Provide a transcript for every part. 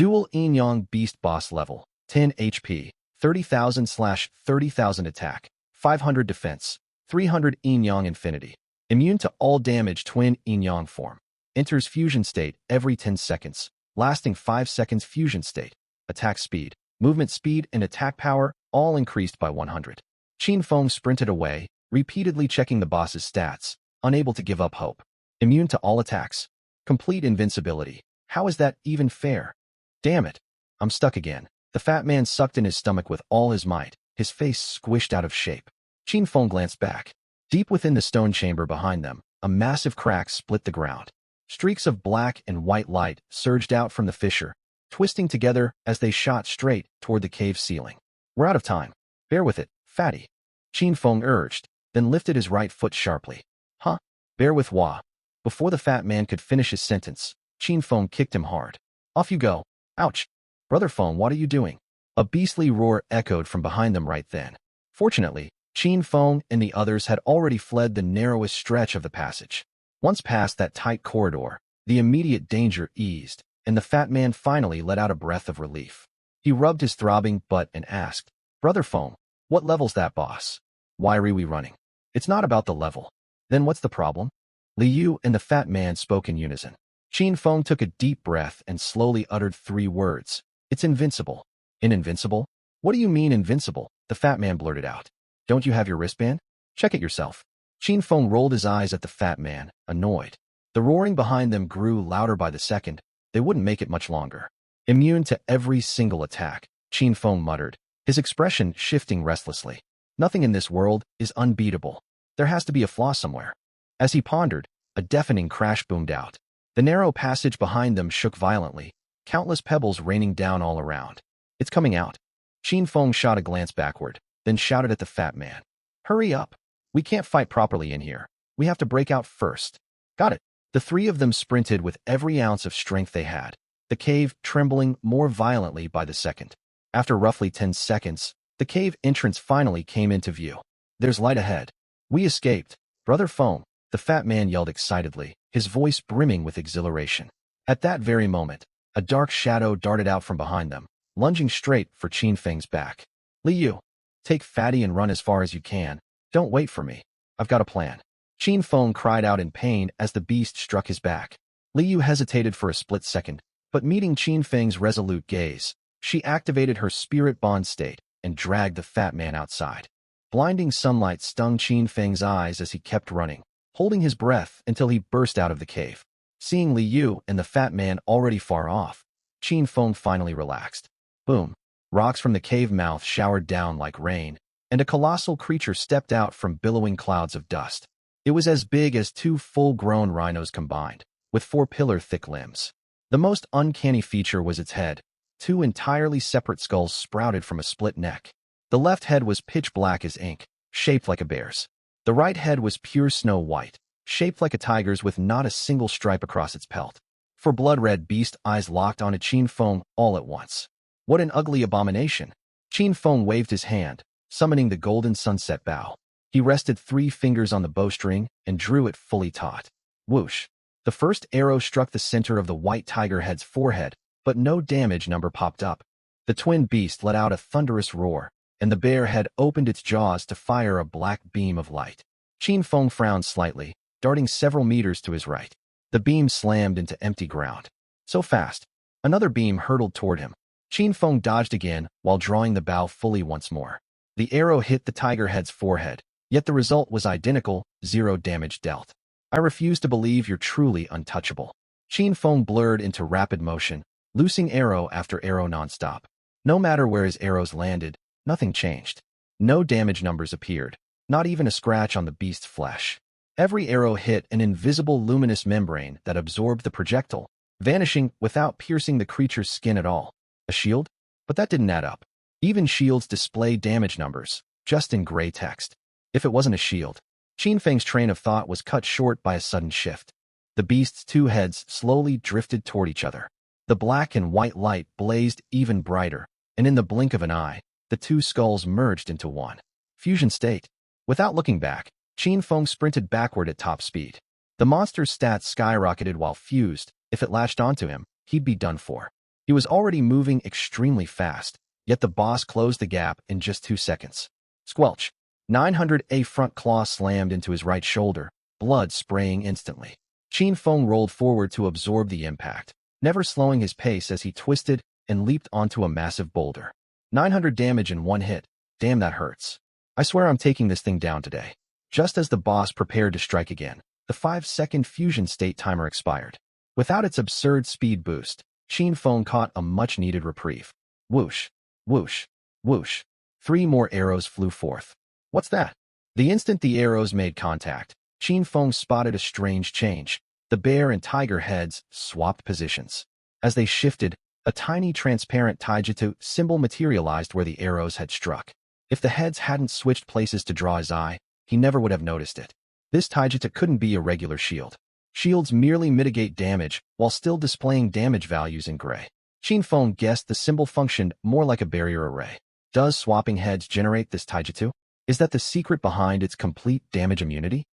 Dual Yin Yang Beast Boss Level, 10 HP, 30,000/30,000 attack, 500 defense, 300 Yin Yang Infinity. Immune to all damage twin Yin Yang form. Enters fusion state every 10 seconds, lasting 5 seconds fusion state. Attack speed, movement speed, and attack power all increased by 100. Qin Feng sprinted away, repeatedly checking the boss's stats, unable to give up hope. Immune to all attacks. Complete invincibility. How is that even fair? Damn it. I'm stuck again. The fat man sucked in his stomach with all his might, his face squished out of shape. Qin Feng glanced back. Deep within the stone chamber behind them, a massive crack split the ground. Streaks of black and white light surged out from the fissure, twisting together as they shot straight toward the cave ceiling. We're out of time. Bear with it, fatty. Qin Feng urged, then lifted his right foot sharply. Huh? Bear with Hua. Before the fat man could finish his sentence, Qin Feng kicked him hard. Off you go. Ouch. Brother Feng, what are you doing? A beastly roar echoed from behind them right then. Fortunately, Qin Feng and the others had already fled the narrowest stretch of the passage. Once past that tight corridor, the immediate danger eased, and the fat man finally let out a breath of relief. He rubbed his throbbing butt and asked, Brother Feng, what level's that boss? Why are we running? It's not about the level. Then what's the problem? Li Yu and the fat man spoke in unison. Qin Feng took a deep breath and slowly uttered 3 words. It's invincible. Invincible? What do you mean invincible? The fat man blurted out. Don't you have your wristband? Check it yourself. Qin Feng rolled his eyes at the fat man, annoyed. The roaring behind them grew louder by the second. They wouldn't make it much longer. Immune to every single attack, Qin Feng muttered, his expression shifting restlessly. Nothing in this world is unbeatable. There has to be a flaw somewhere. As he pondered, a deafening crash boomed out. The narrow passage behind them shook violently, countless pebbles raining down all around. It's coming out. Qin Feng shot a glance backward, then shouted at the fat man. Hurry up. We can't fight properly in here. We have to break out first. Got it. The 3 of them sprinted with every ounce of strength they had, the cave trembling more violently by the second. After roughly 10 seconds, the cave entrance finally came into view. There's light ahead. We escaped. Brother Feng, the fat man yelled excitedly, his voice brimming with exhilaration. At that very moment, a dark shadow darted out from behind them, lunging straight for Qin Feng's back. Li Yu, take Fatty and run as far as you can. Don't wait for me. I've got a plan. Qin Feng cried out in pain as the beast struck his back. Li Yu hesitated for a split second, but meeting Qin Feng's resolute gaze, she activated her spirit bond state and dragged the fat man outside. Blinding sunlight stung Qin Feng's eyes as he kept running, holding his breath until he burst out of the cave. Seeing Li Yu and the fat man already far off, Qin Feng finally relaxed. Boom. Rocks from the cave mouth showered down like rain, and a colossal creature stepped out from billowing clouds of dust. It was as big as 2 full-grown rhinos combined, with 4 pillar-thick limbs. The most uncanny feature was its head. 2 entirely separate skulls sprouted from a split neck. The left head was pitch black as ink, shaped like a bear's. The right head was pure snow white, shaped like a tiger's with not a single stripe across its pelt. For blood-red beast eyes locked onto Qin Feng all at once. What an ugly abomination! Qin Feng waved his hand, summoning the golden sunset bow. He rested 3 fingers on the bowstring and drew it fully taut. Whoosh! The first arrow struck the center of the white tiger head's forehead, but no damage number popped up. The twin beast let out a thunderous roar, and the bear head opened its jaws to fire a black beam of light. Qin Feng frowned slightly, darting several meters to his right. The beam slammed into empty ground. So fast. Another beam hurtled toward him. Qin Feng dodged again while drawing the bow fully once more. The arrow hit the tiger head's forehead, yet the result was identical, 0 damage dealt. I refuse to believe you're truly untouchable. Qin Feng blurred into rapid motion, loosing arrow after arrow nonstop. No matter where his arrows landed, nothing changed. No damage numbers appeared, not even a scratch on the beast's flesh. Every arrow hit an invisible luminous membrane that absorbed the projectile, vanishing without piercing the creature's skin at all. A shield? But that didn't add up. Even shields display damage numbers, just in gray text. If it wasn't a shield. Qin Feng's train of thought was cut short by a sudden shift. The beast's 2 heads slowly drifted toward each other. The black and white light blazed even brighter, and in the blink of an eye, the 2 skulls merged into one. Fusion state. Without looking back, Qin Feng sprinted backward at top speed. The monster's stats skyrocketed while fused. If it latched onto him, he'd be done for. He was already moving extremely fast, yet the boss closed the gap in just 2 seconds. Squelch. 900A front claw slammed into his right shoulder, blood spraying instantly. Qin Feng rolled forward to absorb the impact, never slowing his pace as he twisted and leaped onto a massive boulder. 900 damage in one hit. Damn, that hurts. I swear I'm taking this thing down today. Just as the boss prepared to strike again, the 5-second fusion state timer expired. Without its absurd speed boost, Qin Feng caught a much-needed reprieve. Whoosh, whoosh, whoosh. 3 more arrows flew forth. What's that? The instant the arrows made contact, Qin Feng spotted a strange change. The bear and tiger heads swapped positions. As they shifted, a tiny transparent taijutsu symbol materialized where the arrows had struck. If the heads hadn't switched places to draw his eye, he never would have noticed it. This taijutsu couldn't be a regular shield. Shields merely mitigate damage while still displaying damage values in gray. Qin Feng guessed the symbol functioned more like a barrier array. Does swapping heads generate this taijutsu? Is that the secret behind its complete damage immunity?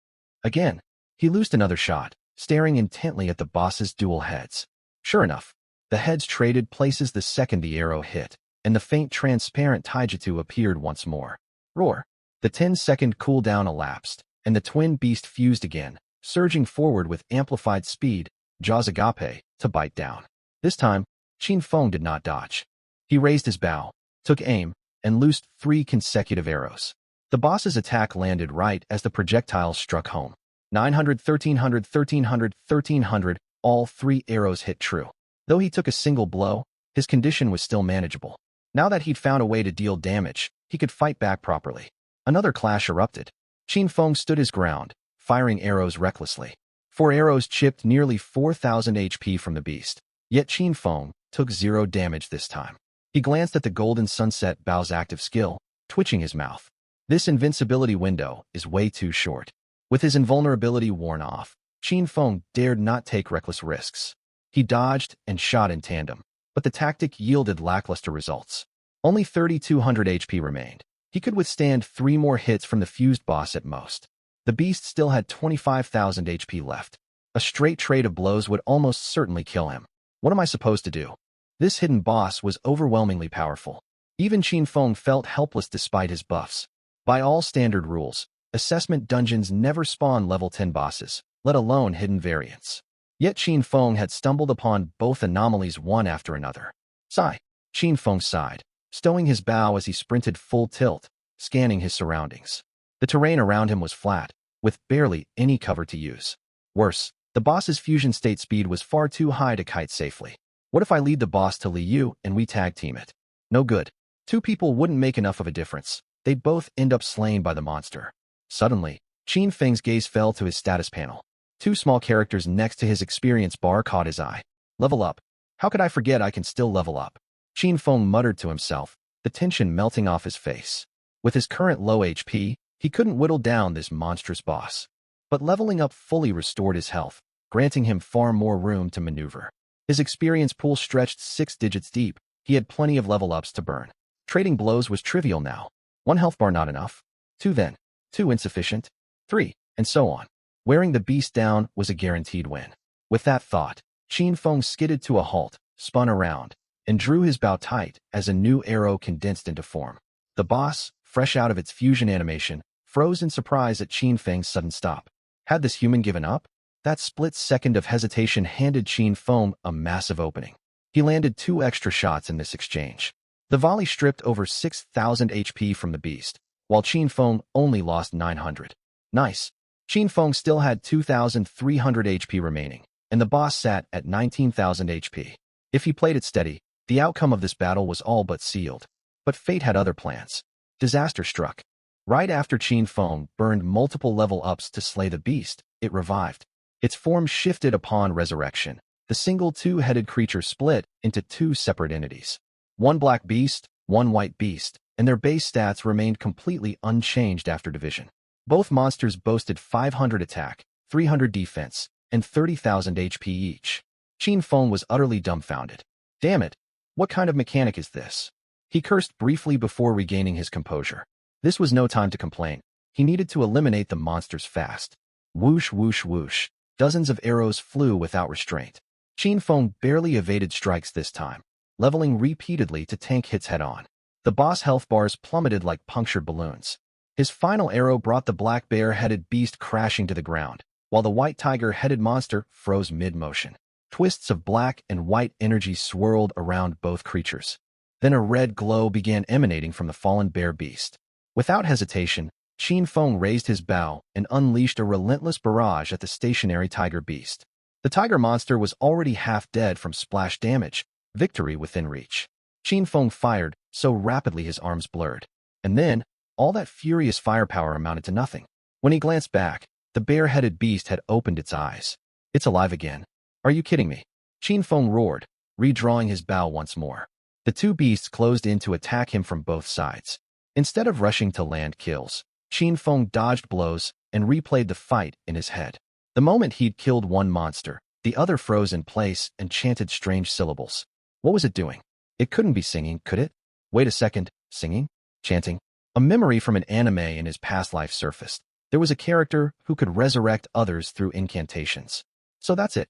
Again, he loosed another shot, staring intently at the boss's dual heads. Sure enough, the heads traded places the second the arrow hit, and the faint transparent taijutsu appeared once more. Roar! The 10-second cooldown elapsed, and the twin beast fused again, surging forward with amplified speed, jaws agape, to bite down. This time, Qin Feng did not dodge. He raised his bow, took aim, and loosed 3 consecutive arrows. The boss's attack landed right as the projectiles struck home. 900, 1300, 1300, 1300, all 3 arrows hit true. Though he took a single blow, his condition was still manageable. Now that he'd found a way to deal damage, he could fight back properly. Another clash erupted. Qin Feng stood his ground, firing arrows recklessly. 4 arrows chipped nearly 4,000 HP from the beast. Yet Qin Feng took 0 damage this time. He glanced at the Golden Sunset Bao's active skill, twitching his mouth. This invincibility window is way too short. With his invulnerability worn off, Qin Feng dared not take reckless risks. He dodged and shot in tandem, but the tactic yielded lackluster results. Only 3,200 HP remained. He could withstand 3 more hits from the fused boss at most. The beast still had 25,000 HP left. A straight trade of blows would almost certainly kill him. What am I supposed to do? This hidden boss was overwhelmingly powerful. Even Qin Feng felt helpless despite his buffs. By all standard rules, assessment dungeons never spawn level 10 bosses, let alone hidden variants. Yet Qin Feng had stumbled upon both anomalies one after another. Sigh. Qin Feng sighed, stowing his bow as he sprinted full tilt, scanning his surroundings. The terrain around him was flat, with barely any cover to use. Worse, the boss's fusion state speed was far too high to kite safely. What if I lead the boss to Liu and we tag team it? No good. 2 people wouldn't make enough of a difference. They'd both end up slain by the monster. Suddenly, Qin Feng's gaze fell to his status panel. 2 small characters next to his experience bar caught his eye. Level up. How could I forget I can still level up? Qin Feng muttered to himself, the tension melting off his face. With his current low HP, he couldn't whittle down this monstrous boss. But leveling up fully restored his health, granting him far more room to maneuver. His experience pool stretched 6 digits deep. He had plenty of level ups to burn. Trading blows was trivial now. 1 health bar not enough. 2 then. 2 insufficient. 3, and so on. Wearing the beast down was a guaranteed win. With that thought, Qin Feng skidded to a halt, spun around, and drew his bow tight as a new arrow condensed into form. The boss, fresh out of its fusion animation, froze in surprise at Qin Feng's sudden stop. Had this human given up? That split second of hesitation handed Qin Feng a massive opening. He landed 2 extra shots in this exchange. The volley stripped over 6,000 HP from the beast, while Qin Feng only lost 900. Nice. Qin Feng still had 2,300 HP remaining, and the boss sat at 19,000 HP. If he played it steady, the outcome of this battle was all but sealed. But fate had other plans. Disaster struck. Right after Qin Feng burned multiple level ups to slay the beast, it revived. Its form shifted upon resurrection. The single 2-headed creature split into 2 separate entities. 1 black beast, 1 white beast, and their base stats remained completely unchanged after division. Both monsters boasted 500 attack, 300 defense, and 30,000 HP each. Qin Feng was utterly dumbfounded. Damn it, what kind of mechanic is this? He cursed briefly before regaining his composure. This was no time to complain. He needed to eliminate the monsters fast. Whoosh, whoosh, whoosh. Dozens of arrows flew without restraint. Qin Feng barely evaded strikes this time. leveling repeatedly to tank hits head-on. The boss health bars plummeted like punctured balloons. His final arrow brought the black bear-headed beast crashing to the ground, while the white tiger-headed monster froze mid-motion. Twists of black and white energy swirled around both creatures. Then a red glow began emanating from the fallen bear beast. Without hesitation, Qin Feng raised his bow and unleashed a relentless barrage at the stationary tiger beast. The tiger monster was already half dead from splash damage, victory within reach. Qin Feng fired so rapidly his arms blurred. And then, all that furious firepower amounted to nothing. When he glanced back, the bear-headed beast had opened its eyes. It's alive again. Are you kidding me? Qin Feng roared, redrawing his bow once more. The two beasts closed in to attack him from both sides. Instead of rushing to land kills, Qin Feng dodged blows and replayed the fight in his head. The moment he'd killed one monster, the other froze in place and chanted strange syllables. What was it doing? It couldn't be singing, could it? Wait a second, singing? Chanting? A memory from an anime in his past life surfaced. There was a character who could resurrect others through incantations. So that's it.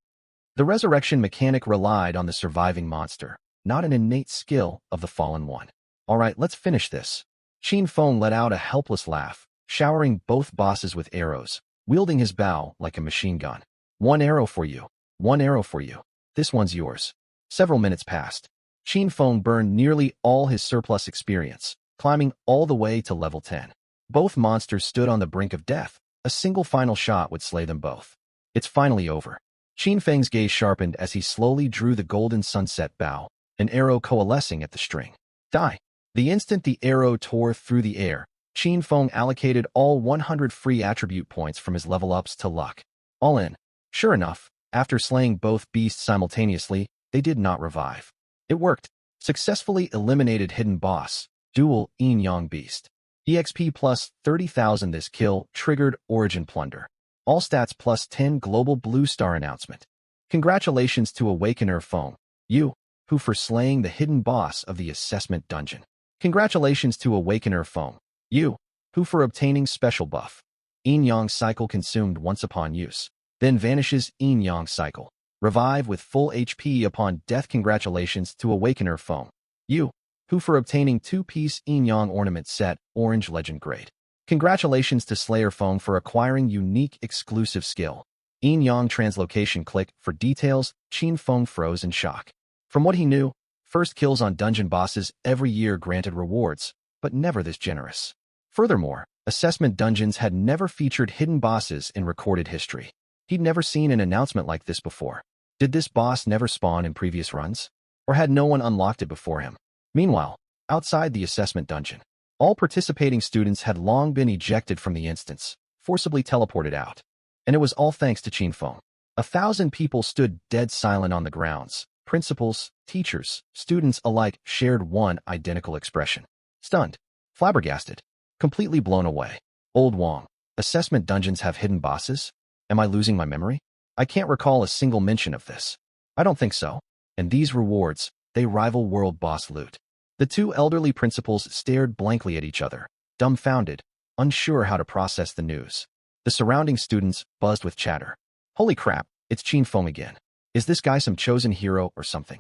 The resurrection mechanic relied on the surviving monster, not an innate skill of the fallen one. All right, let's finish this. Qin Feng let out a helpless laugh, showering both bosses with arrows, wielding his bow like a machine gun. One arrow for you. One arrow for you. This one's yours. Several minutes passed. Qin Feng burned nearly all his surplus experience, climbing all the way to level 10. Both monsters stood on the brink of death. A single final shot would slay them both. It's finally over. Qin Feng's gaze sharpened as he slowly drew the golden sunset bow, an arrow coalescing at the string. Die. The instant the arrow tore through the air, Qin Feng allocated all 100 free attribute points from his level-ups to luck. All in. Sure enough, after slaying both beasts simultaneously, they did not revive. It worked. Successfully eliminated hidden boss, dual Yin-Yang beast. EXP plus 30,000. This kill triggered Origin Plunder. All stats plus 10 global blue star announcement. Congratulations to Awakener Feng, you, who for slaying the hidden boss of the assessment dungeon. Congratulations to Awakener Feng, you, who for obtaining special buff. Yin-Yang cycle consumed once upon use, then vanishes. Yin-Yang cycle. Revive with full HP upon death. Congratulations to Awakener Feng, you, who for obtaining 2-piece Yin-Yang ornament set, Orange Legend Grade. Congratulations to Slayer Feng for acquiring unique exclusive skill. Yin-Yang translocation. Click for details. Qin Feng froze in shock. From what he knew, first kills on dungeon bosses every year granted rewards, but never this generous. Furthermore, assessment dungeons had never featured hidden bosses in recorded history. He'd never seen an announcement like this before. Did this boss never spawn in previous runs? Or had no one unlocked it before him? Meanwhile, outside the assessment dungeon, all participating students had long been ejected from the instance, forcibly teleported out. And it was all thanks to Qin Feng. 1,000 people stood dead silent on the grounds. Principals, teachers, students alike shared one identical expression. Stunned, flabbergasted, completely blown away. Old Wong, assessment dungeons have hidden bosses? Am I losing my memory? I can't recall a single mention of this. I don't think so. And these rewards, they rival world boss loot. The two elderly principals stared blankly at each other, dumbfounded, unsure how to process the news. The surrounding students buzzed with chatter. Holy crap, it's Qin Feng again. Is this guy some chosen hero or something?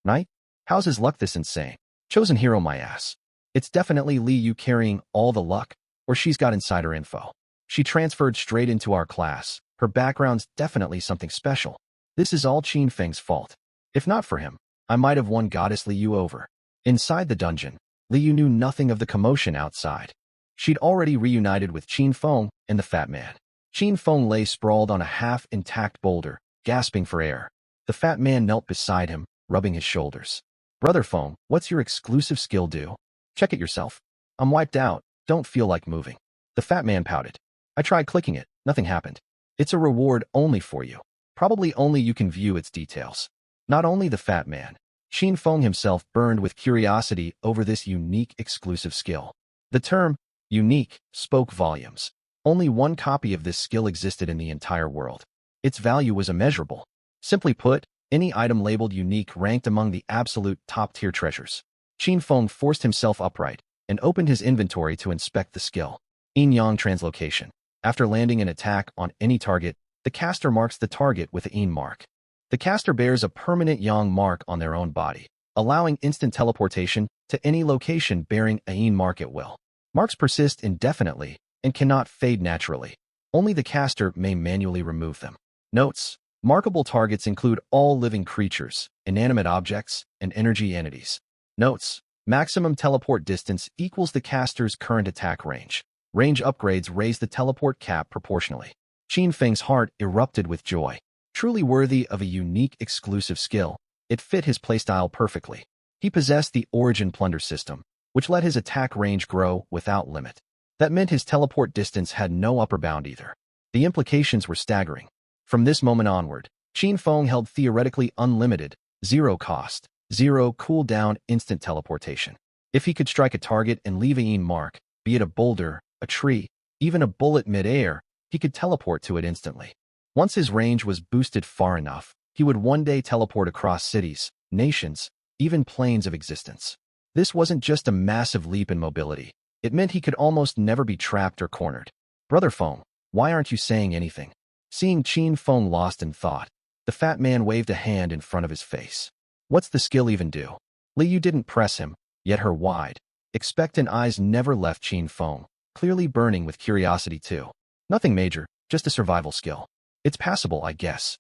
Knight? How's his luck this insane? Chosen hero my ass. It's definitely Li Yu carrying all the luck, or she's got insider info. She transferred straight into our class. Her background's definitely something special. This is all Qin Feng's fault. If not for him, I might have won Goddess Li Yu over. Inside the dungeon, Li Yu knew nothing of the commotion outside. She'd already reunited with Qin Feng and the Fat Man. Qin Feng lay sprawled on a half-intact boulder, gasping for air. The Fat Man knelt beside him, rubbing his shoulders. Brother Feng, what's your exclusive skill do? Check it yourself. I'm wiped out, don't feel like moving. The Fat Man pouted. I tried clicking it, nothing happened. It's a reward only for you. Probably only you can view its details. Not only the Fat Man, Qin Feng himself burned with curiosity over this unique exclusive skill. The term, unique, spoke volumes. Only one copy of this skill existed in the entire world. Its value was immeasurable. Simply put, any item labeled unique ranked among the absolute top-tier treasures. Qin Feng forced himself upright and opened his inventory to inspect the skill. Yin-Yang translocation. After landing an attack on any target, the caster marks the target with the Yin mark. The caster bears a permanent Yang mark on their own body. allowing instant teleportation to any location bearing Ain mark at will. Marks persist indefinitely and cannot fade naturally. Only the caster may manually remove them. Notes: markable targets include all living creatures, inanimate objects, and energy entities. Notes: maximum teleport distance equals the caster's current attack range. Range upgrades raise the teleport cap proportionally. Qin Feng's heart erupted with joy. Truly worthy of a unique exclusive skill, it fit his playstyle perfectly. He possessed the Origin Plunder system, which let his attack range grow without limit. That meant his teleport distance had no upper bound either. The implications were staggering. From this moment onward, Qin Feng held theoretically unlimited, zero cost, zero cooldown instant teleportation. If he could strike a target and leave a mark, be it a boulder, a tree, even a bullet mid-air, he could teleport to it instantly. Once his range was boosted far enough, he would one day teleport across cities, nations, even planes of existence. This wasn't just a massive leap in mobility. It meant he could almost never be trapped or cornered. Brother Feng, why aren't you saying anything? Seeing Qin Feng lost in thought, the fat man waved a hand in front of his face. What's the skill even do? Li Yu didn't press him, yet her wide, expectant eyes never left Qin Feng, clearly burning with curiosity too. Nothing major, just a survival skill. It's passable, I guess.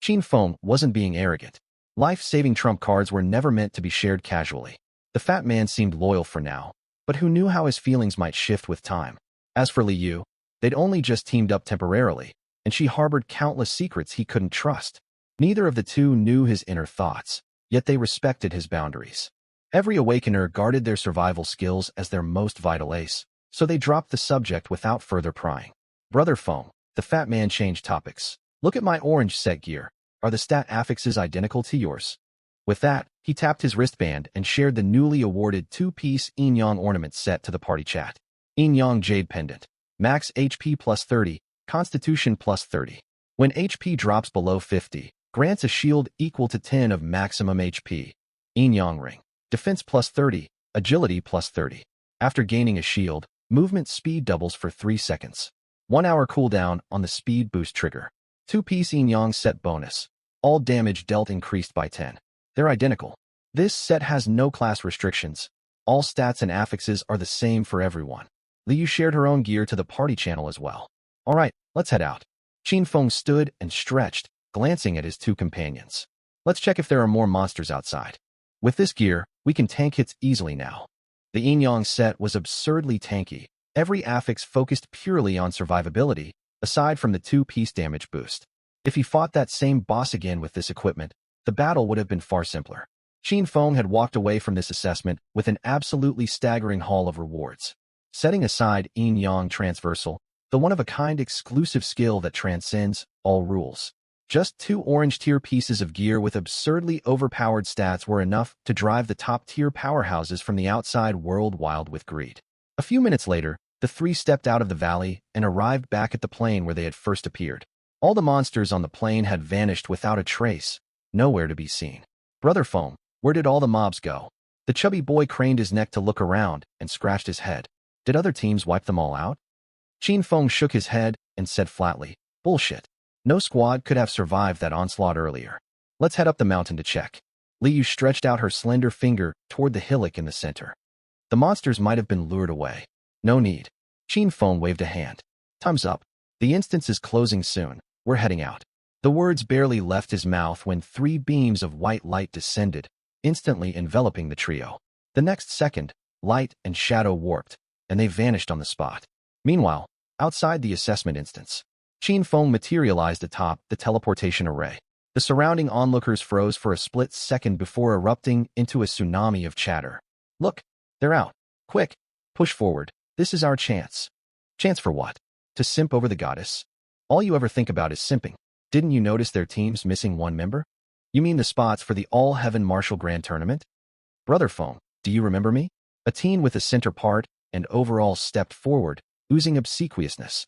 Qin Feng wasn't being arrogant. Life-saving trump cards were never meant to be shared casually. The fat man seemed loyal for now, but who knew how his feelings might shift with time. As for Li Yu, they'd only just teamed up temporarily, and she harbored countless secrets he couldn't trust. Neither of the two knew his inner thoughts, yet they respected his boundaries. Every Awakener guarded their survival skills as their most vital ace, so they dropped the subject without further prying. Brother Feng, the fat man changed topics. Look at my orange set gear. Are the stat affixes identical to yours? With that, he tapped his wristband and shared the newly awarded two-piece Yin Yang ornament set to the party chat. Yin Yang Jade Pendant. Max HP plus 30, Constitution plus 30. When HP drops below 50, grants a shield equal to 10 of maximum HP. Yin Yang Ring. Defense plus 30, Agility plus 30. After gaining a shield, movement speed doubles for 3 seconds. 1 hour cooldown on the speed boost trigger. Two-piece Yin Yang set bonus. All damage dealt increased by 10. They're identical. This set has no class restrictions. All stats and affixes are the same for everyone. Li Yu shared her own gear to the party channel as well. Alright, let's head out. Qin Feng stood and stretched, glancing at his two companions. Let's check if there are more monsters outside. With this gear, we can tank hits easily now. The Yin Yang set was absurdly tanky. Every affix focused purely on survivability, aside from the two-piece damage boost. If he fought that same boss again with this equipment, the battle would have been far simpler. Qin Feng had walked away from this assessment with an absolutely staggering haul of rewards. Setting aside Yin Yang Transversal, the one-of-a-kind exclusive skill that transcends all rules. Just 2 orange-tier pieces of gear with absurdly overpowered stats were enough to drive the top-tier powerhouses from the outside world wild with greed. A few minutes later, the three stepped out of the valley and arrived back at the plain where they had first appeared. All the monsters on the plain had vanished without a trace, nowhere to be seen. Brother Feng, where did all the mobs go? The chubby boy craned his neck to look around and scratched his head. Did other teams wipe them all out? Qin Feng shook his head and said flatly, bullshit. No squad could have survived that onslaught earlier. Let's head up the mountain to check. Li Yu stretched out her slender finger toward the hillock in the center. The monsters might have been lured away. No need. Qin Feng waved a hand. Time's up. The instance is closing soon. We're heading out. The words barely left his mouth when 3 beams of white light descended, instantly enveloping the trio. The next second, light and shadow warped, and they vanished on the spot. Meanwhile, outside the assessment instance, Qin Feng materialized atop the teleportation array. The surrounding onlookers froze for a split second before erupting into a tsunami of chatter. Look, they're out. Quick, push forward. This is our chance. Chance for what? To simp over the goddess? All you ever think about is simping. Didn't you notice their team's missing 1 member? You mean the spots for the All-Heaven Martial Grand Tournament? Brother Feng, do you remember me? A teen with a center part and overall stepped forward, oozing obsequiousness.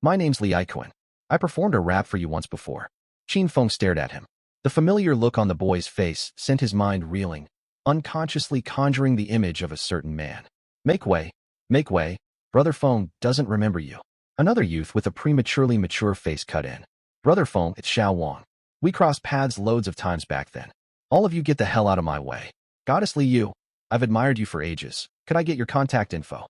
My name's Li Ikuan. I performed a rap for you once before. Qin Feng stared at him. The familiar look on the boy's face sent his mind reeling, unconsciously conjuring the image of a certain man. Make way. Make way. Brother Feng doesn't remember you. Another youth with a prematurely mature face cut in. Brother Feng, it's Xiao Wang. We crossed paths loads of times back then. All of you get the hell out of my way. Goddess Li Yu, I've admired you for ages. Could I get your contact info?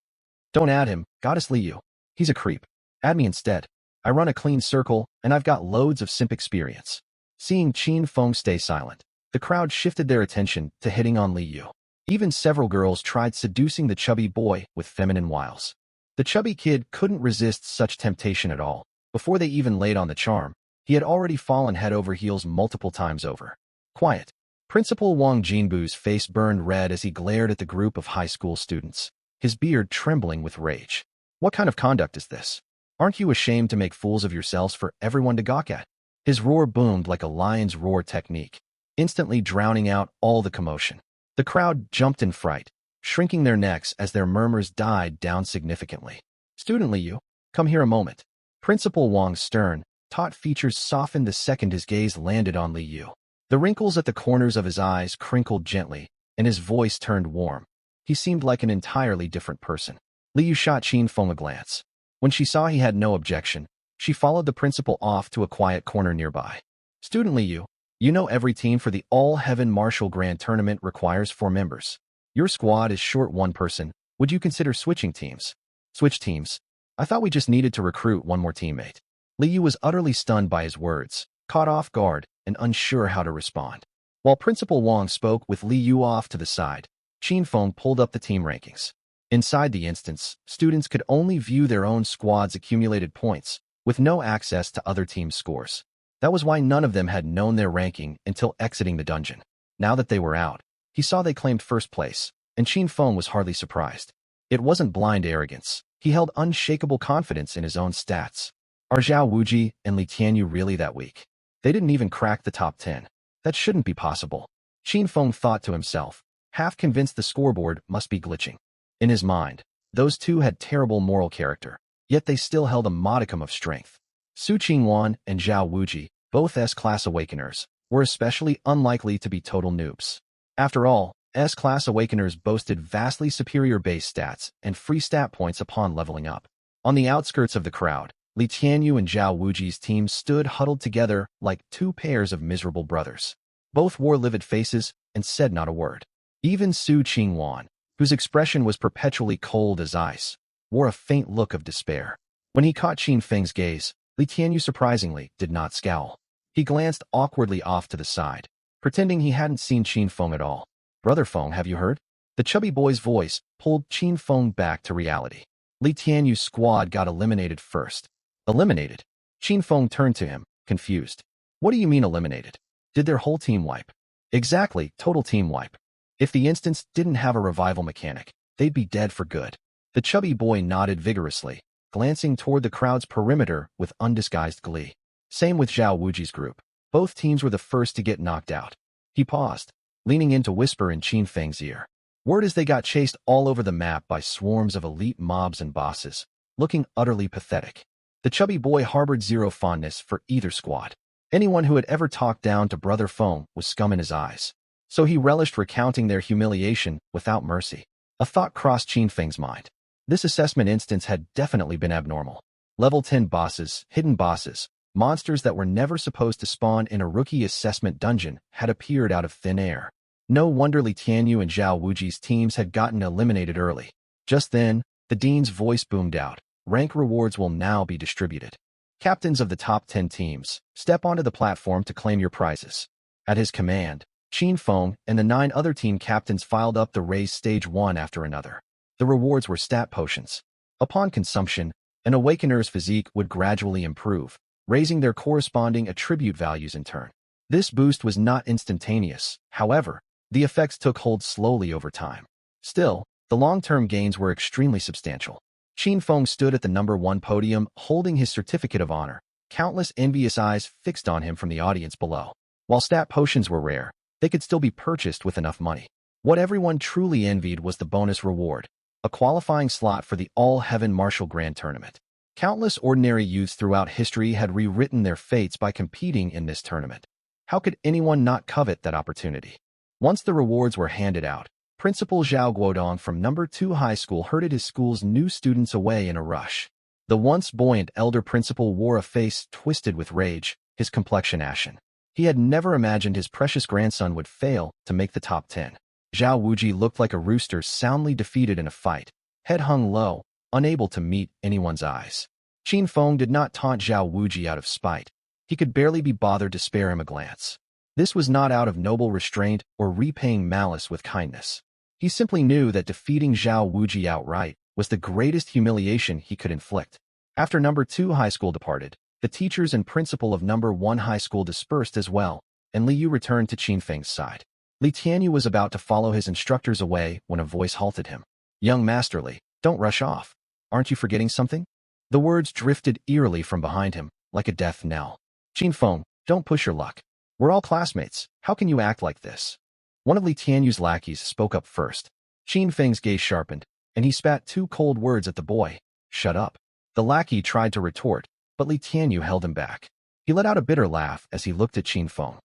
Don't add him, Goddess Li Yu. He's a creep. Add me instead. I run a clean circle, and I've got loads of simp experience. Seeing Qin Feng stay silent, the crowd shifted their attention to hitting on Li Yu. Even several girls tried seducing the chubby boy with feminine wiles. The chubby kid couldn't resist such temptation at all. Before they even laid on the charm, he had already fallen head over heels multiple times over. Quiet. Principal Wang Jinbu's face burned red as he glared at the group of high school students, his beard trembling with rage. What kind of conduct is this? Aren't you ashamed to make fools of yourselves for everyone to gawk at? His roar boomed like a lion's roar technique, instantly drowning out all the commotion. The crowd jumped in fright, shrinking their necks as their murmurs died down significantly. Student Li Yu, come here a moment. Principal Wang's stern, taut features softened the second his gaze landed on Li Yu. The wrinkles at the corners of his eyes crinkled gently, and his voice turned warm. He seemed like an entirely different person. Li Yu shot Qin Feng a glance. When she saw he had no objection, she followed the principal off to a quiet corner nearby. Student Li Yu, you know every team for the All-Heaven Martial Grand Tournament requires 4 members. Your squad is short 1 person. Would you consider switching teams? Switch teams? I thought we just needed to recruit 1 more teammate. Li Yu was utterly stunned by his words, caught off guard, and unsure how to respond. While Principal Wang spoke with Li Yu off to the side, Qin Feng pulled up the team rankings. Inside the instance, students could only view their own squad's accumulated points, with no access to other teams' scores. That was why none of them had known their ranking until exiting the dungeon. Now that they were out, he saw they claimed first place, and Qin Feng was hardly surprised. It wasn't blind arrogance. He held unshakable confidence in his own stats. Are Zhao Wuji and Li Tianyu really that weak? They didn't even crack the top 10. That shouldn't be possible. Qin Feng thought to himself, half convinced the scoreboard must be glitching. In his mind, those two had terrible moral character, yet they still held a modicum of strength. Su Qingwan and Zhao Wuji, both S-class awakeners, were especially unlikely to be total noobs. After all, S-class awakeners boasted vastly superior base stats and free stat points upon leveling up. On the outskirts of the crowd, Li Tianyu and Zhao Wuji's teams stood huddled together like 2 pairs of miserable brothers. Both wore livid faces and said not a word. Even Su Qingwan, whose expression was perpetually cold as ice, wore a faint look of despair. When he caught Qin Feng's gaze, Li Tianyu surprisingly did not scowl. He glanced awkwardly off to the side, pretending he hadn't seen Qin Feng at all. Brother Feng, have you heard? The chubby boy's voice pulled Qin Feng back to reality. Li Tianyu's squad got eliminated first. Eliminated? Qin Feng turned to him, confused. What do you mean eliminated? Did their whole team wipe? Exactly, total team wipe. If the instance didn't have a revival mechanic, they'd be dead for good. The chubby boy nodded vigorously, glancing toward the crowd's perimeter with undisguised glee. Same with Zhao Wuji's group. Both teams were the first to get knocked out. He paused, leaning in to whisper in Qin Feng's ear. Word is they got chased all over the map by swarms of elite mobs and bosses, looking utterly pathetic. The chubby boy harbored zero fondness for either squad. Anyone who had ever talked down to Brother Feng was scum in his eyes. So he relished recounting their humiliation without mercy. A thought crossed Qin Feng's mind. This assessment instance had definitely been abnormal. Level 10 bosses, hidden bosses, monsters that were never supposed to spawn in a rookie assessment dungeon had appeared out of thin air. No wonder Li Tianyu and Zhao Wuji's teams had gotten eliminated early. Just then, the dean's voice boomed out. Rank rewards will now be distributed. Captains of the top 10 teams, step onto the platform to claim your prizes. At his command, Qin Feng and the 9 other team captains filed up the raise stage one after another. The rewards were stat potions. Upon consumption, an awakener's physique would gradually improve, raising their corresponding attribute values in turn. This boost was not instantaneous, however, the effects took hold slowly over time. Still, the long-term gains were extremely substantial. Qin Feng stood at the number 1 podium holding his certificate of honor, countless envious eyes fixed on him from the audience below. While stat potions were rare, they could still be purchased with enough money. What everyone truly envied was the bonus reward, a qualifying slot for the All-Heaven Martial Grand Tournament. Countless ordinary youths throughout history had rewritten their fates by competing in this tournament. How could anyone not covet that opportunity? Once the rewards were handed out, Principal Zhao Guodong from number 2 high school herded his school's new students away in a rush. The once buoyant elder principal wore a face twisted with rage, his complexion ashen. He had never imagined his precious grandson would fail to make the top 10. Zhao Wuji looked like a rooster soundly defeated in a fight, head hung low, unable to meet anyone's eyes. Qin Feng did not taunt Zhao Wuji out of spite. He could barely be bothered to spare him a glance. This was not out of noble restraint or repaying malice with kindness. He simply knew that defeating Zhao Wuji outright was the greatest humiliation he could inflict. After number 2 high school departed, the teachers and principal of number 1 high school dispersed as well, and Li Yu returned to Qin Feng's side. Li Tianyu was about to follow his instructors away when a voice halted him. "Young Master Li, don't rush off. Aren't you forgetting something?" The words drifted eerily from behind him, like a death knell. "Qin Feng, don't push your luck. We're all classmates. How can you act like this?" One of Li Tianyu's lackeys spoke up first. Qin Feng's gaze sharpened, and he spat 2 cold words at the boy. "Shut up." The lackey tried to retort, but Li Tianyu held him back. He let out a bitter laugh as he looked at Qin Feng.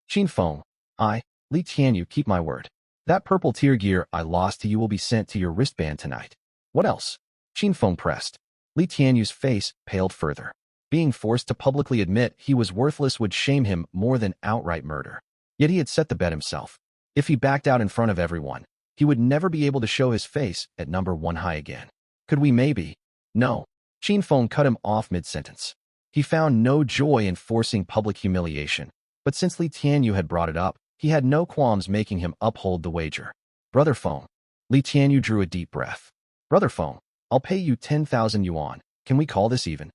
"Qin Feng, Li Tianyu, keep my word. That purple tier gear I lost to you will be sent to your wristband tonight." "What else?" Qin Feng pressed. Li Tianyu's face paled further. Being forced to publicly admit he was worthless would shame him more than outright murder. Yet he had set the bet himself. If he backed out in front of everyone, he would never be able to show his face at number 1 high again. "Could we maybe?" "No." Qin Feng cut him off mid-sentence. He found no joy in forcing public humiliation, but since Li Tianyu had brought it up, he had no qualms making him uphold the wager. "Brother Feng." Li Tianyu drew a deep breath. "Brother Feng, I'll pay you 10,000 yuan. Can we call this even?"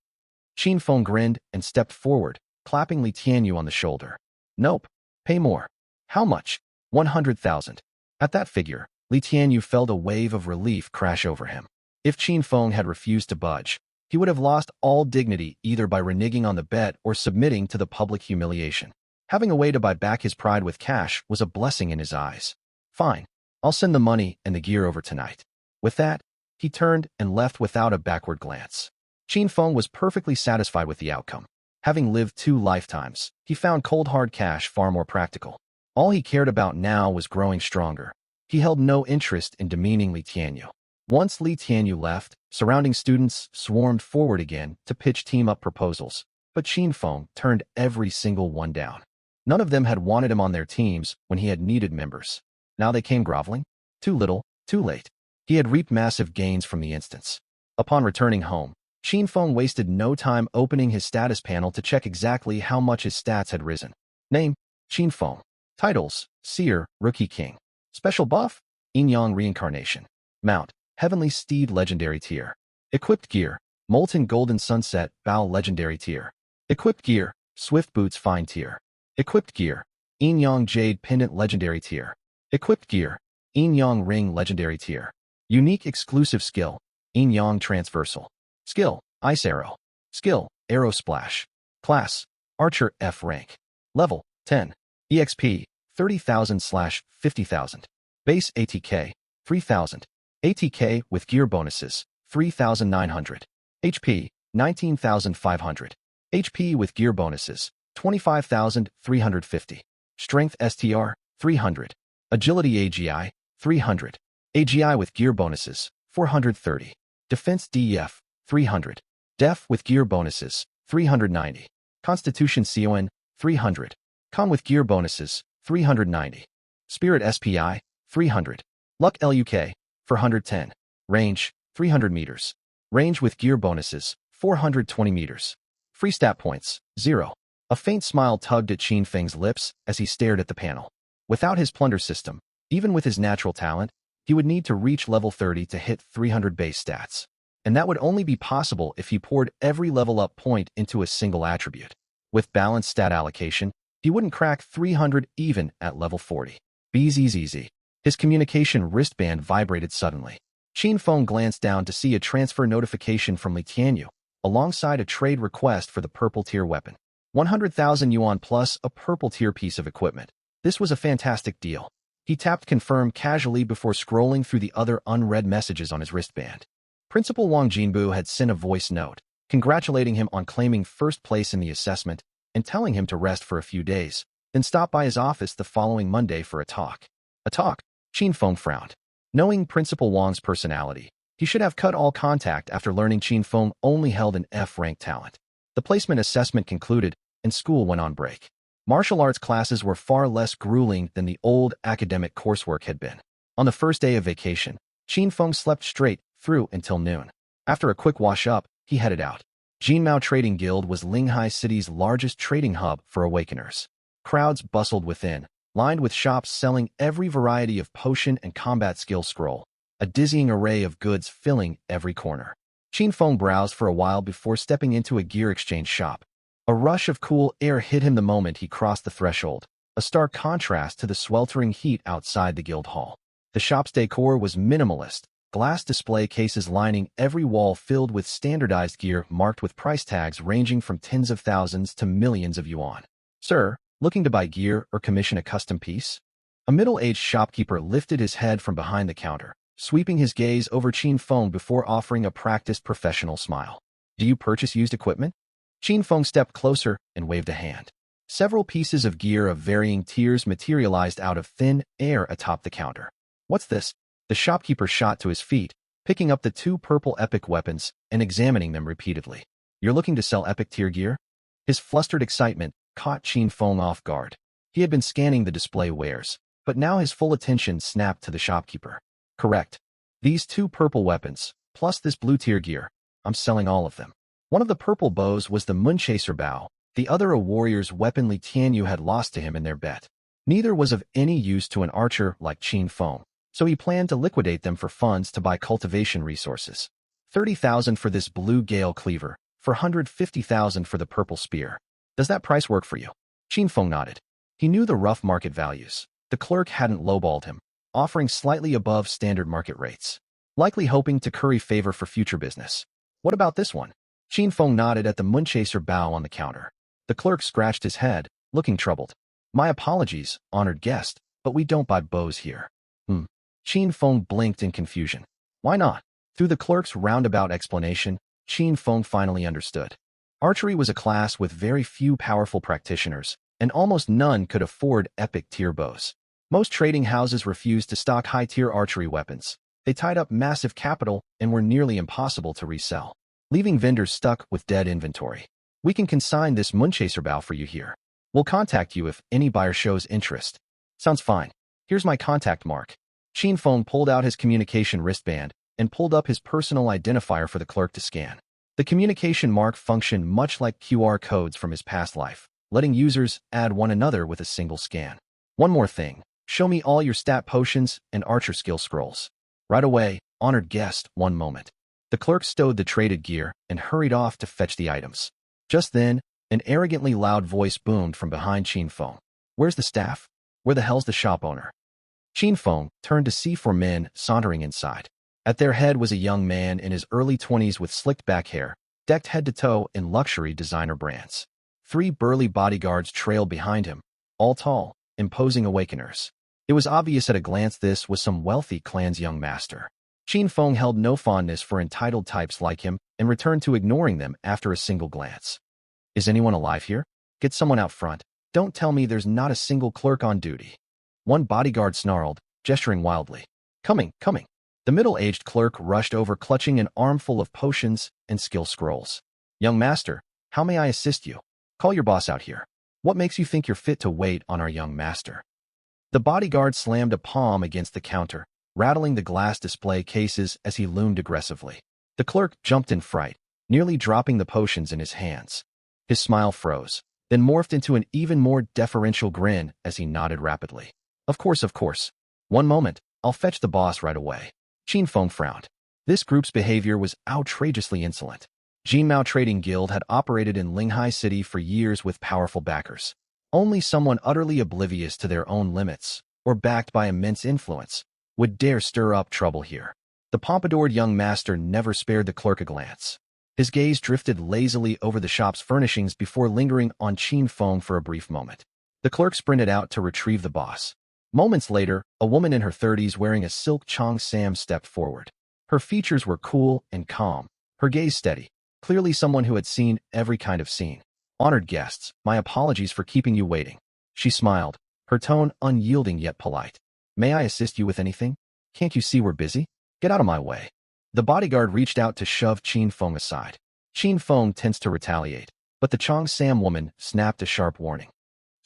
Qin Feng grinned and stepped forward, clapping Li Tianyu on the shoulder. "Nope. Pay more." "How much?" 100,000. At that figure, Li Tianyu felt a wave of relief crash over him. If Qin Feng had refused to budge, he would have lost all dignity either by reneging on the bet or submitting to the public humiliation. Having a way to buy back his pride with cash was a blessing in his eyes. "Fine. I'll send the money and the gear over tonight." With that, he turned and left without a backward glance. Qin Feng was perfectly satisfied with the outcome. Having lived 2 lifetimes, he found cold hard cash far more practical. All he cared about now was growing stronger. He held no interest in demeaning Li Tianyu. Once Li Tianyu left, surrounding students swarmed forward again to pitch team-up proposals, but Qin Feng turned every single one down. None of them had wanted him on their teams when he had needed members. Now they came groveling. Too little, too late. He had reaped massive gains from the instance. Upon returning home, Qin Feng wasted no time opening his status panel to check exactly how much his stats had risen. Name: Qin Feng. Titles: Seer, Rookie King. Special buff: Yin Yang Reincarnation. Mount: Heavenly Steed Legendary Tier. Equipped gear: Molten Golden Sunset Bow Legendary Tier. Equipped gear: Swift Boots Fine Tier. Equipped gear: Yin Yang Jade Pendant Legendary Tier. Equipped gear: Yin Yang Ring Legendary Tier. Unique exclusive skill: Yin Yang Transversal. Skill: Ice Arrow. Skill: Arrow Splash. Class: Archer F rank. Level: 10. EXP: 30,000/50,000. Base ATK: 3,000. ATK with gear bonuses: 3,900. HP: 19,500. HP with gear bonuses: 25,350. Strength STR: 300. Agility AGI: 300. AGI with gear bonuses: 430. Defense DEF: 300. Def with gear bonuses: 390. Constitution CON: 300. Con with gear bonuses: 390. Spirit SPI: 300. Luck LUK: 410. Range: 300 meters. Range with gear bonuses: 420 meters. Free stat points: 0. A faint smile tugged at Qin Feng's lips as he stared at the panel. Without his plunder system, even with his natural talent, he would need to reach level 30 to hit 300 base stats. And that would only be possible if he poured every level up point into a single attribute. With balanced stat allocation, he wouldn't crack 300 even at level 40. Bzzz. His communication wristband vibrated suddenly. Qin Feng glanced down to see a transfer notification from Li Tianyu, alongside a trade request for the purple tier weapon. 100,000 yuan plus a purple tier piece of equipment. This was a fantastic deal. He tapped confirm casually before scrolling through the other unread messages on his wristband. Principal Wang Jinbu had sent a voice note, congratulating him on claiming first place in the assessment and telling him to rest for a few days, then stop by his office the following Monday for a talk. A talk? Qin Feng frowned. Knowing Principal Wang's personality, he should have cut all contact after learning Qin Feng only held an F-rank talent. The placement assessment concluded, and school went on break. Martial arts classes were far less grueling than the old academic coursework had been. On the first day of vacation, Qin Feng slept straight through until noon. After a quick wash-up, he headed out. Jinmao Trading Guild was Linghai City's largest trading hub for awakeners. Crowds bustled within, lined with shops selling every variety of potion and combat skill scroll, a dizzying array of goods filling every corner. Qin Feng browsed for a while before stepping into a gear exchange shop. A rush of cool air hit him the moment he crossed the threshold, a stark contrast to the sweltering heat outside the guild hall. The shop's decor was minimalist, glass display cases lining every wall filled with standardized gear marked with price tags ranging from tens of thousands to millions of yuan. "Sir, looking to buy gear or commission a custom piece?" A middle-aged shopkeeper lifted his head from behind the counter, sweeping his gaze over Qin Feng before offering a practiced professional smile. "Do you purchase used equipment?" Qin Feng stepped closer and waved a hand. Several pieces of gear of varying tiers materialized out of thin air atop the counter. "What's this?" The shopkeeper shot to his feet, picking up the two purple epic weapons and examining them repeatedly. "You're looking to sell epic tier gear?" His flustered excitement caught Qin Feng off guard. He had been scanning the display wares, but now his full attention snapped to the shopkeeper. "Correct. These two purple weapons, plus this blue tier gear. I'm selling all of them." One of the purple bows was the Moonchaser bow, the other a warrior's weapon Li Tianyu had lost to him in their bet. Neither was of any use to an archer like Qin Feng, so he planned to liquidate them for funds to buy cultivation resources. 30,000 for this blue gale cleaver, 450,000 for the purple spear. Does that price work for you? Qin Feng nodded. He knew the rough market values. The clerk hadn't lowballed him, offering slightly above standard market rates, likely hoping to curry favor for future business. "What about this one?" Qin Feng nodded at the Moonchaser bow on the counter. The clerk scratched his head, looking troubled. "My apologies, honored guest, but we don't buy bows here." Qin Feng blinked in confusion. "Why not?" Through the clerk's roundabout explanation, Qin Feng finally understood. Archery was a class with very few powerful practitioners, and almost none could afford epic tier bows. Most trading houses refused to stock high-tier archery weapons. They tied up massive capital and were nearly impossible to resell, leaving vendors stuck with dead inventory. "We can consign this Moonchaser bow for you here. We'll contact you if any buyer shows interest." "Sounds fine. Here's my contact mark." Qin Feng pulled out his communication wristband and pulled up his personal identifier for the clerk to scan. The communication mark functioned much like QR codes from his past life, letting users add one another with a single scan. "One more thing. Show me all your stat potions and archer skill scrolls." "Right away, honored guest, one moment." The clerk stowed the traded gear and hurried off to fetch the items. Just then, an arrogantly loud voice boomed from behind Qin Feng. "Where's the staff? Where the hell's the shop owner?" Qin Feng turned to see four men sauntering inside. At their head was a young man in his early 20s with slicked back hair, decked head to toe in luxury designer brands. Three burly bodyguards trailed behind him, all tall, imposing awakeners. It was obvious at a glance this was some wealthy clan's young master. Qin Feng held no fondness for entitled types like him and returned to ignoring them after a single glance. "Is anyone alive here? Get someone out front. Don't tell me there's not a single clerk on duty." One bodyguard snarled, gesturing wildly. "Coming, coming." The middle-aged clerk rushed over clutching an armful of potions and skill scrolls. "Young master, how may I assist you? Call your boss out here. What makes you think you're fit to wait on our young master?" The bodyguard slammed a palm against the counter, rattling the glass display cases as he loomed aggressively. The clerk jumped in fright, nearly dropping the potions in his hands. His smile froze, then morphed into an even more deferential grin as he nodded rapidly. Of course. One moment, I'll fetch the boss right away." Qin Feng frowned. This group's behavior was outrageously insolent. Jinmao Trading Guild had operated in Linghai City for years with powerful backers. Only someone utterly oblivious to their own limits, or backed by immense influence, would dare stir up trouble here. The pompadoured young master never spared the clerk a glance. His gaze drifted lazily over the shop's furnishings before lingering on Qin Feng for a brief moment. The clerk sprinted out to retrieve the boss. Moments later, a woman in her 30s wearing a silk cheongsam stepped forward. Her features were cool and calm, her gaze steady, clearly someone who had seen every kind of scene. "Honored guests, my apologies for keeping you waiting." She smiled, her tone unyielding yet polite. "May I assist you with anything? Can't you see we're busy? Get out of my way." The bodyguard reached out to shove Qin Feng aside. Qin Feng tensed to retaliate, but the cheongsam woman snapped a sharp warning.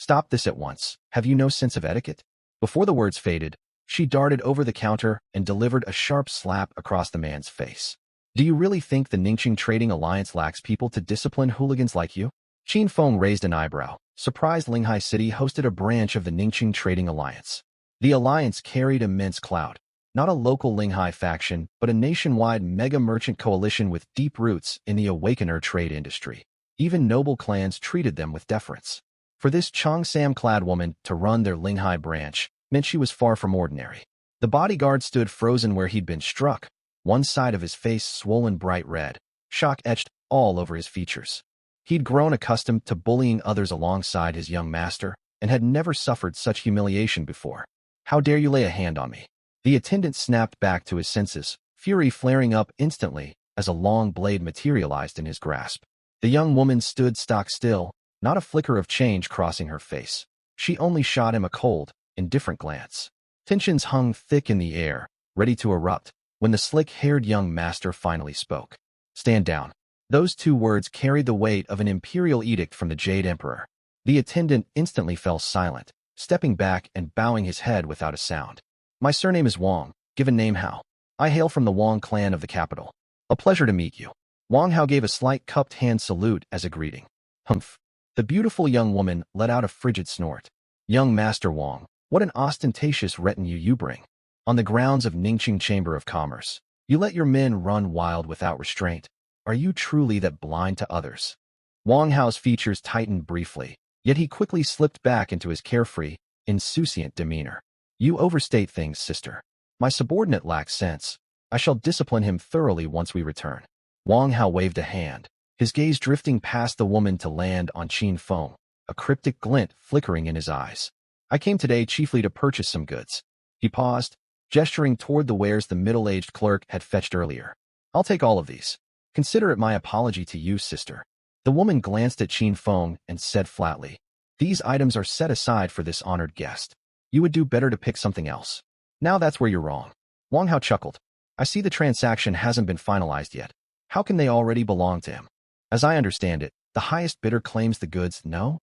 Stop this at once. Have you no sense of etiquette? Before the words faded, she darted over the counter and delivered a sharp slap across the man's face. Do you really think the Ningxing Trading Alliance lacks people to discipline hooligans like you? Qin Feng raised an eyebrow, surprised Linghai City hosted a branch of the Ningxing Trading Alliance. The alliance carried immense clout, not a local Linghai faction, but a nationwide mega-merchant coalition with deep roots in the Awakener trade industry. Even noble clans treated them with deference. For this Cheongsam-clad woman to run their Linghai branch meant she was far from ordinary. The bodyguard stood frozen where he'd been struck, one side of his face swollen bright red, shock etched all over his features. He'd grown accustomed to bullying others alongside his young master and had never suffered such humiliation before. How dare you lay a hand on me? The attendant snapped back to his senses, fury flaring up instantly as a long blade materialized in his grasp. The young woman stood stock still, not a flicker of change crossing her face. She only shot him a cold, indifferent glance. Tensions hung thick in the air, ready to erupt, when the slick-haired young master finally spoke. Stand down. Those two words carried the weight of an imperial edict from the Jade Emperor. The attendant instantly fell silent, stepping back and bowing his head without a sound. My surname is Wang, given name Hao. I hail from the Wang clan of the capital. A pleasure to meet you. Wang Hao gave a slight cupped hand salute as a greeting. Humph. The beautiful young woman let out a frigid snort. Young Master Wang, what an ostentatious retinue you bring. On the grounds of Ningxing Chamber of Commerce, you let your men run wild without restraint. Are you truly that blind to others? Wang Hao's features tightened briefly, yet he quickly slipped back into his carefree, insouciant demeanor. You overstate things, sister. My subordinate lacks sense. I shall discipline him thoroughly once we return. Wang Hao waved a hand, his gaze drifting past the woman to land on Qin Feng, a cryptic glint flickering in his eyes. I came today chiefly to purchase some goods. He paused, gesturing toward the wares the middle-aged clerk had fetched earlier. I'll take all of these. Consider it my apology to you, sister. The woman glanced at Qin Feng and said flatly, these items are set aside for this honored guest. You would do better to pick something else. Now that's where you're wrong. Wang Hao chuckled. I see the transaction hasn't been finalized yet. How can they already belong to him? As I understand it, the highest bidder claims the goods, no?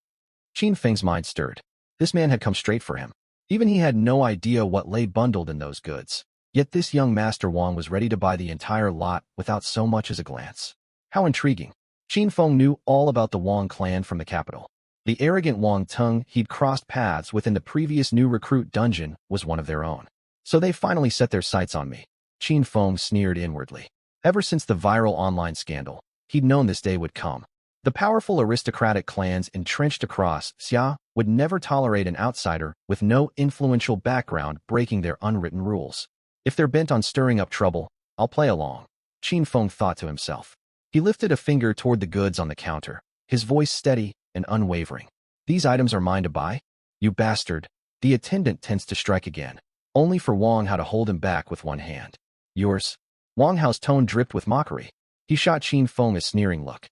Qin Feng's mind stirred. This man had come straight for him. Even he had no idea what lay bundled in those goods. Yet this young Master Wang was ready to buy the entire lot without so much as a glance. How intriguing. Qin Feng knew all about the Wang clan from the capital. The arrogant Wang Tung he'd crossed paths with in the previous new recruit dungeon was one of their own. So they finally set their sights on me. Qin Feng sneered inwardly. Ever since the viral online scandal, he'd known this day would come. The powerful aristocratic clans entrenched across Xia would never tolerate an outsider with no influential background breaking their unwritten rules. If they're bent on stirring up trouble, I'll play along, Qin Feng thought to himself. He lifted a finger toward the goods on the counter, his voice steady and unwavering. These items are mine to buy? You bastard. The attendant tends to strike again, only for Wang Hao to hold him back with one hand. Yours? Wang Hao's tone dripped with mockery. He shot Qin Feng a sneering look.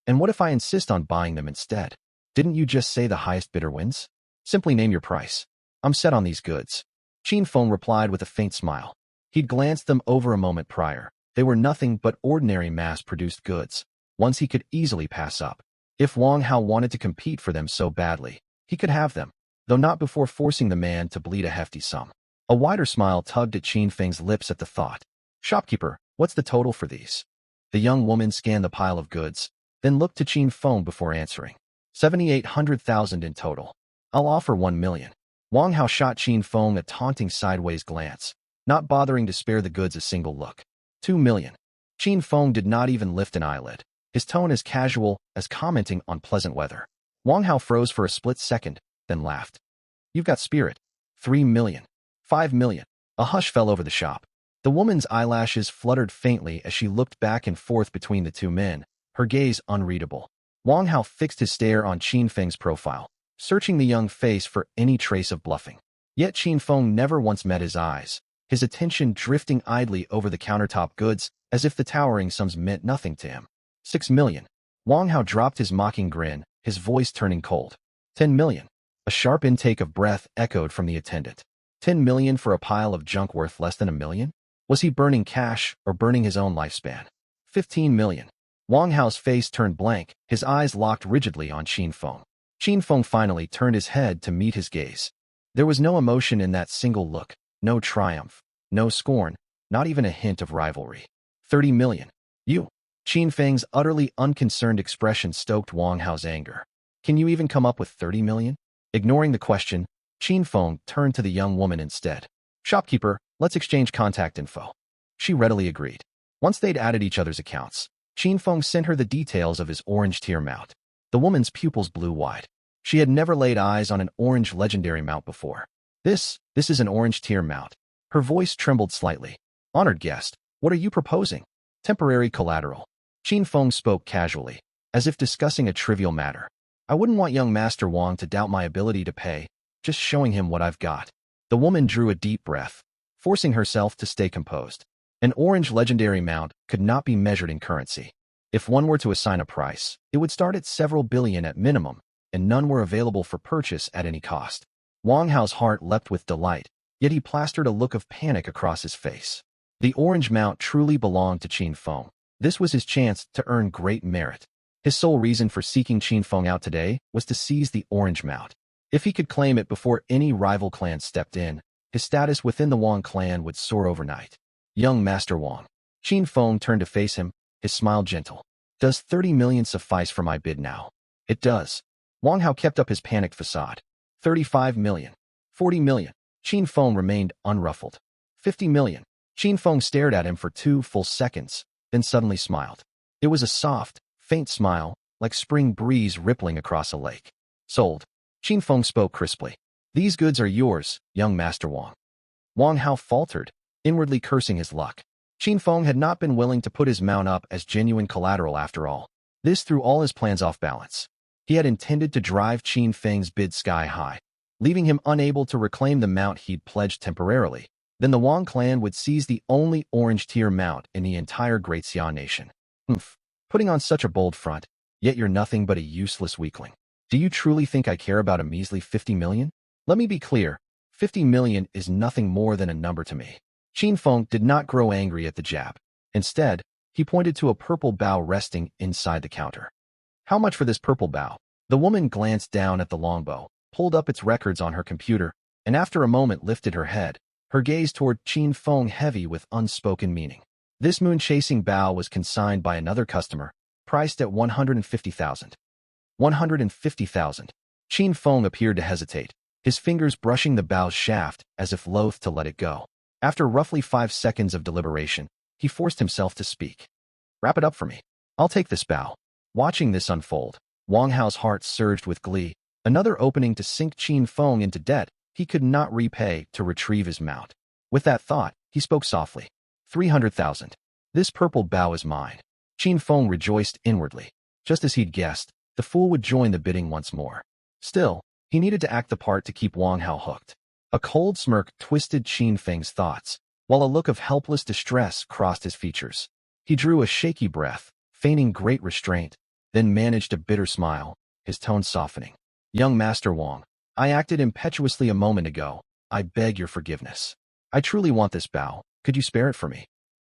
And what if I insist on buying them instead? Didn't you just say the highest bidder wins? Simply name your price. I'm set on these goods. Qin Feng replied with a faint smile. He'd glanced them over a moment prior. They were nothing but ordinary mass-produced goods, ones he could easily pass up. If Wang Hao wanted to compete for them so badly, he could have them, though not before forcing the man to bleed a hefty sum. A wider smile tugged at Qin Feng's lips at the thought. Shopkeeper, what's the total for these? The young woman scanned the pile of goods, then looked to Qin Feng before answering. 7,800,000 in total. I'll offer 1 million. Wang Hao shot Qin Feng a taunting sideways glance, not bothering to spare the goods a single look. 2 million. Qin Feng did not even lift an eyelid, his tone as casual as commenting on pleasant weather. Wang Hao froze for a split second, then laughed. You've got spirit. 3 million. 5 million. A hush fell over the shop. The woman's eyelashes fluttered faintly as she looked back and forth between the two men, her gaze unreadable. Wang Hao fixed his stare on Qin Feng's profile, searching the young face for any trace of bluffing. Yet Qin Feng never once met his eyes, his attention drifting idly over the countertop goods as if the towering sums meant nothing to him. 6 million. Wang Hao dropped his mocking grin, his voice turning cold. 10 million. A sharp intake of breath echoed from the attendant. 10 million for a pile of junk worth less than $1 million? Was he burning cash or burning his own lifespan? 15 million. Wang Hao's face turned blank, his eyes locked rigidly on Qin Feng. Qin Feng finally turned his head to meet his gaze. There was no emotion in that single look, no triumph, no scorn, not even a hint of rivalry. 30 million. You. Qin Feng's utterly unconcerned expression stoked Wang Hao's anger. Can you even come up with 30 million? Ignoring the question, Qin Feng turned to the young woman instead. Shopkeeper, let's exchange contact info. She readily agreed. Once they'd added each other's accounts, Qin Feng sent her the details of his orange tier mount. The woman's pupils blew wide. She had never laid eyes on an orange legendary mount before. This is an orange tier mount. Her voice trembled slightly. Honored guest, what are you proposing? Temporary collateral. Qin Feng spoke casually, as if discussing a trivial matter. I wouldn't want young Master Wang to doubt my ability to pay, just showing him what I've got. The woman drew a deep breath, forcing herself to stay composed. An orange legendary mount could not be measured in currency. If one were to assign a price, it would start at several billion at minimum, and none were available for purchase at any cost. Wang Hao's heart leapt with delight, yet he plastered a look of panic across his face. The orange mount truly belonged to Qin Feng. This was his chance to earn great merit. His sole reason for seeking Qin Feng out today was to seize the orange mount. If he could claim it before any rival clan stepped in, his status within the Wang clan would soar overnight. Young Master Wang. Qin Feng turned to face him, his smile gentle. Does 30 million suffice for my bid now? It does. Wang Hao kept up his panicked facade. 35 million. 40 million. Qin Feng remained unruffled. 50 million. Qin Feng stared at him for 2 full seconds, then suddenly smiled. It was a soft, faint smile, like spring breeze rippling across a lake. Sold. Qin Feng spoke crisply. These goods are yours, young Master Wang. Wang Hao faltered, inwardly cursing his luck. Qin Feng had not been willing to put his mount up as genuine collateral after all. This threw all his plans off balance. He had intended to drive Qin Feng's bid sky high, leaving him unable to reclaim the mount he'd pledged temporarily. Then the Wang clan would seize the only orange tier mount in the entire Great Xia nation. Putting on such a bold front, yet you're nothing but a useless weakling. Do you truly think I care about a measly 50 million? Let me be clear, 50 million is nothing more than a number to me. Qin Feng did not grow angry at the jab. Instead, he pointed to a purple bow resting inside the counter. How much for this purple bow? The woman glanced down at the longbow, pulled up its records on her computer, and after a moment lifted her head, her gaze toward Qin Feng heavy with unspoken meaning. This moon-chasing bow was consigned by another customer, priced at 150,000. 150,000. Qin Feng appeared to hesitate, his fingers brushing the bow's shaft as if loath to let it go. After roughly 5 seconds of deliberation, he forced himself to speak. Wrap it up for me. I'll take this bow. Watching this unfold, Wang Hao's heart surged with glee. Another opening to sink Qin Feng into debt he could not repay to retrieve his mount. With that thought, he spoke softly. 300,000. This purple bow is mine. Qin Feng rejoiced inwardly. Just as he'd guessed, the fool would join the bidding once more. Still, he needed to act the part to keep Wang Hao hooked. A cold smirk twisted Qin Feng's thoughts, while a look of helpless distress crossed his features. He drew a shaky breath, feigning great restraint, then managed a bitter smile, his tone softening. Young Master Wang, I acted impetuously a moment ago. I beg your forgiveness. I truly want this bow. Could you spare it for me?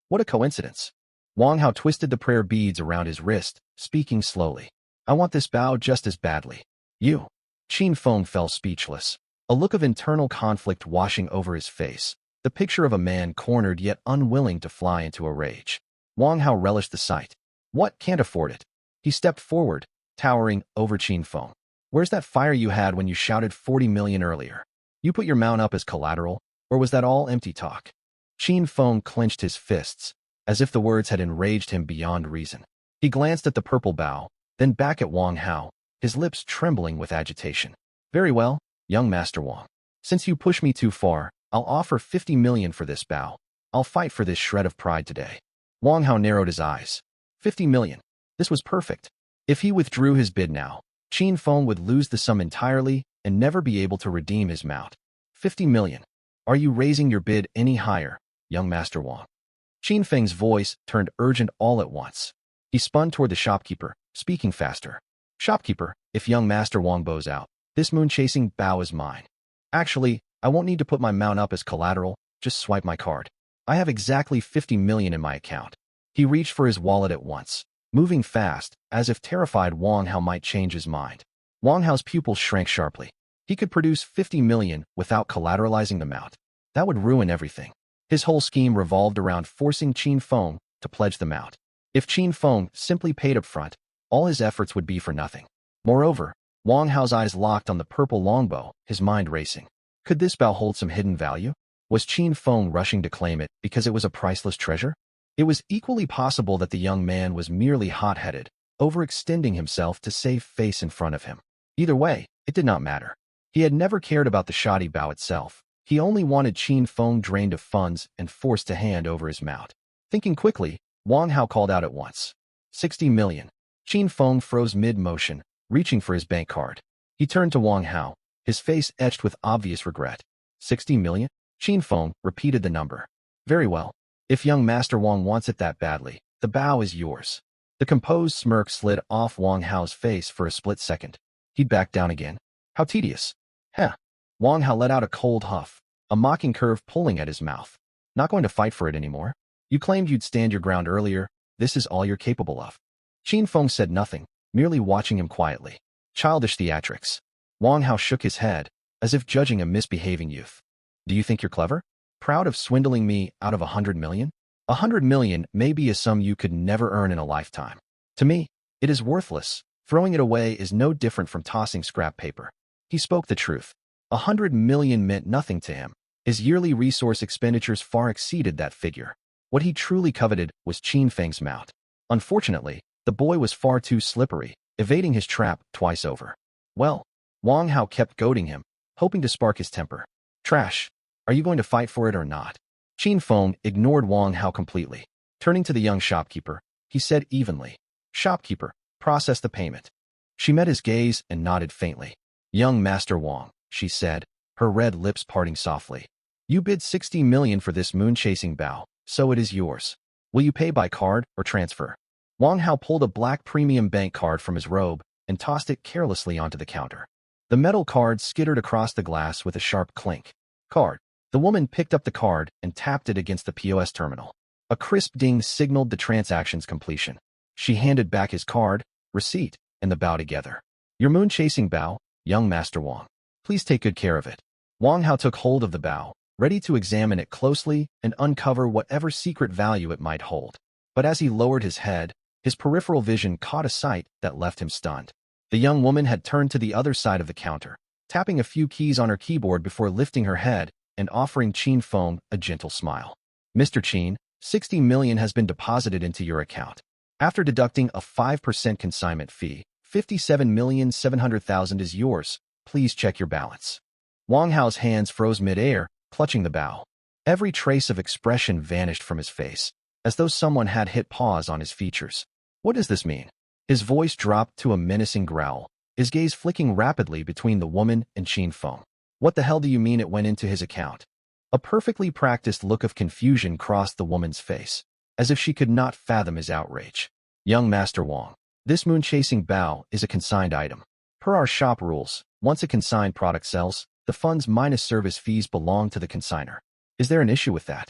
What a coincidence. Wang Hao twisted the prayer beads around his wrist, speaking slowly. I want this bow just as badly. You. Qin Feng fell speechless, a look of internal conflict washing over his face, the picture of a man cornered yet unwilling to fly into a rage. Wang Hao relished the sight. What, can't afford it? He stepped forward, towering over Qin Feng. Where's that fire you had when you shouted 40 million earlier? You put your mount up as collateral, or was that all empty talk? Qin Feng clenched his fists, as if the words had enraged him beyond reason. He glanced at the purple bow, then back at Wang Hao, his lips trembling with agitation. Very well, young Master Wang. Since you push me too far, I'll offer 50 million for this bow. I'll fight for this shred of pride today. Wang Hao narrowed his eyes. 50 million. This was perfect. If he withdrew his bid now, Qin Feng would lose the sum entirely and never be able to redeem his mount. 50 million. Are you raising your bid any higher, young Master Wang? Qin Feng's voice turned urgent all at once. He spun toward the shopkeeper, speaking faster. Shopkeeper, if young Master Wang bows out, this moon-chasing bow is mine. Actually, I won't need to put my mount up as collateral, just swipe my card. I have exactly 50 million in my account. He reached for his wallet at once, moving fast, as if terrified Wang Hao might change his mind. Wang Hao's pupils shrank sharply. He could produce 50 million without collateralizing the amount. That would ruin everything. His whole scheme revolved around forcing Qin Feng to pledge them out. If Qin Feng simply paid up front, all his efforts would be for nothing. Moreover, Wang Hao's eyes locked on the purple longbow, his mind racing. Could this bow hold some hidden value? Was Qin Feng rushing to claim it because it was a priceless treasure? It was equally possible that the young man was merely hot-headed, overextending himself to save face in front of him. Either way, it did not matter. He had never cared about the shoddy bow itself. He only wanted Qin Feng drained of funds and forced to hand over his mount. Thinking quickly, Wang Hao called out at once. 60 million. Qin Feng froze mid-motion, reaching for his bank card. He turned to Wang Hao, his face etched with obvious regret. 60 million? Qin Feng repeated the number. Very well. If young Master Wang wants it that badly, the bow is yours. The composed smirk slid off Wang Hao's face for a split second. He'd back down again. How tedious. Heh. Wang Hao let out a cold huff, a mocking curve pulling at his mouth. Not going to fight for it anymore? You claimed you'd stand your ground earlier. This is all you're capable of. Qin Feng said nothing, merely watching him quietly. Childish theatrics. Wang Hao shook his head, as if judging a misbehaving youth. Do you think you're clever? Proud of swindling me out of 100 million? 100 million may be a sum you could never earn in a lifetime. To me, it is worthless. Throwing it away is no different from tossing scrap paper. He spoke the truth. 100 million meant nothing to him. His yearly resource expenditures far exceeded that figure. What he truly coveted was Qin Feng's mount. Unfortunately, the boy was far too slippery, evading his trap twice over. Well, Wang Hao kept goading him, hoping to spark his temper. Trash. Are you going to fight for it or not? Qin Feng ignored Wang Hao completely. Turning to the young shopkeeper, he said evenly. Shopkeeper, process the payment. She met his gaze and nodded faintly. Young Master Wang, she said, her red lips parting softly. You bid 60 million for this moon-chasing bow, so it is yours. Will you pay by card or transfer? Wang Hao pulled a black premium bank card from his robe and tossed it carelessly onto the counter. The metal card skittered across the glass with a sharp clink. Card. The woman picked up the card and tapped it against the POS terminal. A crisp ding signaled the transaction's completion. She handed back his card, receipt, and the bow together. Your moon-chasing bow, young Master Wang. Please take good care of it. Wang Hao took hold of the bow, ready to examine it closely and uncover whatever secret value it might hold. But as he lowered his head, his peripheral vision caught a sight that left him stunned. The young woman had turned to the other side of the counter, tapping a few keys on her keyboard before lifting her head and offering Qin Feng a gentle smile. Mr. Qin, 60 million has been deposited into your account. After deducting a 5% consignment fee, 57,700,000 is yours. Please check your balance. Wang Hao's hands froze mid-air, clutching the bow. Every trace of expression vanished from his face, as though someone had hit pause on his features. What does this mean? His voice dropped to a menacing growl, his gaze flicking rapidly between the woman and Qin Feng. What the hell do you mean it went into his account? A perfectly practiced look of confusion crossed the woman's face, as if she could not fathom his outrage. Young Master Wang, this moon-chasing bow is a consigned item. Per our shop rules, once a consigned product sells, the funds minus service fees belong to the consignor. Is there an issue with that?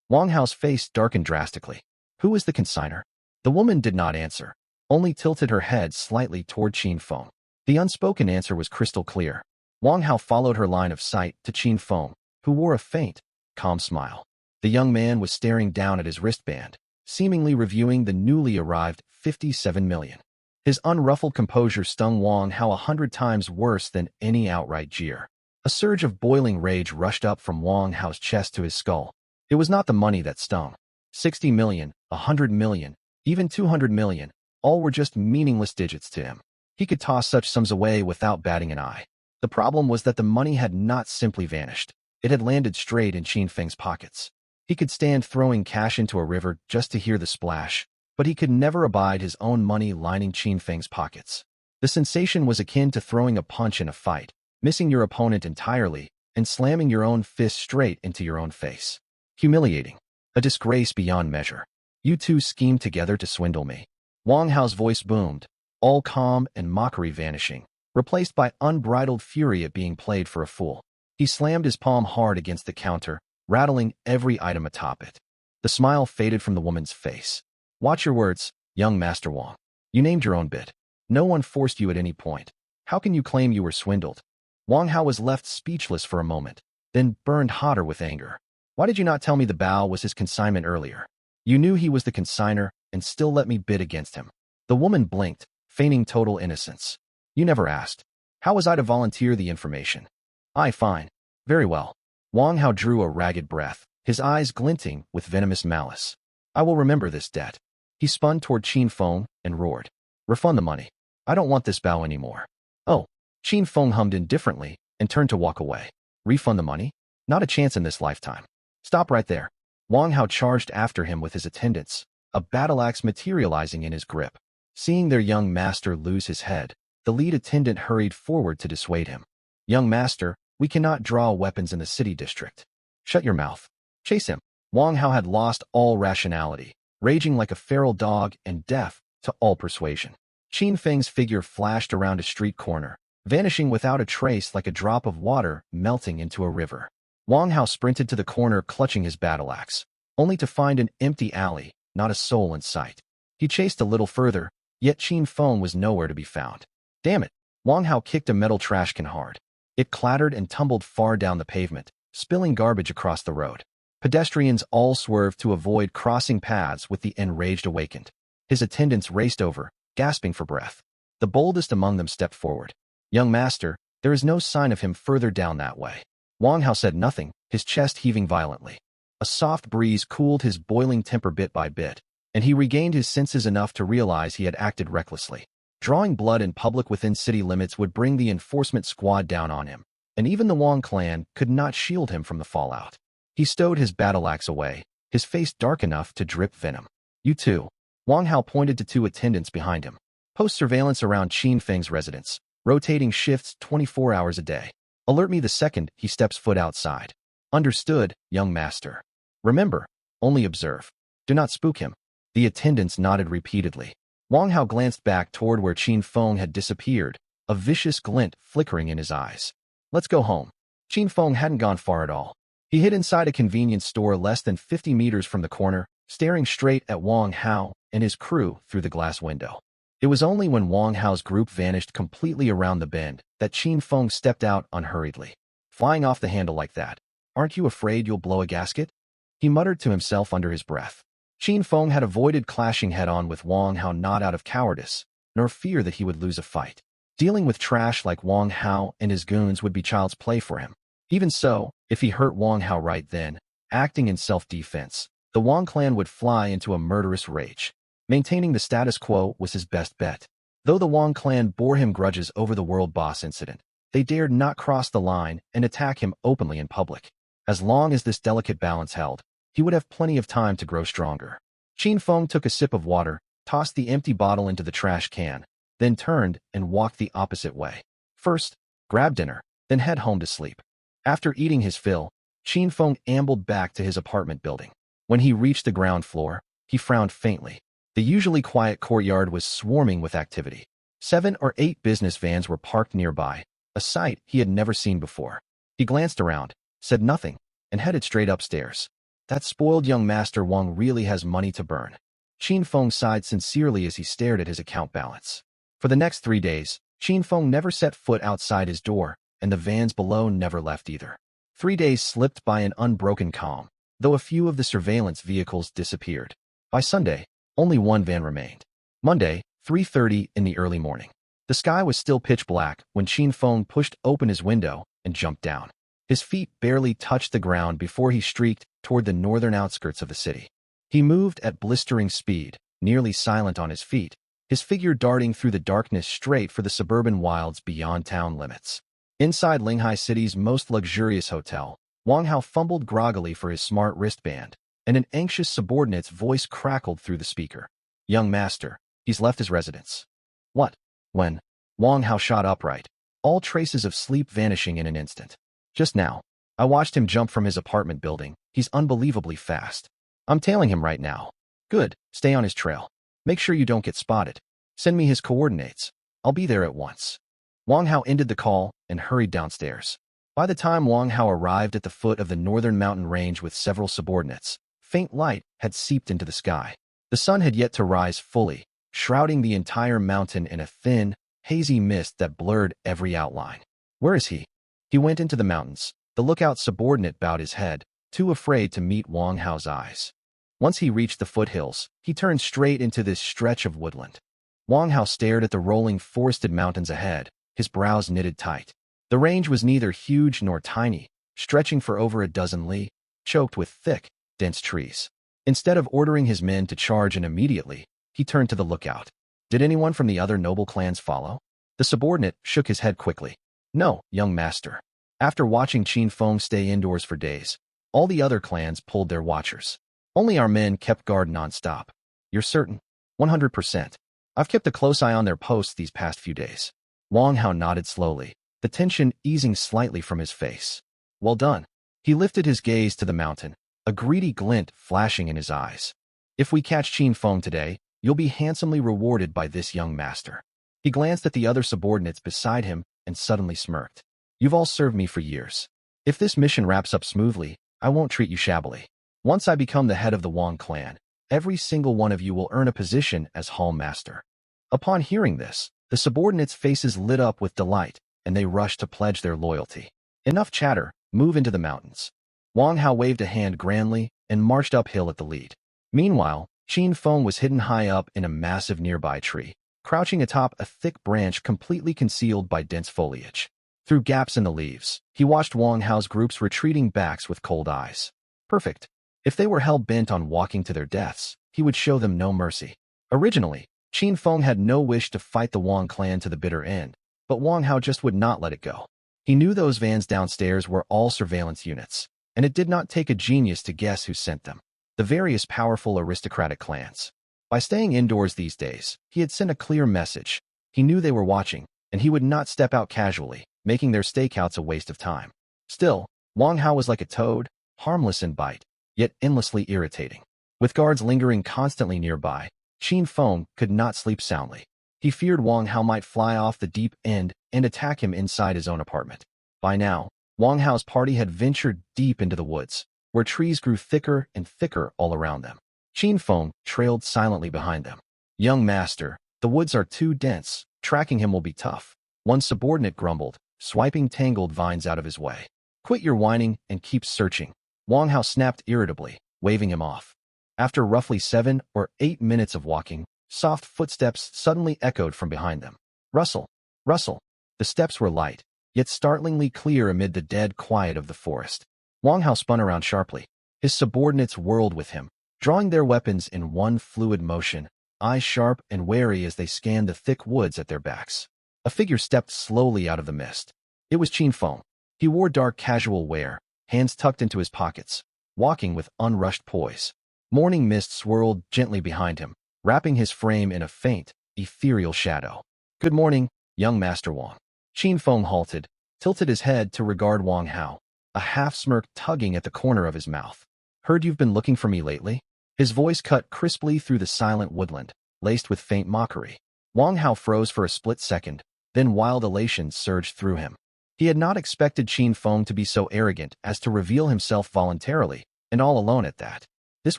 Wang Hao's face darkened drastically. Who is the consignor? The woman did not answer, only tilted her head slightly toward Qin Feng. The unspoken answer was crystal clear. Wang Hao followed her line of sight to Qin Feng, who wore a faint, calm smile. The young man was staring down at his wristband, seemingly reviewing the newly arrived 57 million. His unruffled composure stung Wang Hao 100 times worse than any outright jeer. A surge of boiling rage rushed up from Wang Hao's chest to his skull. It was not the money that stung. 60 million, 100 million, even 200 million, all were just meaningless digits to him. He could toss such sums away without batting an eye. The problem was that the money had not simply vanished. It had landed straight in Qin Feng's pockets. He could stand throwing cash into a river just to hear the splash, but he could never abide his own money lining Qin Feng's pockets. The sensation was akin to throwing a punch in a fight, missing your opponent entirely, and slamming your own fist straight into your own face. Humiliating. A disgrace beyond measure. You two schemed together to swindle me. Wang Hao's voice boomed, all calm and mockery vanishing, replaced by unbridled fury at being played for a fool. He slammed his palm hard against the counter, rattling every item atop it. The smile faded from the woman's face. Watch your words, young Master Wang. You named your own bid. No one forced you at any point. How can you claim you were swindled? Wang Hao was left speechless for a moment, then burned hotter with anger. Why did you not tell me the bao was his consignment earlier? You knew he was the consigner and still let me bid against him. The woman blinked, feigning total innocence. You never asked. How was I to volunteer the information? Fine. Very well. Wang Hao drew a ragged breath, his eyes glinting with venomous malice. I will remember this debt. He spun toward Qin Feng and roared. Refund the money. I don't want this bao anymore. Oh. Qin Feng hummed indifferently and turned to walk away. Refund the money? Not a chance in this lifetime. Stop right there. Wang Hao charged after him with his attendants, a battle axe materializing in his grip. Seeing their young master lose his head, the lead attendant hurried forward to dissuade him. Young master, we cannot draw weapons in the city district. Shut your mouth. Chase him. Wang Hao had lost all rationality, raging like a feral dog and deaf to all persuasion. Qin Feng's figure flashed around a street corner, vanishing without a trace like a drop of water melting into a river. Wang Hao sprinted to the corner clutching his battle axe, only to find an empty alley, not a soul in sight. He chased a little further, yet Qin Feng was nowhere to be found. Damn it! Wang Hao kicked a metal trash can hard. It clattered and tumbled far down the pavement, spilling garbage across the road. Pedestrians all swerved to avoid crossing paths with the enraged awakened. His attendants raced over, gasping for breath. The boldest among them stepped forward. Young master, there is no sign of him further down that way. Wang Hao said nothing, his chest heaving violently. A soft breeze cooled his boiling temper bit by bit, and he regained his senses enough to realize he had acted recklessly. Drawing blood in public within city limits would bring the enforcement squad down on him, and even the Wang clan could not shield him from the fallout. He stowed his battle axe away, his face dark enough to drip venom. You too. Wang Hao pointed to two attendants behind him. Post surveillance around Qin Feng's residence, rotating shifts 24 hours a day. Alert me the second he steps foot outside. Understood, young master. Remember, only observe. Do not spook him. The attendants nodded repeatedly. Wang Hao glanced back toward where Qin Feng had disappeared, a vicious glint flickering in his eyes. Let's go home. Qin Feng hadn't gone far at all. He hid inside a convenience store less than 50 meters from the corner, staring straight at Wang Hao and his crew through the glass window. It was only when Wang Hao's group vanished completely around the bend that Qin Feng stepped out unhurriedly. Flying off the handle like that. Aren't you afraid you'll blow a gasket? He muttered to himself under his breath. Qin Feng had avoided clashing head-on with Wang Hao not out of cowardice, nor fear that he would lose a fight. Dealing with trash like Wang Hao and his goons would be child's play for him. Even so, if he hurt Wang Hao right then, acting in self-defense, the Wang clan would fly into a murderous rage. Maintaining the status quo was his best bet. Though the Wang clan bore him grudges over the world boss incident, they dared not cross the line and attack him openly in public. As long as this delicate balance held, he would have plenty of time to grow stronger. Qin Feng took a sip of water, tossed the empty bottle into the trash can, then turned and walked the opposite way. First, grab dinner, then head home to sleep. After eating his fill, Qin Feng ambled back to his apartment building. When he reached the ground floor, he frowned faintly. The usually quiet courtyard was swarming with activity. 7 or 8 business vans were parked nearby, a sight he had never seen before. He glanced around, said nothing, and headed straight upstairs. That spoiled young master Wang really has money to burn. Qin Feng sighed sincerely as he stared at his account balance. For the next 3 days, Qin Feng never set foot outside his door, and the vans below never left either. 3 days slipped by in unbroken calm, though a few of the surveillance vehicles disappeared. By Sunday, only one van remained. Monday, 3:30 in the early morning. The sky was still pitch black when Qin Feng pushed open his window and jumped down. His feet barely touched the ground before he streaked toward the northern outskirts of the city. He moved at blistering speed, nearly silent on his feet, his figure darting through the darkness straight for the suburban wilds beyond town limits. Inside Linghai City's most luxurious hotel, Wang Hao fumbled groggily for his smart wristband, and an anxious subordinate's voice crackled through the speaker. Young master, he's left his residence. What? When? Wang Hao shot upright, all traces of sleep vanishing in an instant. Just now. I watched him jump from his apartment building. He's unbelievably fast. I'm tailing him right now. Good, stay on his trail. Make sure you don't get spotted. Send me his coordinates. I'll be there at once. Wang Hao ended the call and hurried downstairs. By the time Wang Hao arrived at the foot of the northern mountain range with several subordinates, faint light had seeped into the sky. The sun had yet to rise fully, shrouding the entire mountain in a thin, hazy mist that blurred every outline. Where is he? He went into the mountains. The lookout subordinate bowed his head, too afraid to meet Wang Hao's eyes. Once he reached the foothills, he turned straight into this stretch of woodland. Wang Hao stared at the rolling forested mountains ahead, his brows knitted tight. The range was neither huge nor tiny, stretching for over a dozen li, choked with thick, dense trees. Instead of ordering his men to charge in immediately, he turned to the lookout. Did anyone from the other noble clans follow? The subordinate shook his head quickly. No, young master. After watching Qin Feng stay indoors for days, all the other clans pulled their watchers. Only our men kept guard non-stop. You're certain? 100%. I've kept a close eye on their posts these past few days. Wang Hao nodded slowly, the tension easing slightly from his face. Well done. He lifted his gaze to the mountain, a greedy glint flashing in his eyes. If we catch Qin Feng today, you'll be handsomely rewarded by this young master. He glanced at the other subordinates beside him and suddenly smirked. You've all served me for years. If this mission wraps up smoothly, I won't treat you shabbily. Once I become the head of the Wang clan, every single one of you will earn a position as hall master. Upon hearing this, the subordinates' faces lit up with delight, and they rushed to pledge their loyalty. Enough chatter, move into the mountains. Wang Hao waved a hand grandly and marched uphill at the lead. Meanwhile, Qin Feng was hidden high up in a massive nearby tree, crouching atop a thick branch completely concealed by dense foliage. Through gaps in the leaves, he watched Wang Hao's groups retreating backs with cold eyes. Perfect. If they were hell-bent on walking to their deaths, he would show them no mercy. Originally, Qin Feng had no wish to fight the Wang clan to the bitter end, but Wang Hao just would not let it go. He knew those vans downstairs were all surveillance units, and it did not take a genius to guess who sent them. The various powerful aristocratic clans. By staying indoors these days, he had sent a clear message. He knew they were watching, and he would not step out casually, making their stakeouts a waste of time. Still, Wang Hao was like a toad, harmless in bite, yet endlessly irritating. With guards lingering constantly nearby, Qin Feng could not sleep soundly. He feared Wang Hao might fly off the deep end and attack him inside his own apartment. By now, Wang Hao's party had ventured deep into the woods, where trees grew thicker and thicker all around them. Qin Feng trailed silently behind them. Young master, the woods are too dense. Tracking him will be tough. One subordinate grumbled, swiping tangled vines out of his way. Quit your whining and keep searching. Wang Hao snapped irritably, waving him off. After roughly 7 or 8 minutes of walking, soft footsteps suddenly echoed from behind them. Rustle, rustle. The steps were light, yet startlingly clear amid the dead quiet of the forest. Wang Hao spun around sharply. His subordinates whirled with him, drawing their weapons in one fluid motion, eyes sharp and wary as they scanned the thick woods at their backs. A figure stepped slowly out of the mist. It was Qin Feng. He wore dark casual wear, hands tucked into his pockets, walking with unrushed poise. Morning mist swirled gently behind him, wrapping his frame in a faint, ethereal shadow. Good morning, young Master Wang. Qin Feng halted, tilted his head to regard Wang Hao, a half-smirk tugging at the corner of his mouth. Heard you've been looking for me lately? His voice cut crisply through the silent woodland, laced with faint mockery. Wang Hao froze for a split second, then wild elation surged through him. He had not expected Qin Feng to be so arrogant as to reveal himself voluntarily, and all alone at that. This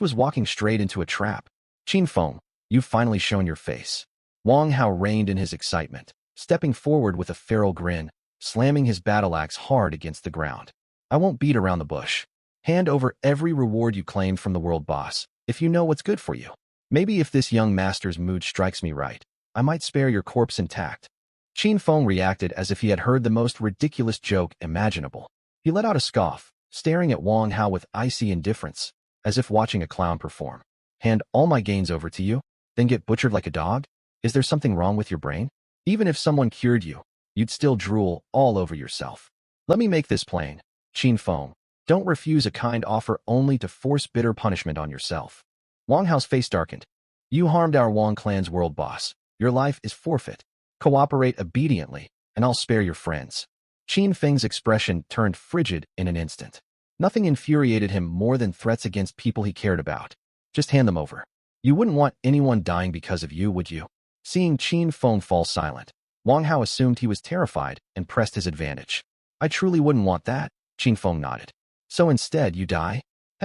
was walking straight into a trap. Qin Feng, you've finally shown your face. Wang Hao reined in his excitement, stepping forward with a feral grin, slamming his battle axe hard against the ground. I won't beat around the bush. Hand over every reward you claimed from the world boss, if you know what's good for you. Maybe if this young master's mood strikes me right, I might spare your corpse intact. Qin Feng reacted as if he had heard the most ridiculous joke imaginable. He let out a scoff, staring at Wang Hao with icy indifference, as if watching a clown perform. Hand all my gains over to you, then get butchered like a dog? Is there something wrong with your brain? Even if someone cured you, you'd still drool all over yourself. Let me make this plain. Qin Feng, don't refuse a kind offer only to force bitter punishment on yourself. Wang Hao's face darkened. You harmed our Wang clan's world boss. Your life is forfeit. Cooperate obediently, and I'll spare your friends. Qin Feng's expression turned frigid in an instant. Nothing infuriated him more than threats against people he cared about. Just hand them over. You wouldn't want anyone dying because of you, would you? Seeing Qin Feng fall silent, Wang Hao assumed he was terrified and pressed his advantage. I truly wouldn't want that, Qin Feng nodded. So instead, you die?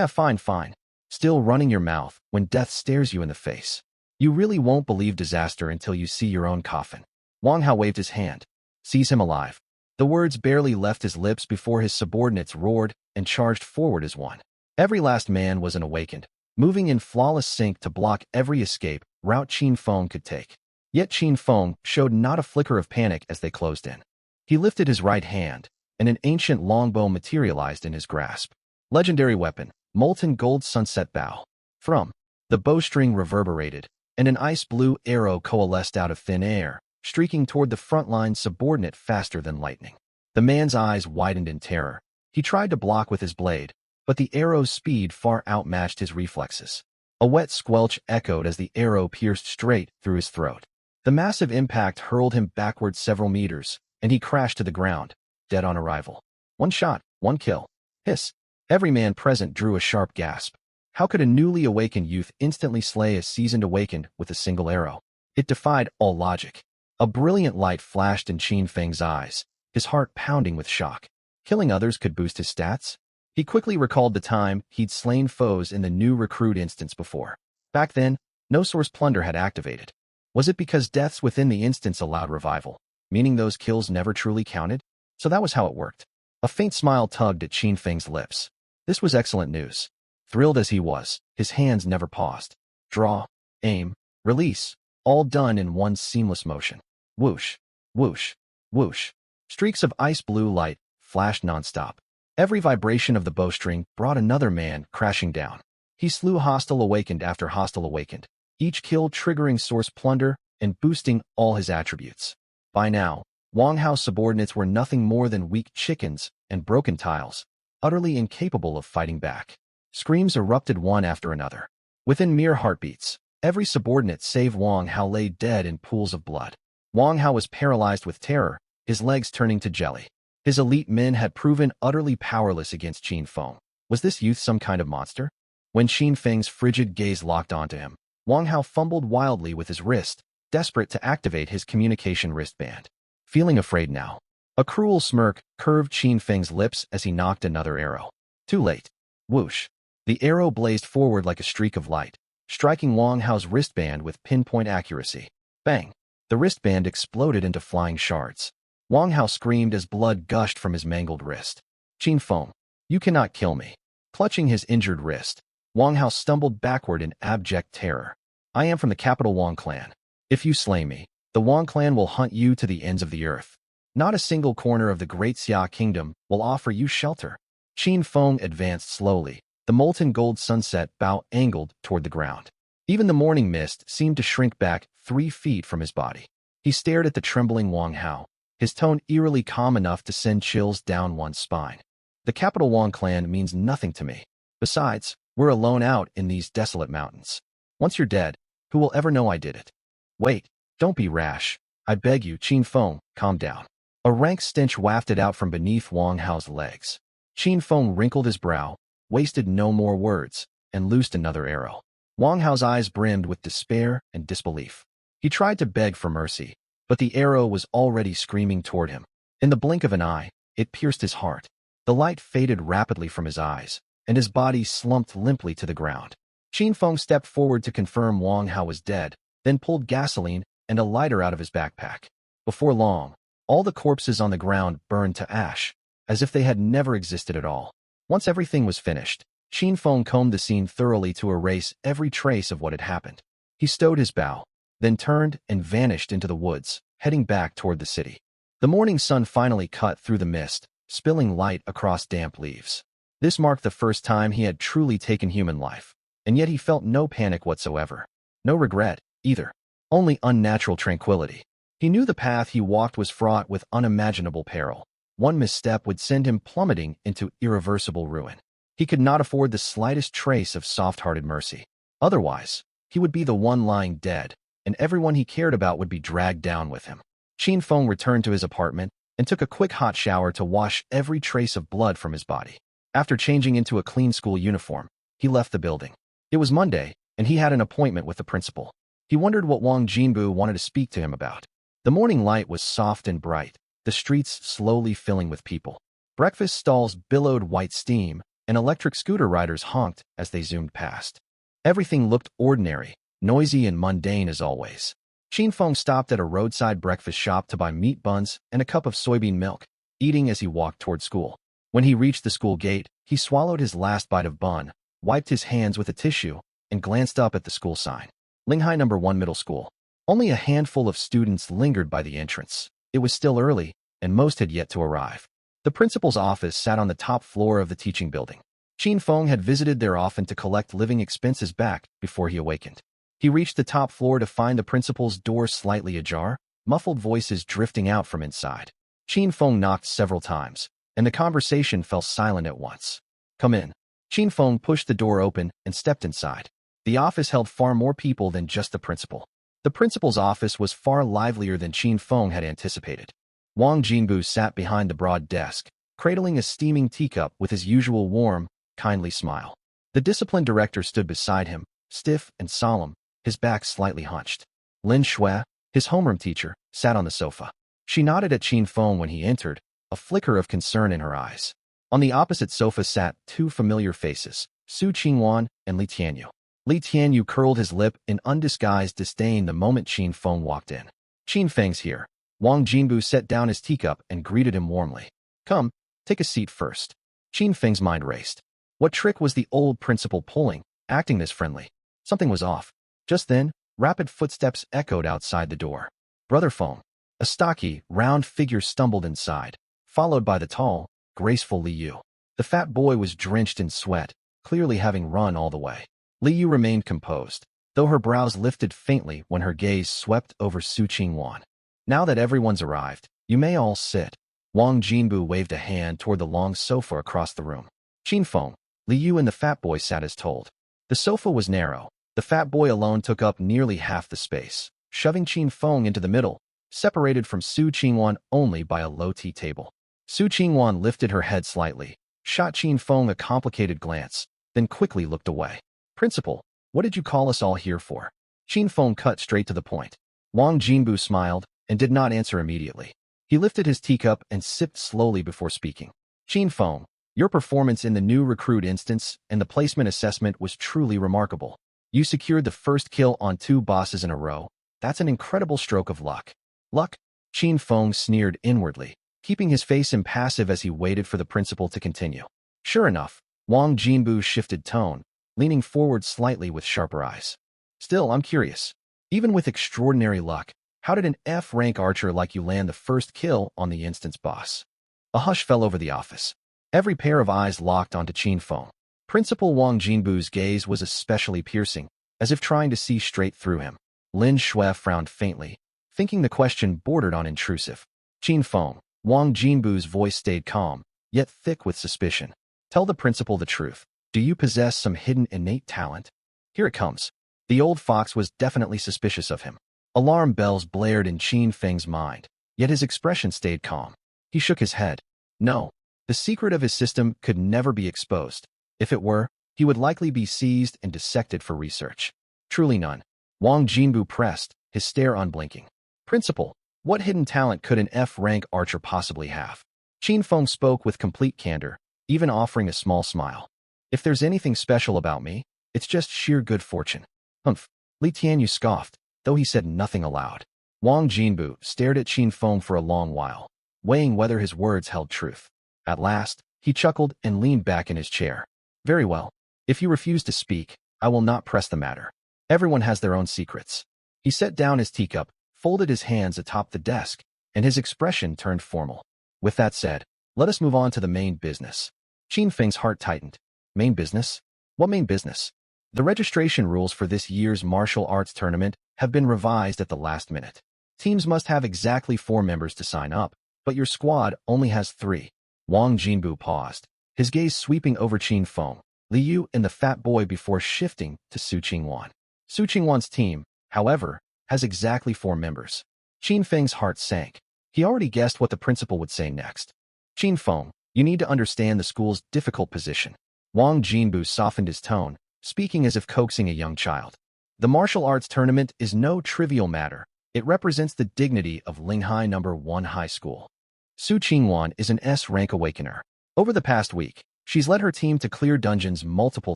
Fine, fine. Still running your mouth when death stares you in the face. You really won't believe disaster until you see your own coffin. Wang Hao waved his hand. Seize him alive. The words barely left his lips before his subordinates roared and charged forward as one. Every last man was an awakened, moving in flawless sync to block every escape route Qin Feng could take. Yet Qin Feng showed not a flicker of panic as they closed in. He lifted his right hand, and an ancient longbow materialized in his grasp. Legendary weapon, molten gold sunset bow. From the bowstring reverberated, and an ice-blue arrow coalesced out of thin air, streaking toward the front-line subordinate faster than lightning. The man's eyes widened in terror. He tried to block with his blade, but the arrow's speed far outmatched his reflexes. A wet squelch echoed as the arrow pierced straight through his throat. The massive impact hurled him backward several meters, and he crashed to the ground, dead on arrival. One shot, one kill. Hiss. Every man present drew a sharp gasp. How could a newly awakened youth instantly slay a seasoned awakened with a single arrow? It defied all logic. A brilliant light flashed in Qin Feng's eyes, his heart pounding with shock. Killing others could boost his stats? He quickly recalled the time he'd slain foes in the new recruit instance before. Back then, no source plunder had activated. Was it because deaths within the instance allowed revival, meaning those kills never truly counted? So that was how it worked. A faint smile tugged at Qin Feng's lips. This was excellent news. Thrilled as he was, his hands never paused. Draw, aim, release, all done in one seamless motion. Whoosh, whoosh, whoosh. Streaks of ice-blue light flashed nonstop. Every vibration of the bowstring brought another man crashing down. He slew hostile awakened after hostile awakened, each kill triggering source plunder and boosting all his attributes. By now, Wang Hao's subordinates were nothing more than weak chickens and broken tiles, utterly incapable of fighting back. Screams erupted one after another. Within mere heartbeats, every subordinate save Wang Hao lay dead in pools of blood. Wang Hao was paralyzed with terror, his legs turning to jelly. His elite men had proven utterly powerless against Qin Feng. Was this youth some kind of monster? When Qin Feng's frigid gaze locked onto him, Wang Hao fumbled wildly with his wrist, desperate to activate his communication wristband. Feeling afraid now, a cruel smirk curved Qin Feng's lips as he nocked another arrow. Too late. Whoosh. The arrow blazed forward like a streak of light, striking Wang Hao's wristband with pinpoint accuracy. Bang! The wristband exploded into flying shards. Wang Hao screamed as blood gushed from his mangled wrist. Qin Feng, you cannot kill me. Clutching his injured wrist, Wang Hao stumbled backward in abject terror. I am from the capital Wang clan. If you slay me, the Wang clan will hunt you to the ends of the earth. Not a single corner of the great Xia kingdom will offer you shelter. Qin Feng advanced slowly, the molten gold sunset bow angled toward the ground. Even the morning mist seemed to shrink back 3 feet from his body. He stared at the trembling Wang Hao, his tone eerily calm enough to send chills down one's spine. The capital Wang clan means nothing to me. Besides, we're alone out in these desolate mountains. Once you're dead, who will ever know I did it? Wait, don't be rash. I beg you, Qin Feng, calm down. A rank stench wafted out from beneath Wang Hao's legs. Qin Feng wrinkled his brow, wasted no more words, and loosed another arrow. Wang Hao's eyes brimmed with despair and disbelief. He tried to beg for mercy, but the arrow was already screaming toward him. In the blink of an eye, it pierced his heart. The light faded rapidly from his eyes, and his body slumped limply to the ground. Qin Feng stepped forward to confirm Wang Hao was dead, then pulled gasoline and a lighter out of his backpack. Before long, all the corpses on the ground burned to ash, as if they had never existed at all. Once everything was finished, Qin Feng combed the scene thoroughly to erase every trace of what had happened. He stowed his bow, then turned and vanished into the woods, heading back toward the city. The morning sun finally cut through the mist, spilling light across damp leaves. This marked the first time he had truly taken human life, and yet he felt no panic whatsoever. No regret, either. Only unnatural tranquility. He knew the path he walked was fraught with unimaginable peril. One misstep would send him plummeting into irreversible ruin. He could not afford the slightest trace of soft-hearted mercy. Otherwise, he would be the one lying dead, and everyone he cared about would be dragged down with him. Qin Feng returned to his apartment and took a quick hot shower to wash every trace of blood from his body. After changing into a clean school uniform, he left the building. It was Monday, and he had an appointment with the principal. He wondered what Wang Jinbu wanted to speak to him about. The morning light was soft and bright, the streets slowly filling with people. Breakfast stalls billowed white steam, and electric scooter riders honked as they zoomed past. Everything looked ordinary, noisy and mundane as always. Qin Feng stopped at a roadside breakfast shop to buy meat buns and a cup of soybean milk, eating as he walked toward school. When he reached the school gate, he swallowed his last bite of bun, wiped his hands with a tissue, and glanced up at the school sign. Linghai No. 1 Middle School. Only a handful of students lingered by the entrance. It was still early, and most had yet to arrive. The principal's office sat on the top floor of the teaching building. Qin Feng had visited there often to collect living expenses back before he awakened. He reached the top floor to find the principal's door slightly ajar, muffled voices drifting out from inside. Qin Feng knocked several times, and the conversation fell silent at once. "Come in." Qin Feng pushed the door open and stepped inside. The office held far more people than just the principal. The principal's office was far livelier than Qin Feng had anticipated. Wang Jinbu sat behind the broad desk, cradling a steaming teacup with his usual warm, kindly smile. The discipline director stood beside him, stiff and solemn, his back slightly hunched. Lin Shui, his homeroom teacher, sat on the sofa. She nodded at Qin Feng when he entered, a flicker of concern in her eyes. On the opposite sofa sat two familiar faces, Su Qingwan and Li Tianyu. Li Tianyu curled his lip in undisguised disdain the moment Qin Feng walked in. "Qin Feng's here." Wang Jinbu set down his teacup and greeted him warmly. "Come, take a seat first." Qin Feng's mind raced. What trick was the old principal pulling, acting this friendly? Something was off. Just then, rapid footsteps echoed outside the door. Brother Feng. A stocky, round figure stumbled inside, followed by the tall, graceful Li Yu. The fat boy was drenched in sweat, clearly having run all the way. Li Yu remained composed, though her brows lifted faintly when her gaze swept over Su Qingwan. "Now that everyone's arrived, you may all sit." Wang Jinbu waved a hand toward the long sofa across the room. Qin Feng, Li Yu and the fat boy sat as told. The sofa was narrow. The fat boy alone took up nearly half the space, shoving Qin Feng into the middle, separated from Su Qingwan only by a low tea table. Su Qingwan lifted her head slightly, shot Qin Feng a complicated glance, then quickly looked away. "Principal, what did you call us all here for?" Qin Feng cut straight to the point. Wang Jinbu smiled and did not answer immediately. He lifted his teacup and sipped slowly before speaking. "Qin Feng, your performance in the new recruit instance and the placement assessment was truly remarkable. You secured the first kill on 2 bosses in a row. That's an incredible stroke of luck." "Luck?" Qin Feng sneered inwardly, keeping his face impassive as he waited for the principal to continue. Sure enough, Wang Jinbu shifted tone, leaning forward slightly with sharper eyes. "Still, I'm curious. Even with extraordinary luck, how did an F-rank archer like you land the first kill on the instance boss?" A hush fell over the office. Every pair of eyes locked onto Qin Feng. Principal Wang Jinbu's gaze was especially piercing, as if trying to see straight through him. Lin Shui frowned faintly, thinking the question bordered on intrusive. "Qin Feng," Wang Jinbu's voice stayed calm, yet thick with suspicion. "Tell the principal the truth. Do you possess some hidden innate talent?" "Here it comes." The old fox was definitely suspicious of him. Alarm bells blared in Qin Feng's mind, yet his expression stayed calm. He shook his head. No, the secret of his system could never be exposed. If it were, he would likely be seized and dissected for research. Truly none. Wang Jinbu pressed, his stare unblinking. "Principal, what hidden talent could an F-rank archer possibly have?" Qin Feng spoke with complete candor, even offering a small smile. "If there's anything special about me, it's just sheer good fortune." "Humph." Li Tianyu scoffed, though he said nothing aloud. Wang Jinbu stared at Qin Feng for a long while, weighing whether his words held truth. At last, he chuckled and leaned back in his chair. "Very well. If you refuse to speak, I will not press the matter. Everyone has their own secrets." He set down his teacup, folded his hands atop the desk, and his expression turned formal. "With that said, let us move on to the main business." Qin Feng's heart tightened. Main business? What main business? The registration rules for this year's martial arts tournament have been revised at the last minute. Teams must have exactly 4 members to sign up, but your squad only has 3. Wang Jinbu paused, his gaze sweeping over Qin Feng, Li Yu, and the fat boy before shifting to Su Qingwan. Su Qingwan's team, however, has exactly 4 members. Qin Feng's heart sank. He already guessed what the principal would say next. "Qin Feng, you need to understand the school's difficult position." Wang Jinbu softened his tone, speaking as if coaxing a young child. "The martial arts tournament is no trivial matter. It represents the dignity of Linghai No. 1 High School. Su Qingwan is an S-rank awakener. Over the past week, she's led her team to clear dungeons multiple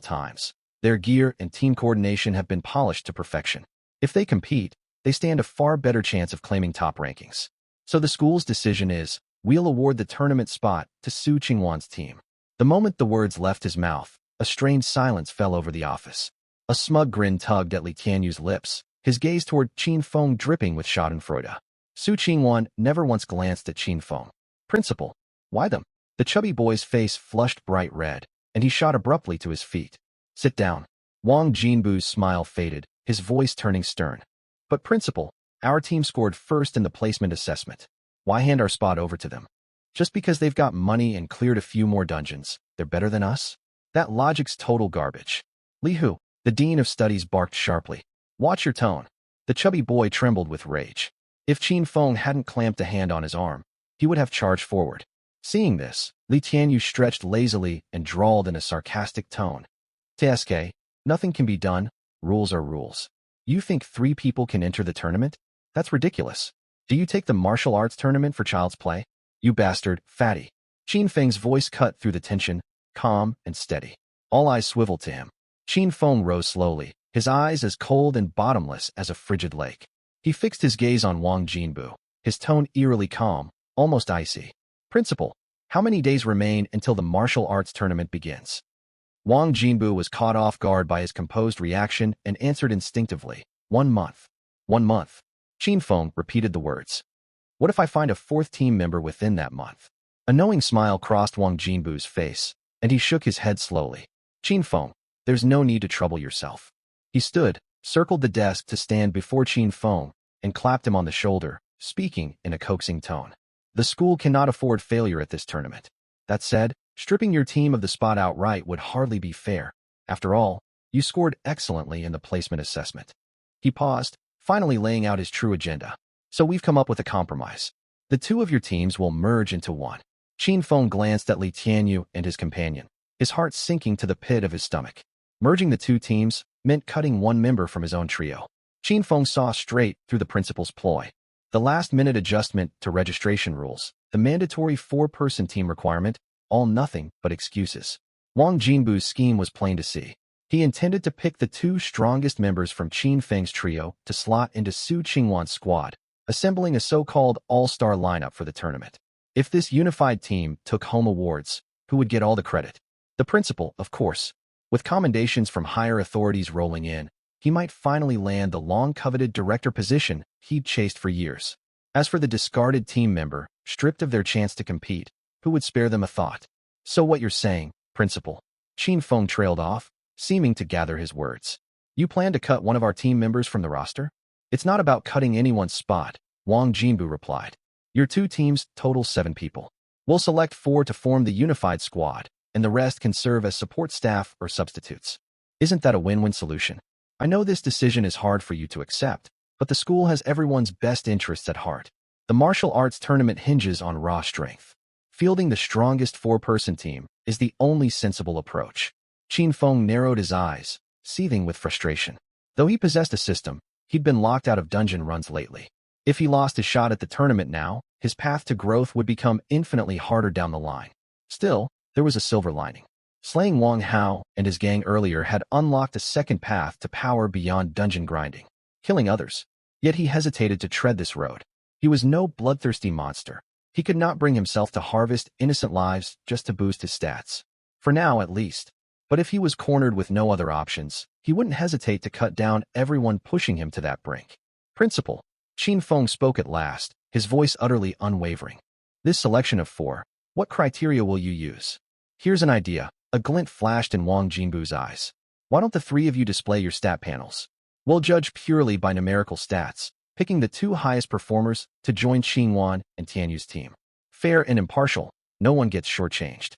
times. Their gear and team coordination have been polished to perfection. If they compete, they stand a far better chance of claiming top rankings. So the school's decision is, we'll award the tournament spot to Su Qingwan's team. The moment the words left his mouth, a strange silence fell over the office. A smug grin tugged at Li Tianyu's lips, his gaze toward Qin Feng dripping with schadenfreude. Su Qingwan never once glanced at Qin Feng. Principal, why them? The chubby boy's face flushed bright red, and he shot abruptly to his feet. Sit down. Wang Jinbu's smile faded, his voice turning stern. But principal, our team scored first in the placement assessment. Why hand our spot over to them? Just because they've got money and cleared a few more dungeons, they're better than us? That logic's total garbage. Li Hu, the dean of studies, barked sharply. Watch your tone. The chubby boy trembled with rage. If Qin Feng hadn't clamped a hand on his arm, he would have charged forward. Seeing this, Li Tianyu stretched lazily and drawled in a sarcastic tone. TSK, nothing can be done, rules are rules. You think 3 people can enter the tournament? That's ridiculous. Do you take the martial arts tournament for child's play? You bastard, fatty. Qin Feng's voice cut through the tension, calm and steady. All eyes swiveled to him. Qin Feng rose slowly, his eyes as cold and bottomless as a frigid lake. He fixed his gaze on Wang Jinbu, his tone eerily calm, almost icy. Principal, how many days remain until the martial arts tournament begins? Wang Jinbu was caught off guard by his composed reaction and answered instinctively, 1 month. 1 month. Qin Feng repeated the words. What if I find a 4th team member within that month? A knowing smile crossed Wang Jinbu's face, and he shook his head slowly. Qin Feng, there's no need to trouble yourself. He stood, circled the desk to stand before Qin Feng, and clapped him on the shoulder, speaking in a coaxing tone. The school cannot afford failure at this tournament. That said, stripping your team of the spot outright would hardly be fair. After all, you scored excellently in the placement assessment. He paused, finally laying out his true agenda. So we've come up with a compromise. The 2 of your teams will merge into one. Qin Feng glanced at Li Tianyu and his companion, his heart sinking to the pit of his stomach. Merging the 2 teams meant cutting 1 member from his own trio. Qin Feng saw straight through the principal's ploy. The last-minute adjustment to registration rules, the mandatory 4-person team requirement, all nothing but excuses. Wang Jinbu's scheme was plain to see. He intended to pick the 2 strongest members from Qin Feng's trio to slot into Su Qingwan's squad, assembling a so-called all-star lineup for the tournament. If this unified team took home awards, who would get all the credit? The principal, of course. With commendations from higher authorities rolling in, he might finally land the long-coveted director position he'd chased for years. As for the discarded team member, stripped of their chance to compete, who would spare them a thought? So what you're saying, principal? Qin Feng trailed off, seeming to gather his words. You plan to cut one of our team members from the roster? It's not about cutting anyone's spot, Wang Jinbu replied. Your 2 teams total 7 people. We'll select 4 to form the unified squad, and the rest can serve as support staff or substitutes. Isn't that a win-win solution? I know this decision is hard for you to accept, but the school has everyone's best interests at heart. The martial arts tournament hinges on raw strength. Fielding the strongest 4-person team is the only sensible approach. Qin Feng narrowed his eyes, seething with frustration. Though he possessed a system, he'd been locked out of dungeon runs lately. If he lost his shot at the tournament now, his path to growth would become infinitely harder down the line. Still, there was a silver lining. Slaying Wang Hao and his gang earlier had unlocked a second path to power beyond dungeon grinding, killing others. Yet he hesitated to tread this road. He was no bloodthirsty monster. He could not bring himself to harvest innocent lives just to boost his stats. For now, at least. But if he was cornered with no other options, he wouldn't hesitate to cut down everyone pushing him to that brink. Principal, Qin Feng spoke at last, his voice utterly unwavering. This selection of 4, what criteria will you use? Here's an idea. A glint flashed in Wang Jinbu's eyes. Why don't the 3 of you display your stat panels? We'll judge purely by numerical stats, picking the 2 highest performers to join Qingwan and Tianyu's team. Fair and impartial, no one gets shortchanged.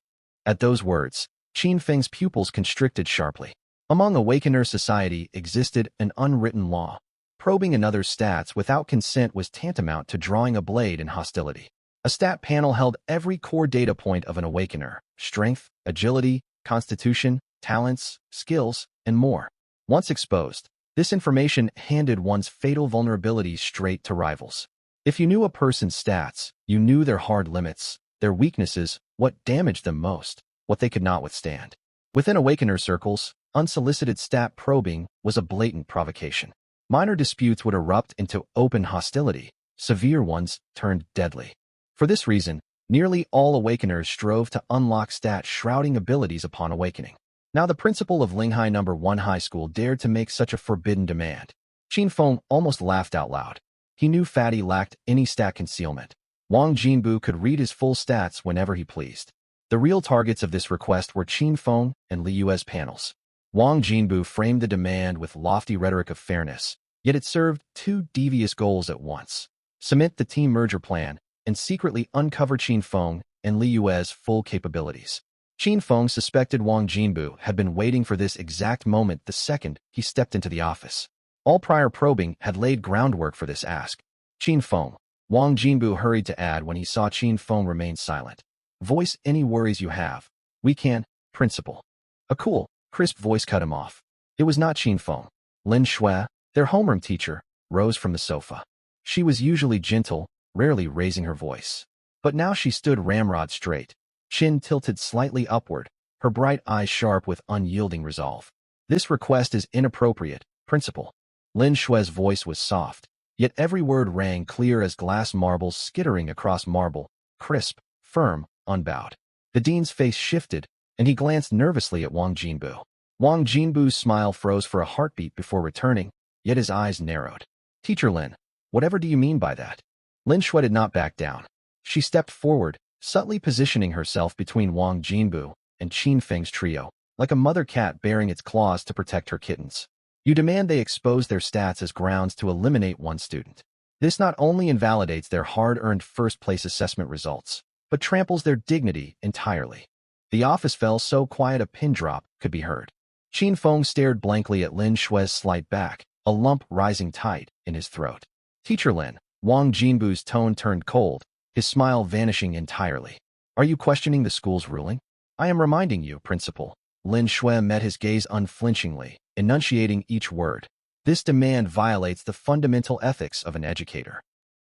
At those words, Qin Feng's pupils constricted sharply. Among Awakener society existed an unwritten law. Probing another's stats without consent was tantamount to drawing a blade in hostility. A stat panel held every core data point of an Awakener: strength, agility, constitution, talents, skills, and more. Once exposed, this information handed one's fatal vulnerabilities straight to rivals. If you knew a person's stats, you knew their hard limits, their weaknesses, what damaged them most, what they could not withstand. Within Awakener circles, unsolicited stat probing was a blatant provocation. Minor disputes would erupt into open hostility. Severe ones turned deadly. For this reason, nearly all Awakeners strove to unlock stat-shrouding abilities upon awakening. Now the principal of Linghai No. 1 High School dared to make such a forbidden demand. Qin Feng almost laughed out loud. He knew Fatty lacked any stat concealment. Wang Jinbu could read his full stats whenever he pleased. The real targets of this request were Qin Feng and Li Yue's panels. Wang Jinbu framed the demand with lofty rhetoric of fairness, yet it served two devious goals at once: cement the team merger plan and secretly uncover Qin Feng and Li Yue's full capabilities. Qin Feng suspected Wang Jinbu had been waiting for this exact moment the second he stepped into the office. All prior probing had laid groundwork for this ask. Qin Feng, Wang Jinbu hurried to add when he saw Qin Feng remain silent. Voice any worries you have. We can, principal. A cool, crisp voice cut him off. It was not Qin Feng. Lin Shui, their homeroom teacher, rose from the sofa. She was usually gentle, rarely raising her voice. But now she stood ramrod straight, chin tilted slightly upward, her bright eyes sharp with unyielding resolve. This request is inappropriate, principal. Lin Shui's voice was soft, yet every word rang clear as glass marbles skittering across marble, crisp, firm, unbowed. The dean's face shifted, and he glanced nervously at Wang Jinbu. Wang Jinbu's smile froze for a heartbeat before returning, yet his eyes narrowed. Teacher Lin, whatever do you mean by that? Lin Shui did not back down. She stepped forward, subtly positioning herself between Wang Jinbu and Qin Feng's trio, like a mother cat baring its claws to protect her kittens. You demand they expose their stats as grounds to eliminate one student. This not only invalidates their hard-earned first-place assessment results, but tramples their dignity entirely. The office fell so quiet a pin drop could be heard. Qin Feng stared blankly at Lin Shui's slight back, a lump rising tight in his throat. Teacher Lin, Wang Jinbu's tone turned cold, his smile vanishing entirely. Are you questioning the school's ruling? I am reminding you, principal. Lin Shui met his gaze unflinchingly, enunciating each word. This demand violates the fundamental ethics of an educator.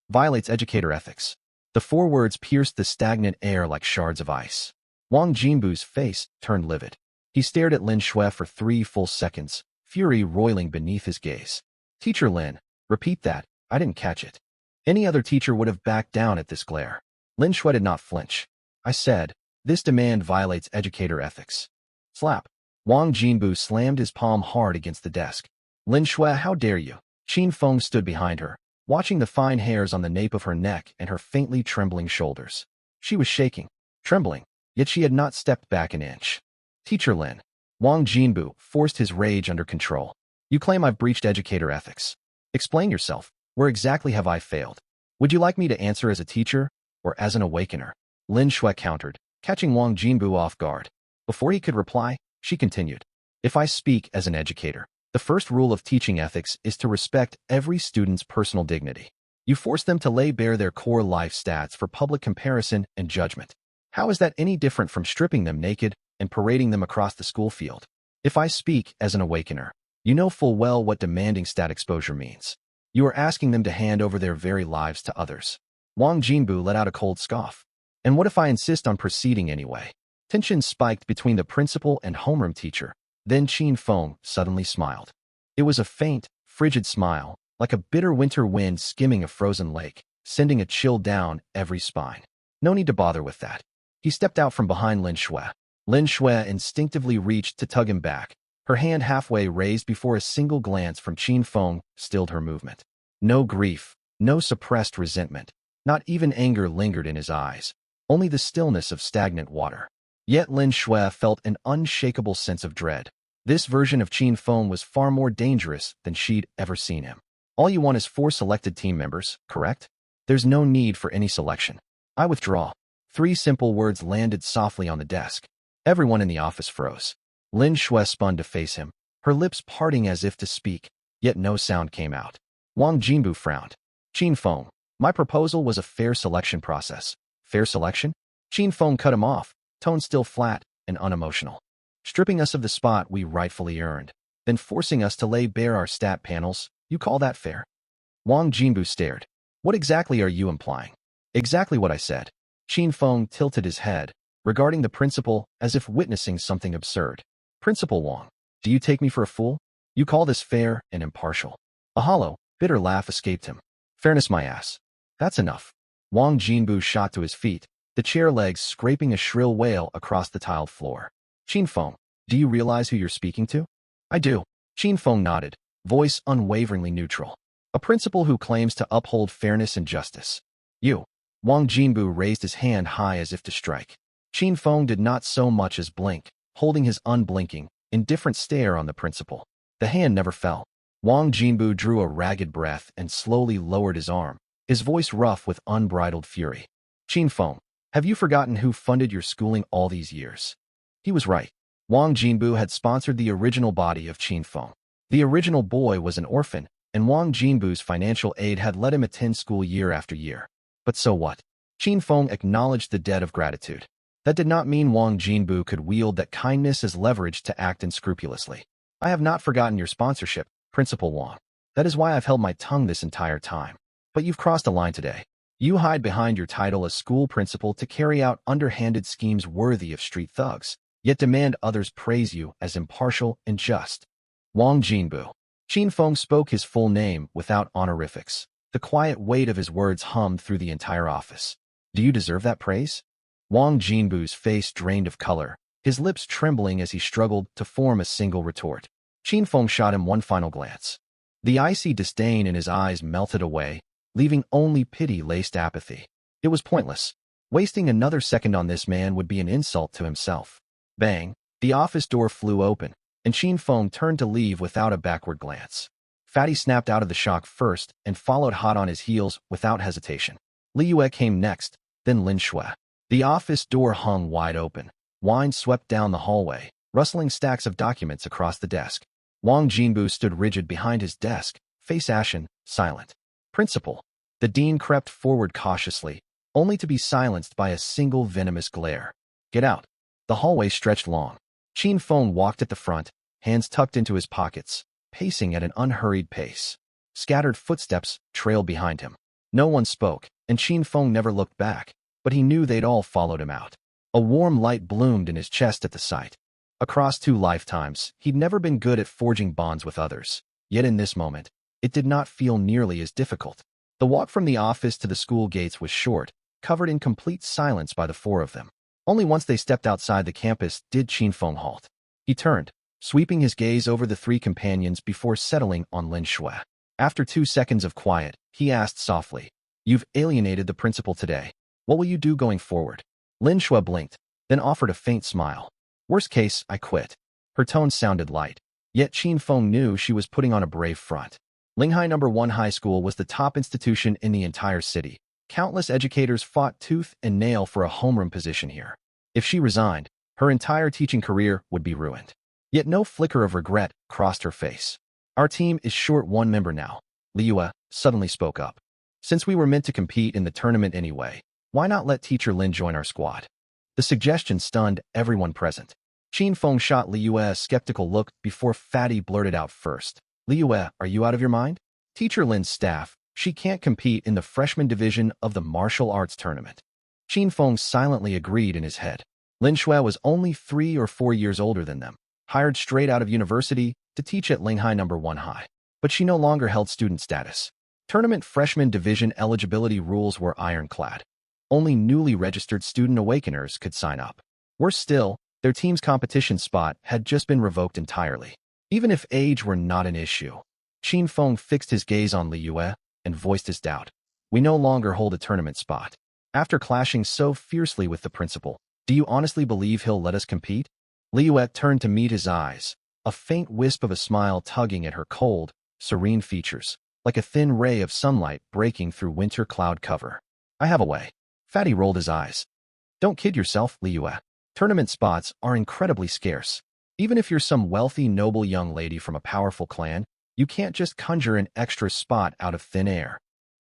Violates educator ethics. The four words pierced the stagnant air like shards of ice. Wang Jinbu's face turned livid. He stared at Lin Shui for 3 full seconds, fury roiling beneath his gaze. Teacher Lin, repeat that, I didn't catch it. Any other teacher would have backed down at this glare. Lin Shui did not flinch. I said, this demand violates educator ethics. Slap. Wang Jinbu slammed his palm hard against the desk. Lin Shui, how dare you? Qin Feng stood behind her, watching the fine hairs on the nape of her neck and her faintly trembling shoulders. She was shaking, trembling, yet she had not stepped back an inch. Teacher Lin. Wang Jinbu forced his rage under control. You claim I've breached educator ethics. Explain yourself. Where exactly have I failed? Would you like me to answer as a teacher or as an awakener? Lin Shui countered, catching Wang Jinbu off guard. Before he could reply, she continued. If I speak as an educator, the first rule of teaching ethics is to respect every student's personal dignity. You force them to lay bare their core life stats for public comparison and judgment. How is that any different from stripping them naked and parading them across the school field? If I speak as an awakener, you know full well what demanding stat exposure means. You are asking them to hand over their very lives to others. Wang Jinbu let out a cold scoff. And what if I insist on proceeding anyway? Tension spiked between the principal and homeroom teacher. Then Qin Feng suddenly smiled. It was a faint, frigid smile, like a bitter winter wind skimming a frozen lake, sending a chill down every spine. No need to bother with that. He stepped out from behind Lin Shui. Lin Shui instinctively reached to tug him back, her hand halfway raised before a single glance from Qin Feng stilled her movement. No grief, no suppressed resentment, not even anger lingered in his eyes, only the stillness of stagnant water. Yet Lin Shui felt an unshakable sense of dread. This version of Qin Feng was far more dangerous than she'd ever seen him. All you want is 4 selected team members, correct? There's no need for any selection. I withdraw. 3 simple words landed softly on the desk. Everyone in the office froze. Lin Shui spun to face him, her lips parting as if to speak, yet no sound came out. Wang Jinbu frowned. Qin Feng, my proposal was a fair selection process. Fair selection? Qin Feng cut him off, tone still flat and unemotional. Stripping us of the spot we rightfully earned, then forcing us to lay bare our stat panels, you call that fair? Wang Jinbu stared. What exactly are you implying? Exactly what I said. Qin Feng tilted his head, regarding the principal as if witnessing something absurd. Principal Wang, do you take me for a fool? You call this fair and impartial? A hollow, bitter laugh escaped him. Fairness my ass. That's enough. Wang Jinbu shot to his feet, the chair legs scraping a shrill wail across the tiled floor. Qin Feng, do you realize who you're speaking to? I do. Qin Feng nodded, voice unwaveringly neutral. A principal who claims to uphold fairness and justice. You. Wang Jinbu raised his hand high as if to strike. Qin Feng did not so much as blink, holding his unblinking, indifferent stare on the principal. The hand never fell. Wang Jinbu drew a ragged breath and slowly lowered his arm, his voice rough with unbridled fury. Qin Feng, have you forgotten who funded your schooling all these years? He was right. Wang Jinbu had sponsored the original body of Qin Feng. The original boy was an orphan, and Wang Jinbu's financial aid had let him attend school year after year. But so what? Qin Feng acknowledged the debt of gratitude. That did not mean Wang Jinbu could wield that kindness as leverage to act unscrupulously. I have not forgotten your sponsorship, Principal Wang. That is why I've held my tongue this entire time. But you've crossed a line today. You hide behind your title as school principal to carry out underhanded schemes worthy of street thugs, yet demand others praise you as impartial and just. Wang Jinbu. Qin Feng spoke his full name without honorifics. The quiet weight of his words hummed through the entire office. Do you deserve that praise? Wang Jinbu's face drained of color, his lips trembling as he struggled to form a single retort. Qin Feng shot him one final glance. The icy disdain in his eyes melted away, leaving only pity-laced apathy. It was pointless. Wasting another second on this man would be an insult to himself. Bang! The office door flew open, and Qin Feng turned to leave without a backward glance. Fatty snapped out of the shock first and followed hot on his heels without hesitation. Li Yue came next, then Lin Shui. The office door hung wide open. Wine swept down the hallway, rustling stacks of documents across the desk. Wang Jinbu stood rigid behind his desk, face ashen, silent. Principal. The dean crept forward cautiously, only to be silenced by a single venomous glare. Get out. The hallway stretched long. Qin Feng walked at the front, hands tucked into his pockets, pacing at an unhurried pace. Scattered footsteps trailed behind him. No one spoke, and Qin Feng never looked back, but he knew they'd all followed him out. A warm light bloomed in his chest at the sight. Across 2 lifetimes, he'd never been good at forging bonds with others. Yet in this moment, it did not feel nearly as difficult. The walk from the office to the school gates was short, covered in complete silence by the 4 of them. Only once they stepped outside the campus did Qin Feng halt. He turned, sweeping his gaze over the 3 companions before settling on Lin Shui. After 2 seconds of quiet, he asked softly, "You've alienated the principal today. What will you do going forward?" Lin Shui blinked, then offered a faint smile. "Worst case, I quit." Her tone sounded light, yet Qin Feng knew she was putting on a brave front. Linghai No. 1 High School was the top institution in the entire city. Countless educators fought tooth and nail for a homeroom position here. If she resigned, her entire teaching career would be ruined. Yet no flicker of regret crossed her face. "Our team is short 1 member now," Li Yue suddenly spoke up. "Since we were meant to compete in the tournament anyway, why not let Teacher Lin join our squad?" The suggestion stunned everyone present. Qin Feng shot Li Yue a skeptical look before Fatty blurted out first. "Li Yue, are you out of your mind? Teacher Lin's staff, she can't compete in the freshman division of the martial arts tournament." Qin Feng silently agreed in his head. Lin Shui was only 3 or 4 years older than them, hired straight out of university to teach at Linghai No. 1 High. But she no longer held student status. Tournament freshman division eligibility rules were ironclad. Only newly registered student awakeners could sign up. Worse still, their team's competition spot had just been revoked entirely. Even if age were not an issue. Qin Feng fixed his gaze on Li Yue and voiced his doubt. "We no longer hold a tournament spot. After clashing so fiercely with the principal, do you honestly believe he'll let us compete?" Li Yue turned to meet his eyes, a faint wisp of a smile tugging at her cold, serene features, like a thin ray of sunlight breaking through winter cloud cover. "I have a way." Fatty rolled his eyes. "Don't kid yourself, Li Yue. Tournament spots are incredibly scarce. Even if you're some wealthy, noble young lady from a powerful clan, you can't just conjure an extra spot out of thin air."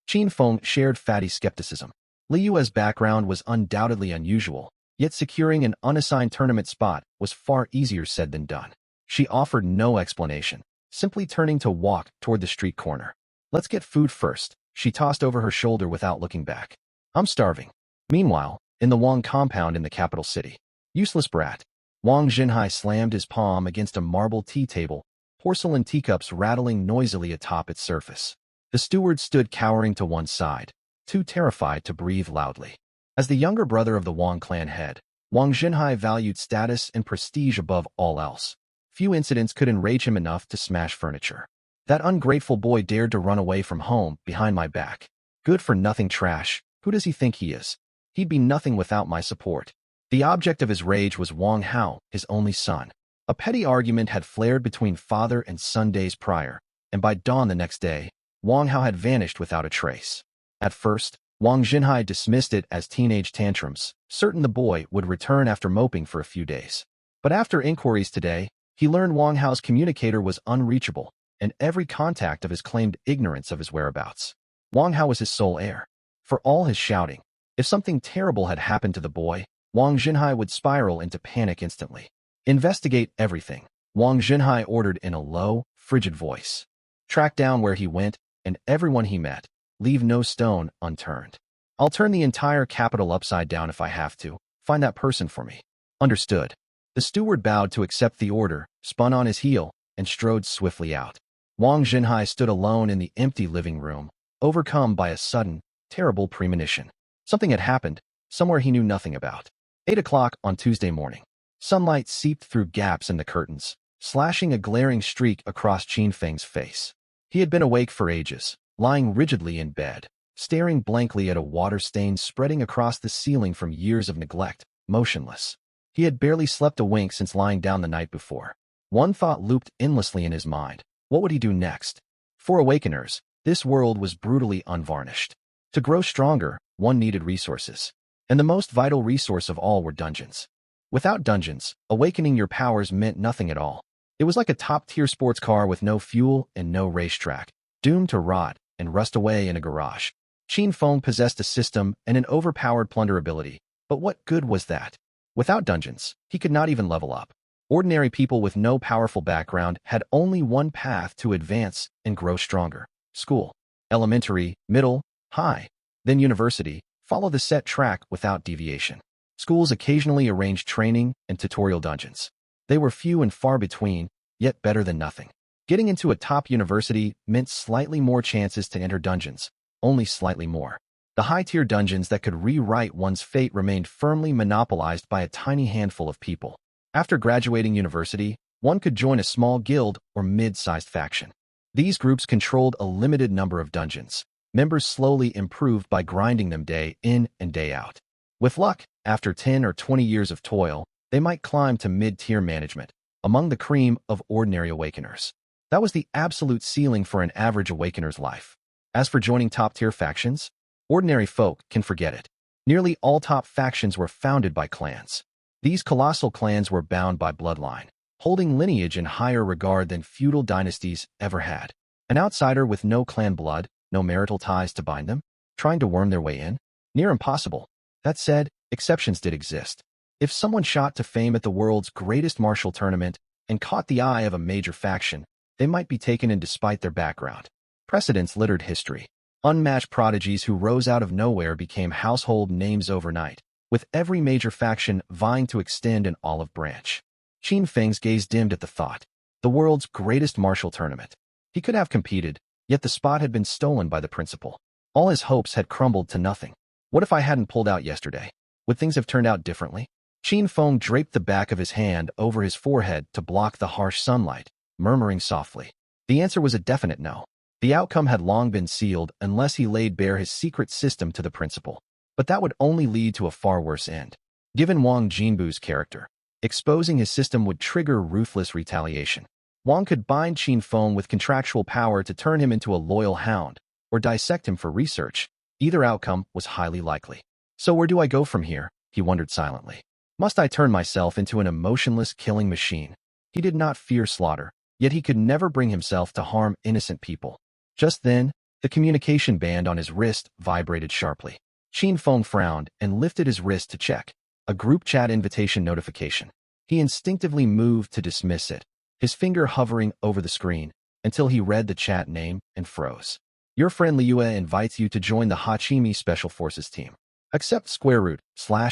Qin Feng shared Fatty's skepticism. Li Yue's background was undoubtedly unusual, yet securing an unassigned tournament spot was far easier said than done. She offered no explanation, simply turning to walk toward the street corner. "Let's get food first," she tossed over her shoulder without looking back. "I'm starving." Meanwhile, in the Wang compound in the capital city. "Useless brat." Wang Jinhai slammed his palm against a marble tea table, porcelain teacups rattling noisily atop its surface. The steward stood cowering to one side, too terrified to breathe loudly. As the younger brother of the Wang clan head, Wang Jinhai valued status and prestige above all else. Few incidents could enrage him enough to smash furniture. That ungrateful boy dared to run away from home behind my back. Good-for-nothing trash. Who does he think he is? He'd be nothing without my support. The object of his rage was Wang Hao, his only son. A petty argument had flared between father and son days prior, and by dawn the next day, Wang Hao had vanished without a trace. At first, Wang Jinhai dismissed it as teenage tantrums, certain the boy would return after moping for a few days. But after inquiries today, he learned Wang Hao's communicator was unreachable, and every contact of his claimed ignorance of his whereabouts. Wang Hao was his sole heir. For all his shouting, if something terrible had happened to the boy, Wang Jinhai would spiral into panic instantly. Investigate everything, Wang Jinhai ordered in a low, frigid voice. Track down where he went, and everyone he met. Leave no stone unturned. I'll turn the entire capital upside down if I have to. Find that person for me. Understood. The steward bowed to accept the order, spun on his heel, and strode swiftly out. Wang Jinhai stood alone in the empty living room, overcome by a sudden, terrible premonition. Something had happened, somewhere he knew nothing about. 8 o'clock on Tuesday morning. Sunlight seeped through gaps in the curtains, slashing a glaring streak across Qin Feng's face. He had been awake for ages, lying rigidly in bed, staring blankly at a water stain spreading across the ceiling from years of neglect, motionless. He had barely slept a wink since lying down the night before. One thought looped endlessly in his mind. What would he do next? For awakeners, this world was brutally unvarnished. To grow stronger, one needed resources. And the most vital resource of all were dungeons. Without dungeons, awakening your powers meant nothing at all. It was like a top-tier sports car with no fuel and no racetrack, doomed to rot and rust away in a garage. Qin Feng possessed a system and an overpowered plunder ability, but what good was that? Without dungeons, he could not even level up. Ordinary people with no powerful background had only one path to advance and grow stronger. School. Elementary, middle, high. Then university. Follow the set track without deviation. Schools occasionally arranged training and tutorial dungeons. They were few and far between, yet better than nothing. Getting into a top university meant slightly more chances to enter dungeons, only slightly more. The high-tier dungeons that could rewrite one's fate remained firmly monopolized by a tiny handful of people. After graduating university, one could join a small guild or mid-sized faction. These groups controlled a limited number of dungeons. Members slowly improved by grinding them day in and day out. With luck, after 10 or 20 years of toil, they might climb to mid-tier management, among the cream of ordinary awakeners. That was the absolute ceiling for an average awakener's life. As for joining top-tier factions, ordinary folk can forget it. Nearly all top factions were founded by clans. These colossal clans were bound by bloodline, holding lineage in higher regard than feudal dynasties ever had. An outsider with no clan blood, no marital ties to bind them, trying to worm their way in? Near impossible. That said, exceptions did exist. If someone shot to fame at the world's greatest martial tournament and caught the eye of a major faction, they might be taken in despite their background. Precedents littered history. Unmatched prodigies who rose out of nowhere became household names overnight, with every major faction vying to extend an olive branch. Qin Feng's gaze dimmed at the thought. The world's greatest martial tournament. He could have competed, yet the spot had been stolen by the principal. All his hopes had crumbled to nothing. What if I hadn't pulled out yesterday? Would things have turned out differently? Qin Feng draped the back of his hand over his forehead to block the harsh sunlight, murmuring softly. The answer was a definite no. The outcome had long been sealed unless he laid bare his secret system to the principal. But that would only lead to a far worse end. Given Wang Jinbu's character, exposing his system would trigger ruthless retaliation. Wang could bind Qin Feng with contractual power to turn him into a loyal hound, or dissect him for research. Either outcome was highly likely. So where do I go from here? He wondered silently. Must I turn myself into an emotionless killing machine? He did not fear slaughter, yet he could never bring himself to harm innocent people. Just then, the communication band on his wrist vibrated sharply. Qin Feng frowned and lifted his wrist to check. A group chat invitation notification. He instinctively moved to dismiss it, his finger hovering over the screen, until he read the chat name and froze. Your friend Liu invites you to join the Hachimi Special Forces team. Accept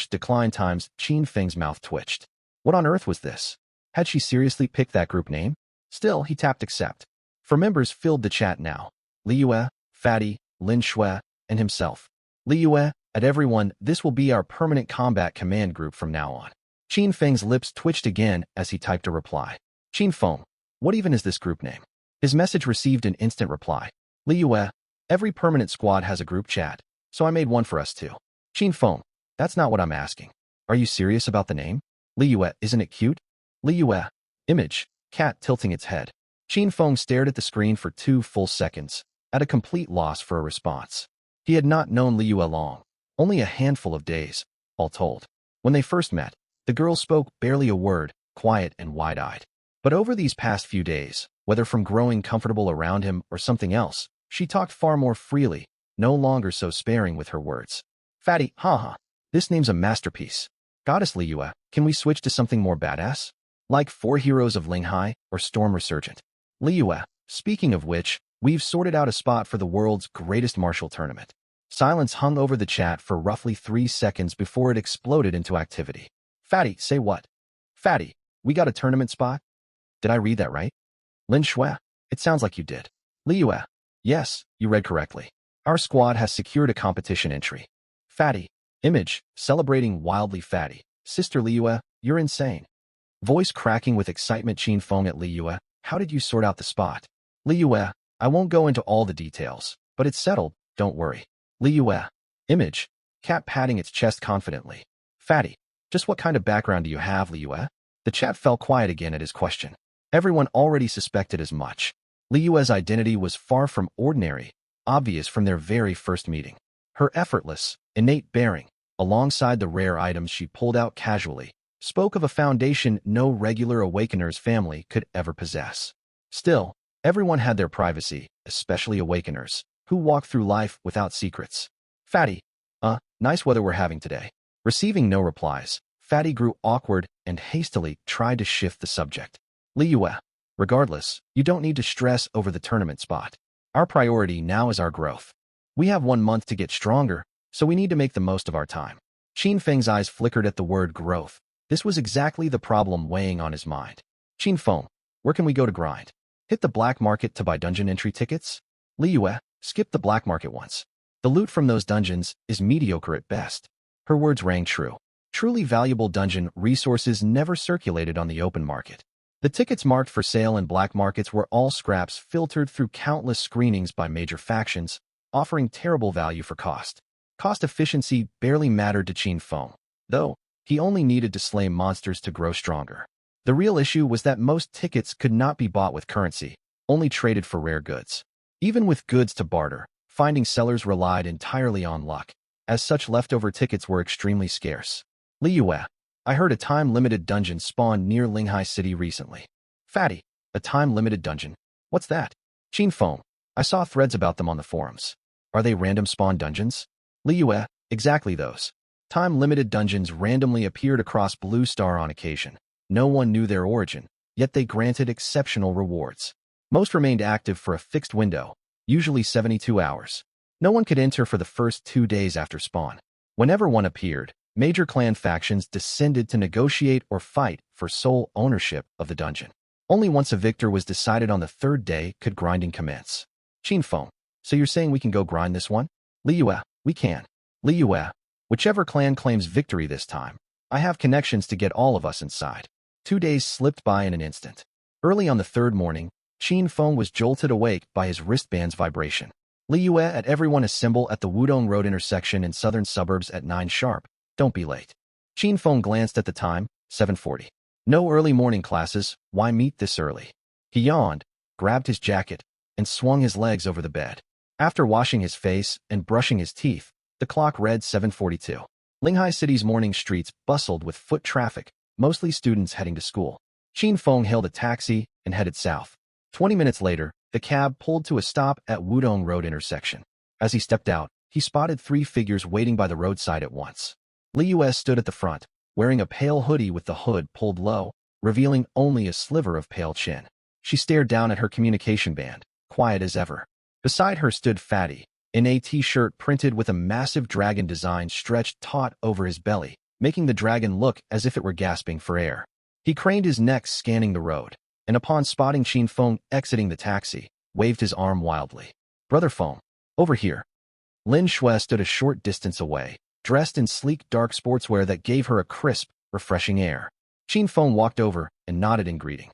*decline times. Qin Feng's mouth twitched. What on earth was this? Had she seriously picked that group name? Still, he tapped accept. For members filled the chat now. Liyue, Fatty, Lin Shui, and himself. Liyue, at everyone, this will be our permanent combat command group from now on. Qin Feng's lips twitched again as he typed a reply. Qin Feng, what even is this group name? His message received an instant reply. Liyue, every permanent squad has a group chat, so I made one for us too. Qin Feng, that's not what I'm asking. Are you serious about the name? Liyue, isn't it cute? Liyue, image, cat tilting its head. Qin Feng stared at the screen for 2 full seconds, at a complete loss for a response. He had not known Liyue long, only a handful of days, all told. When they first met, the girl spoke barely a word, quiet and wide-eyed. But over these past few days, whether from growing comfortable around him or something else, she talked far more freely, no longer so sparing with her words. Fatty, haha, this name's a masterpiece. Goddess Liyue, can we switch to something more badass? Like 4 Heroes of Linghai or Storm Resurgent. Liyue, speaking of which, we've sorted out a spot for the world's greatest martial tournament. Silence hung over the chat for roughly 3 seconds before it exploded into activity. Fatty, say what? Fatty, we got a tournament spot? Did I read that right? Lin Shui, it sounds like you did. Liyue, yes, you read correctly. Our squad has secured a competition entry. Fatty, image, celebrating wildly Fatty. Sister Liyue, you're insane. Voice cracking with excitement. Qin Feng at Liyue, how did you sort out the spot? Liyue, I won't go into all the details, but it's settled, don't worry. Liyue, image, cat patting its chest confidently. Fatty, just what kind of background do you have, Liyue? The chat fell quiet again at his question. Everyone already suspected as much. Liyue's identity was far from ordinary, obvious from their very first meeting. Her effortless, innate bearing, alongside the rare items she pulled out casually, spoke of a foundation no regular Awakener's family could ever possess. Still, everyone had their privacy, especially Awakeners, who walked through life without secrets. Fatty, nice weather we're having today. Receiving no replies, Fatty grew awkward and hastily tried to shift the subject. Liyue, regardless, you don't need to stress over the tournament spot. Our priority now is our growth. We have 1 month to get stronger, so we need to make the most of our time. Qin Feng's eyes flickered at the word growth. This was exactly the problem weighing on his mind. Qin Feng, where can we go to grind? Hit the black market to buy dungeon entry tickets? Liyue, skip the black market once. The loot from those dungeons is mediocre at best. Her words rang true. Truly valuable dungeon resources never circulated on the open market. The tickets marked for sale in black markets were all scraps filtered through countless screenings by major factions, offering terrible value for cost. Cost efficiency barely mattered to Qin Feng, though he only needed to slay monsters to grow stronger. The real issue was that most tickets could not be bought with currency, only traded for rare goods. Even with goods to barter, finding sellers relied entirely on luck, as such leftover tickets were extremely scarce. Liyue, I heard a time-limited dungeon spawned near Linghai City recently. Fatty, a time-limited dungeon? What's that? Qin Feng, I saw threads about them on the forums. Are they random spawn dungeons? Liyue, exactly those. Time-limited dungeons randomly appeared across Blue Star on occasion. No one knew their origin, yet they granted exceptional rewards. Most remained active for a fixed window, usually 72 hours. No one could enter for the first 2 days after spawn. Whenever one appeared, major clan factions descended to negotiate or fight for sole ownership of the dungeon. Only once a victor was decided on the 3rd day could grinding commence. Qin Feng, so you're saying we can go grind this one? Liyue, we can. Liyue, whichever clan claims victory this time, I have connections to get all of us inside. 2 days slipped by in an instant. Early on the 3rd morning, Qin Feng was jolted awake by his wristband's vibration. Liyue, at everyone assemble at the Wudong Road intersection in southern suburbs at 9 sharp. Don't be late. Qin Feng glanced at the time, 7:40. No early morning classes, why meet this early? He yawned, grabbed his jacket, and swung his legs over the bed. After washing his face and brushing his teeth, the clock read 7:42. Linghai City's morning streets bustled with foot traffic, mostly students heading to school. Qin Feng hailed a taxi and headed south. 20 minutes later, the cab pulled to a stop at Wudong Road intersection. As he stepped out, he spotted 3 figures waiting by the roadside at once. Liyue stood at the front, wearing a pale hoodie with the hood pulled low, revealing only a sliver of pale chin. She stared down at her communication band, quiet as ever. Beside her stood Fatty, in a t-shirt printed with a massive dragon design stretched taut over his belly, making the dragon look as if it were gasping for air. He craned his neck, scanning the road. and upon spotting Qin Feng exiting the taxi, waved his arm wildly. "Brother Feng, over here." Lin Shui stood a short distance away, dressed in sleek dark sportswear that gave her a crisp, refreshing air. Qin Feng walked over and nodded in greeting.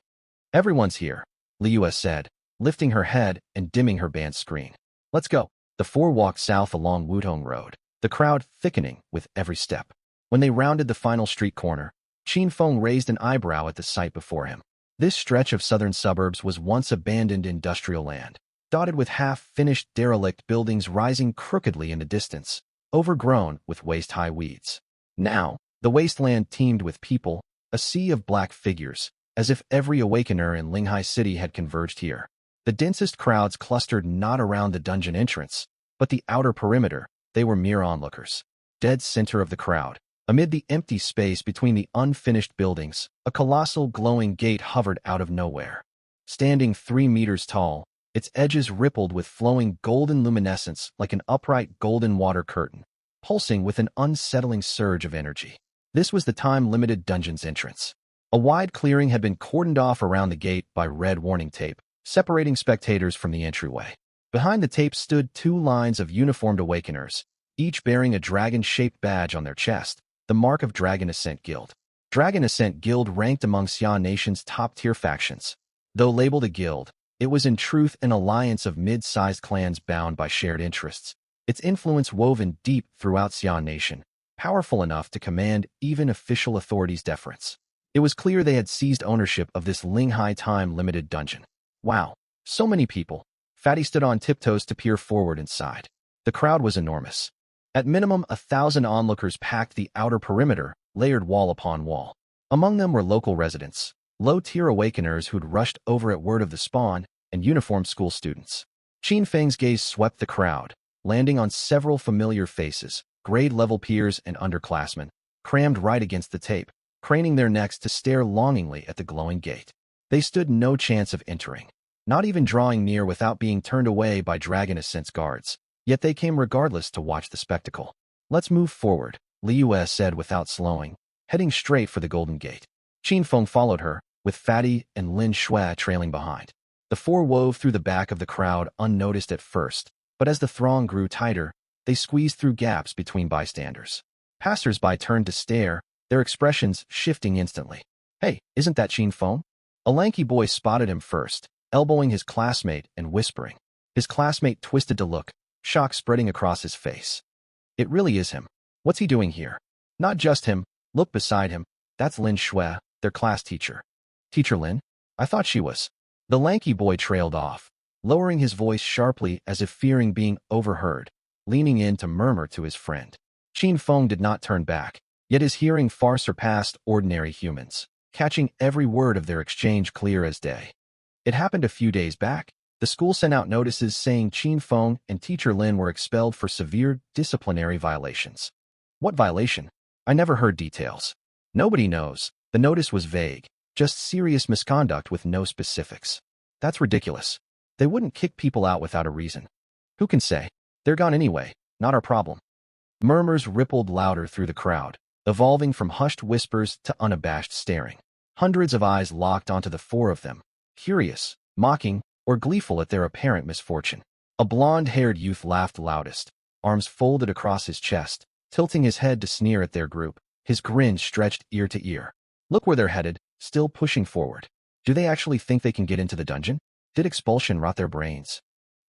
"Everyone's here," Liu said, lifting her head and dimming her band screen. "Let's go." The four walked south along Wutong Road, the crowd thickening with every step. When they rounded the final street corner, Qin Feng raised an eyebrow at the sight before him. This stretch of southern suburbs was once abandoned industrial land, dotted with half-finished derelict buildings rising crookedly in the distance, overgrown with waist-high weeds. Now, the wasteland teemed with people, a sea of black figures, as if every awakener in Linghai City had converged here. The densest crowds clustered not around the dungeon entrance, but the outer perimeter. They were mere onlookers. Dead center of the crowd, amid the empty space between the unfinished buildings, a colossal glowing gate hovered out of nowhere. Standing 3 meters tall, its edges rippled with flowing golden luminescence like an upright golden water curtain, pulsing with an unsettling surge of energy. This was the time-limited dungeon's entrance. A wide clearing had been cordoned off around the gate by red warning tape, separating spectators from the entryway. Behind the tape stood 2 lines of uniformed awakeners, each bearing a dragon-shaped badge on their chest, the mark of Dragon Ascent Guild. Dragon Ascent Guild ranked among Xia Nation's top-tier factions. Though labeled a guild, it was in truth an alliance of mid-sized clans bound by shared interests, its influence woven deep throughout Xia Nation, powerful enough to command even official authorities' deference. It was clear they had seized ownership of this Linghai time-limited dungeon. Wow, so many people. Fatty stood on tiptoes to peer forward and sighed. The crowd was enormous. At minimum, 1,000 onlookers packed the outer perimeter, layered wall upon wall. Among them were local residents, low-tier awakeners who'd rushed over at word of the spawn, and uniformed school students. Qin Feng's gaze swept the crowd, landing on several familiar faces, grade-level peers and underclassmen, crammed right against the tape, craning their necks to stare longingly at the glowing gate. They stood no chance of entering, not even drawing near without being turned away by Dragon Ascent's guards. Yet they came regardless to watch the spectacle. "Let's move forward," Liu said without slowing, heading straight for the Golden Gate. Qin Feng followed her, with Fatty and Lin Shui trailing behind. The four wove through the back of the crowd unnoticed at first, but as the throng grew tighter, they squeezed through gaps between bystanders. Passers-by turned to stare, their expressions shifting instantly. "Hey, isn't that Qin Feng?" A lanky boy spotted him first, elbowing his classmate and whispering. His classmate twisted to look, shock spreading across his face. "It really is him. What's he doing here?" "Not just him. Look beside him. That's Lin Shui, their class teacher." "Teacher Lin? I thought she was." The lanky boy trailed off, lowering his voice sharply as if fearing being overheard, leaning in to murmur to his friend. Qin Feng did not turn back, yet his hearing far surpassed ordinary humans, catching every word of their exchange clear as day. "It happened a few days back. The school sent out notices saying Qin Feng and teacher Lin were expelled for severe disciplinary violations." "What violation?" "I never heard details. Nobody knows. The notice was vague, just serious misconduct with no specifics." "That's ridiculous. They wouldn't kick people out without a reason." "Who can say? They're gone anyway, not our problem." Murmurs rippled louder through the crowd, evolving from hushed whispers to unabashed staring. Hundreds of eyes locked onto the four of them, curious, mocking, or gleeful at their apparent misfortune. A blonde-haired youth laughed loudest, arms folded across his chest, tilting his head to sneer at their group, his grin stretched ear to ear. "Look where they're headed, still pushing forward. Do they actually think they can get into the dungeon? Did expulsion rot their brains?"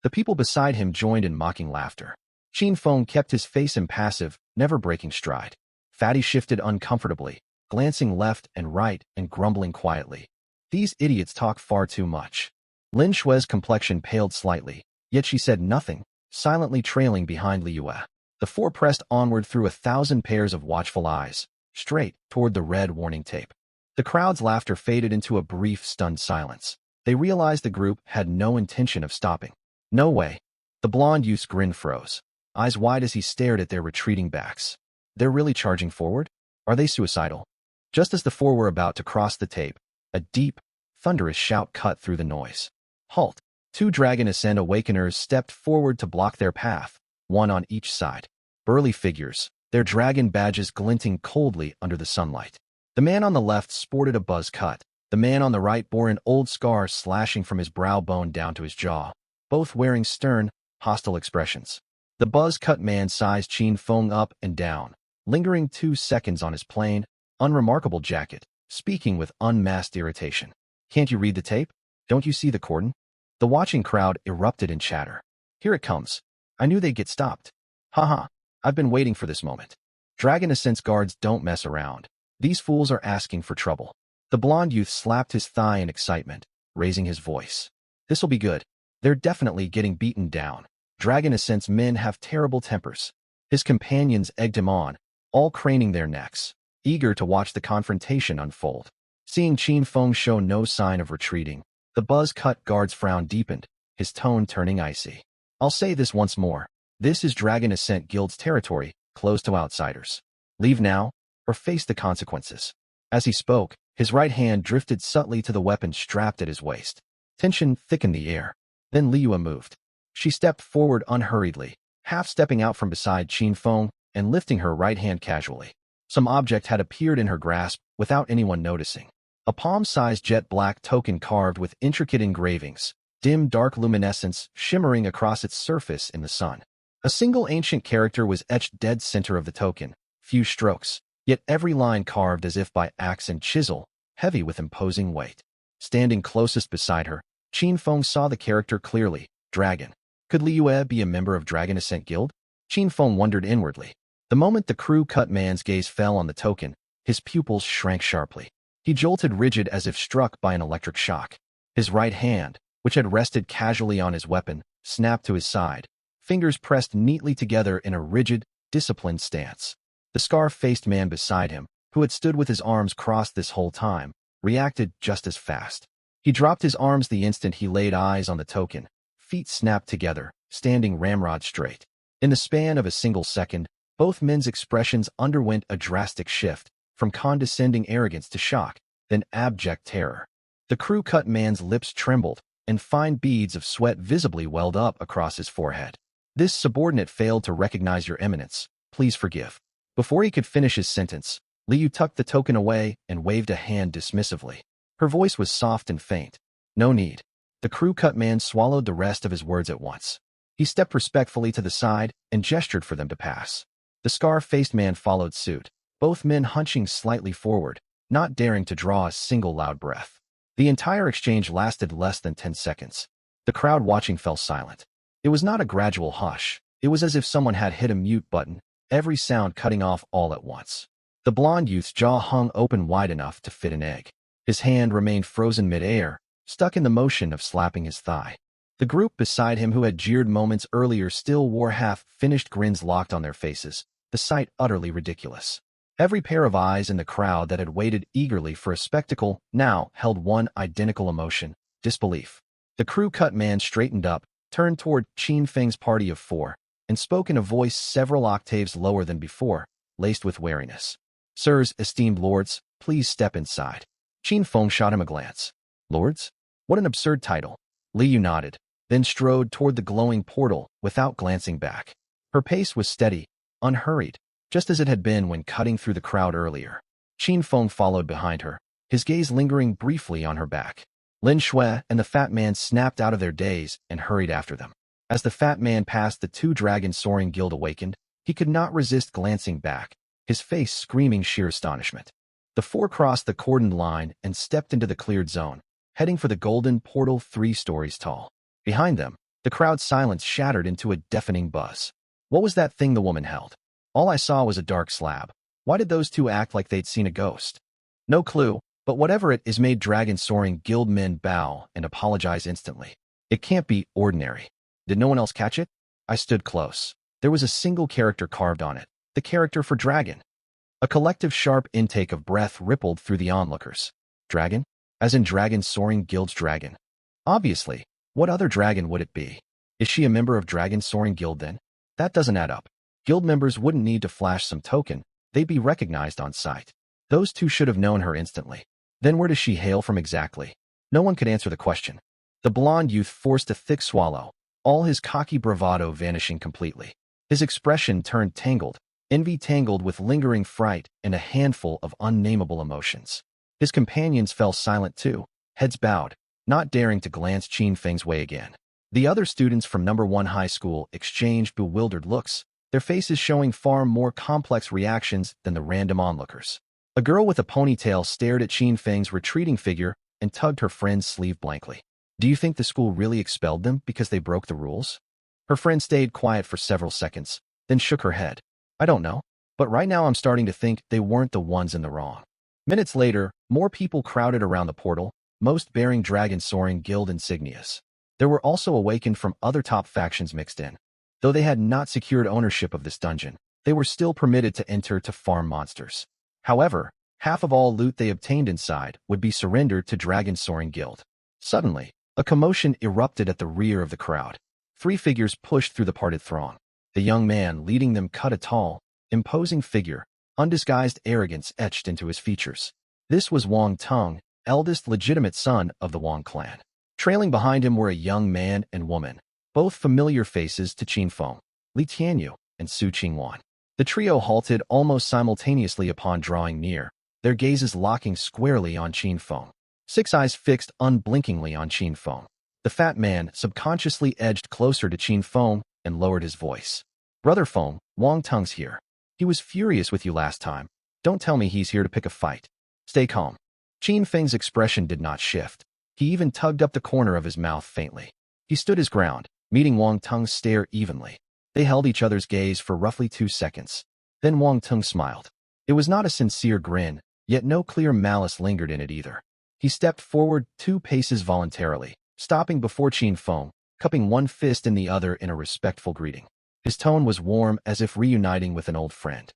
The people beside him joined in mocking laughter. Qin Feng kept his face impassive, never breaking stride. Fatty shifted uncomfortably, glancing left and right and grumbling quietly. "These idiots talk far too much." Lin Shui's complexion paled slightly, yet she said nothing, silently trailing behind Liu. The four pressed onward through 1,000 pairs of watchful eyes, straight toward the red warning tape. The crowd's laughter faded into a brief, stunned silence. They realized the group had no intention of stopping. "No way." The blonde youth's grin froze, eyes wide as he stared at their retreating backs. "They're really charging forward? Are they suicidal?" Just as the four were about to cross the tape, a deep, thunderous shout cut through the noise. "Halt!" 2 Dragon Ascent Awakeners stepped forward to block their path, one on each side. Burly figures, their dragon badges glinting coldly under the sunlight. The man on the left sported a buzz cut, the The man on the right bore an old scar slashing from his brow bone down to his jaw, both wearing stern, hostile expressions. The buzz-cut man sized Qin Feng up and down, lingering 2 seconds on his plain, unremarkable jacket, speaking with unmasked irritation. "Can't you read the tape? Don't you see the cordon?" The watching crowd erupted in chatter. "Here it comes. I knew they'd get stopped. Haha, I've been waiting for this moment. Dragon Ascent's guards don't mess around. These fools are asking for trouble." The blond youth slapped his thigh in excitement, raising his voice. "This'll be good. They're definitely getting beaten down. Dragon Ascent's men have terrible tempers." His companions egged him on, all craning their necks, eager to watch the confrontation unfold. Seeing Qin Feng show no sign of retreating, the buzz-cut guard's frown deepened, his tone turning icy. "I'll say this once more. This is Dragon Ascent Guild's territory, closed to outsiders. Leave now, or face the consequences." As he spoke, his right hand drifted subtly to the weapon strapped at his waist. Tension thickened the air. Then Liyue moved. She stepped forward unhurriedly, half-stepping out from beside Qin Feng and lifting her right hand casually. Some object had appeared in her grasp without anyone noticing. A palm-sized jet-black token carved with intricate engravings, dim dark luminescence shimmering across its surface in the sun. A single ancient character was etched dead center of the token, few strokes, yet every line carved as if by axe and chisel, heavy with imposing weight. Standing closest beside her, Qin Feng saw the character clearly, Dragon. Could Liyue be a member of Dragon Ascent Guild? Qin Feng wondered inwardly. The moment the crew-cut man's gaze fell on the token, his pupils shrank sharply. He jolted rigid as if struck by an electric shock. His right hand, which had rested casually on his weapon, snapped to his side, fingers pressed neatly together in a rigid, disciplined stance. The scar-faced man beside him, who had stood with his arms crossed this whole time, reacted just as fast. He dropped his arms the instant he laid eyes on the token, feet snapped together, standing ramrod straight. In the span of a single second, both men's expressions underwent a drastic shift, from condescending arrogance to shock, then abject terror. The crew-cut man's lips trembled, and fine beads of sweat visibly welled up across his forehead. "This subordinate failed to recognize your eminence. Please forgive." Before he could finish his sentence, Liyue tucked the token away and waved a hand dismissively. Her voice was soft and faint. "No need." The crew-cut man swallowed the rest of his words at once. He stepped respectfully to the side and gestured for them to pass. The scar-faced man followed suit, both men hunching slightly forward, not daring to draw a single loud breath. The entire exchange lasted less than 10 seconds. The crowd watching fell silent. It was not a gradual hush. It was as if someone had hit a mute button, every sound cutting off all at once. The blond youth's jaw hung open wide enough to fit an egg. His hand remained frozen mid-air, stuck in the motion of slapping his thigh. The group beside him who had jeered moments earlier still wore half-finished grins locked on their faces, the sight utterly ridiculous. Every pair of eyes in the crowd that had waited eagerly for a spectacle now held one identical emotion, disbelief. The crew-cut man straightened up, turned toward Qin Feng's party of 4, and spoke in a voice several octaves lower than before, laced with wariness. "Sirs, esteemed lords, please step inside." Qin Feng shot him a glance. "Lords? What an absurd title." Liyue nodded, then strode toward the glowing portal without glancing back. Her pace was steady, unhurried, just as it had been when cutting through the crowd earlier. Qin Feng followed behind her, his gaze lingering briefly on her back. Lin Shui and the fat man snapped out of their daze and hurried after them. As the fat man passed the 2 Dragon Soaring Guild awakened, he could not resist glancing back, his face screaming sheer astonishment. The 4 crossed the cordoned line and stepped into the cleared zone, heading for the golden portal 3 stories tall. Behind them, the crowd's silence shattered into a deafening buzz. What was that thing the woman held? All I saw was a dark slab. Why did those 2 act like they'd seen a ghost? No clue, but whatever it is made Dragon Soaring Guild men bow and apologize instantly. It can't be ordinary. Did no one else catch it? I stood close. There was a single character carved on it, the character for dragon. A collective sharp intake of breath rippled through the onlookers. Dragon? As in Dragon Soaring Guild's dragon. Obviously, what other dragon would it be? Is she a member of Dragon Soaring Guild then? That doesn't add up. Guild members wouldn't need to flash some token, they'd be recognized on sight. Those 2 should have known her instantly. Then where does she hail from exactly? No one could answer the question. The blond youth forced a thick swallow, all his cocky bravado vanishing completely. His expression turned tangled, envy tangled with lingering fright and a handful of unnameable emotions. His companions fell silent too, heads bowed, not daring to glance Qin Feng's way again. The other students from number 1 high school exchanged bewildered looks, their faces showing far more complex reactions than the random onlookers. A girl with a ponytail stared at Qin Feng's retreating figure and tugged her friend's sleeve blankly. Do you think the school really expelled them because they broke the rules? Her friend stayed quiet for several seconds, then shook her head. I don't know, but right now I'm starting to think they weren't the ones in the wrong. Minutes later, more people crowded around the portal, most bearing Dragon Soaring Guild insignias. There were also awakened from other top factions mixed in. Though they had not secured ownership of this dungeon, they were still permitted to enter to farm monsters. However, half of all loot they obtained inside would be surrendered to Dragon Soaring Guild. Suddenly, a commotion erupted at the rear of the crowd. 3 figures pushed through the parted throng. The young man leading them cut a tall, imposing figure, undisguised arrogance etched into his features. This was Wang Teng, eldest legitimate son of the Wang clan. Trailing behind him were a young man and woman, both familiar faces to Qin Feng, Li Tianyu, and Su Qingwan. The trio halted almost simultaneously upon drawing near, their gazes locking squarely on Qin Feng. 6 eyes fixed unblinkingly on Qin Feng. The fat man subconsciously edged closer to Qin Feng and lowered his voice. Brother Feng, Wang Teng's here. He was furious with you last time. Don't tell me he's here to pick a fight. Stay calm. Qin Feng's expression did not shift. He even tugged up the corner of his mouth faintly. He stood his ground, meeting Wang Teng's stare evenly. They held each other's gaze for roughly 2 seconds. Then Wang Teng smiled. It was not a sincere grin, yet no clear malice lingered in it either. He stepped forward 2 paces voluntarily, stopping before Qin Feng, cupping one fist in the other in a respectful greeting. His tone was warm as if reuniting with an old friend.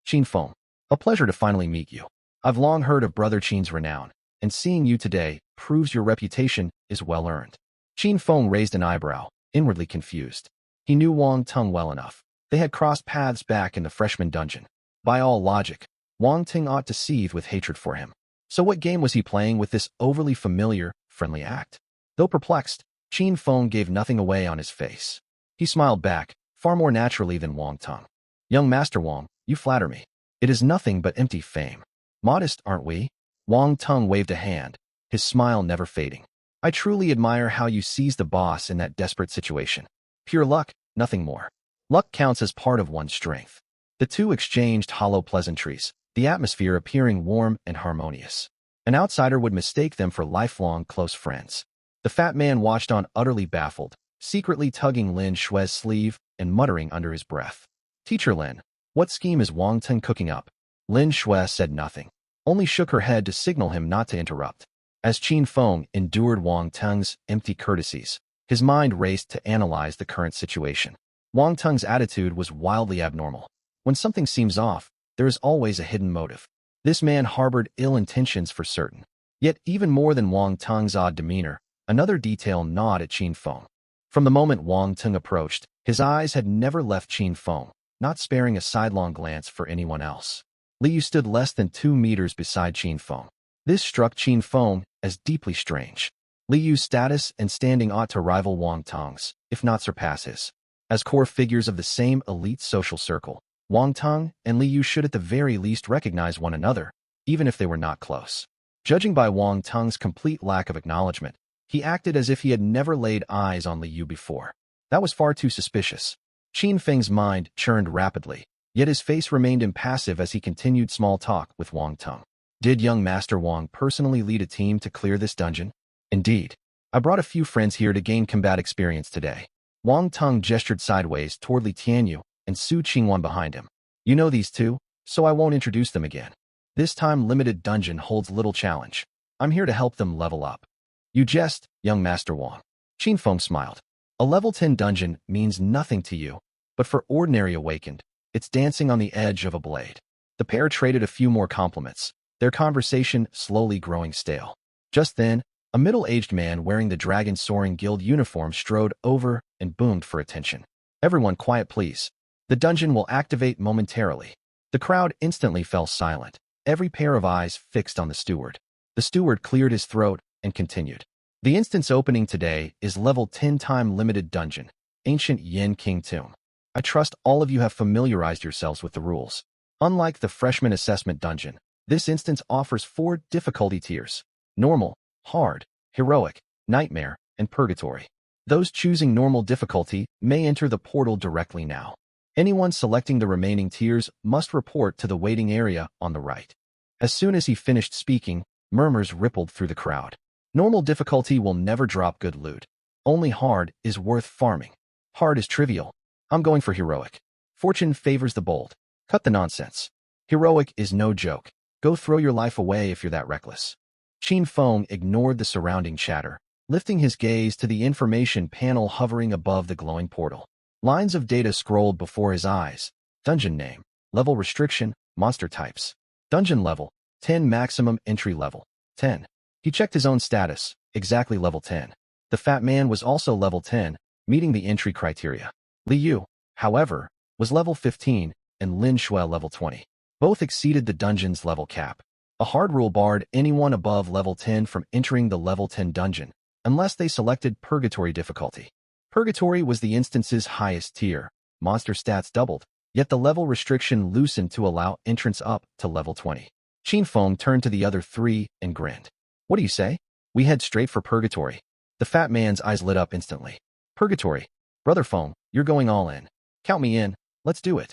Qin Feng, a pleasure to finally meet you. I've long heard of Brother Qin's renown, and seeing you today proves your reputation is well earned. Qin Feng raised an eyebrow, inwardly confused. He knew Wang Teng well enough. They had crossed paths back in the freshman dungeon. By all logic, Wang Teng ought to seethe with hatred for him. So what game was he playing with this overly familiar, friendly act? Though perplexed, Qin Feng gave nothing away on his face. He smiled back, far more naturally than Wang Teng. Young Master Wang, you flatter me. It is nothing but empty fame. Modest, aren't we? Wang Teng waved a hand, his smile never fading. I truly admire how you seized the boss in that desperate situation. Pure luck, nothing more. Luck counts as part of one's strength. The two exchanged hollow pleasantries, the atmosphere appearing warm and harmonious. An outsider would mistake them for lifelong close friends. The fat man watched on utterly baffled, secretly tugging Lin Shui's sleeve and muttering under his breath. Teacher Lin, what scheme is Wang Teng cooking up? Lin Shui said nothing, only shook her head to signal him not to interrupt. As Qin Feng endured Wang Teng's empty courtesies, his mind raced to analyze the current situation. Wang Teng's attitude was wildly abnormal. When something seems off, there is always a hidden motive. This man harbored ill intentions for certain. Yet even more than Wang Teng's odd demeanor, another detail gnawed at Qin Feng. From the moment Wang Teng approached, his eyes had never left Qin Feng, not sparing a sidelong glance for anyone else. Li Yu stood less than 2 meters beside Qin Feng. This struck Qin Feng as deeply strange. Li Yu's status and standing ought to rival Wang Teng's, if not surpass his. As core figures of the same elite social circle, Wang Teng and Li Yu should at the very least recognize one another, even if they were not close. Judging by Wang Teng's complete lack of acknowledgement, he acted as if he had never laid eyes on Li Yu before. That was far too suspicious. Qin Feng's mind churned rapidly, yet his face remained impassive as he continued small talk with Wang Teng. Did young Master Wang personally lead a team to clear this dungeon? Indeed. I brought a few friends here to gain combat experience today. Wang Teng gestured sideways toward Li Tianyu and Su Qingwan behind him. You know these two, so I won't introduce them again. This time limited dungeon holds little challenge. I'm here to help them level up. You jest, young Master Wang. Qin Feng smiled. A level 10 dungeon means nothing to you, but for ordinary awakened, it's dancing on the edge of a blade. The pair traded a few more compliments, their conversation slowly growing stale. Just then, a middle-aged man wearing the Dragon Soaring Guild uniform strode over and boomed for attention. Everyone quiet please. The dungeon will activate momentarily. The crowd instantly fell silent, every pair of eyes fixed on the steward. The steward cleared his throat and continued. The instance opening today is level 10 time limited dungeon, Ancient Yin King Tomb. I trust all of you have familiarized yourselves with the rules. Unlike the freshman assessment dungeon, This instance offers 4 difficulty tiers: normal, hard, heroic, nightmare, and purgatory. Those choosing normal difficulty may enter the portal directly now. Anyone selecting the remaining tiers must report to the waiting area on the right. As soon as he finished speaking, murmurs rippled through the crowd. Normal difficulty will never drop good loot. Only hard is worth farming. Hard is trivial. I'm going for heroic. Fortune favors the bold. Cut the nonsense. Heroic is no joke. Go throw your life away if you're that reckless. Qin Feng ignored the surrounding chatter, lifting his gaze to the information panel hovering above the glowing portal. Lines of data scrolled before his eyes. Dungeon name, level restriction, monster types. Dungeon level, 10, maximum entry level, 10. He checked his own status, exactly level 10. The fat man was also level 10, meeting the entry criteria. Li Yu, however, was level 15, and Lin Shui level 20. Both exceeded the dungeon's level cap. A hard rule barred anyone above level 10 from entering the level 10 dungeon, unless they selected Purgatory difficulty. Purgatory was the instance's highest tier. Monster stats doubled, yet the level restriction loosened to allow entrance up to level 20. Qin Feng turned to the other 3 and grinned. What do you say? We head straight for Purgatory. The fat man's eyes lit up instantly. Purgatory. Brother Feng, you're going all in. Count me in. Let's do it.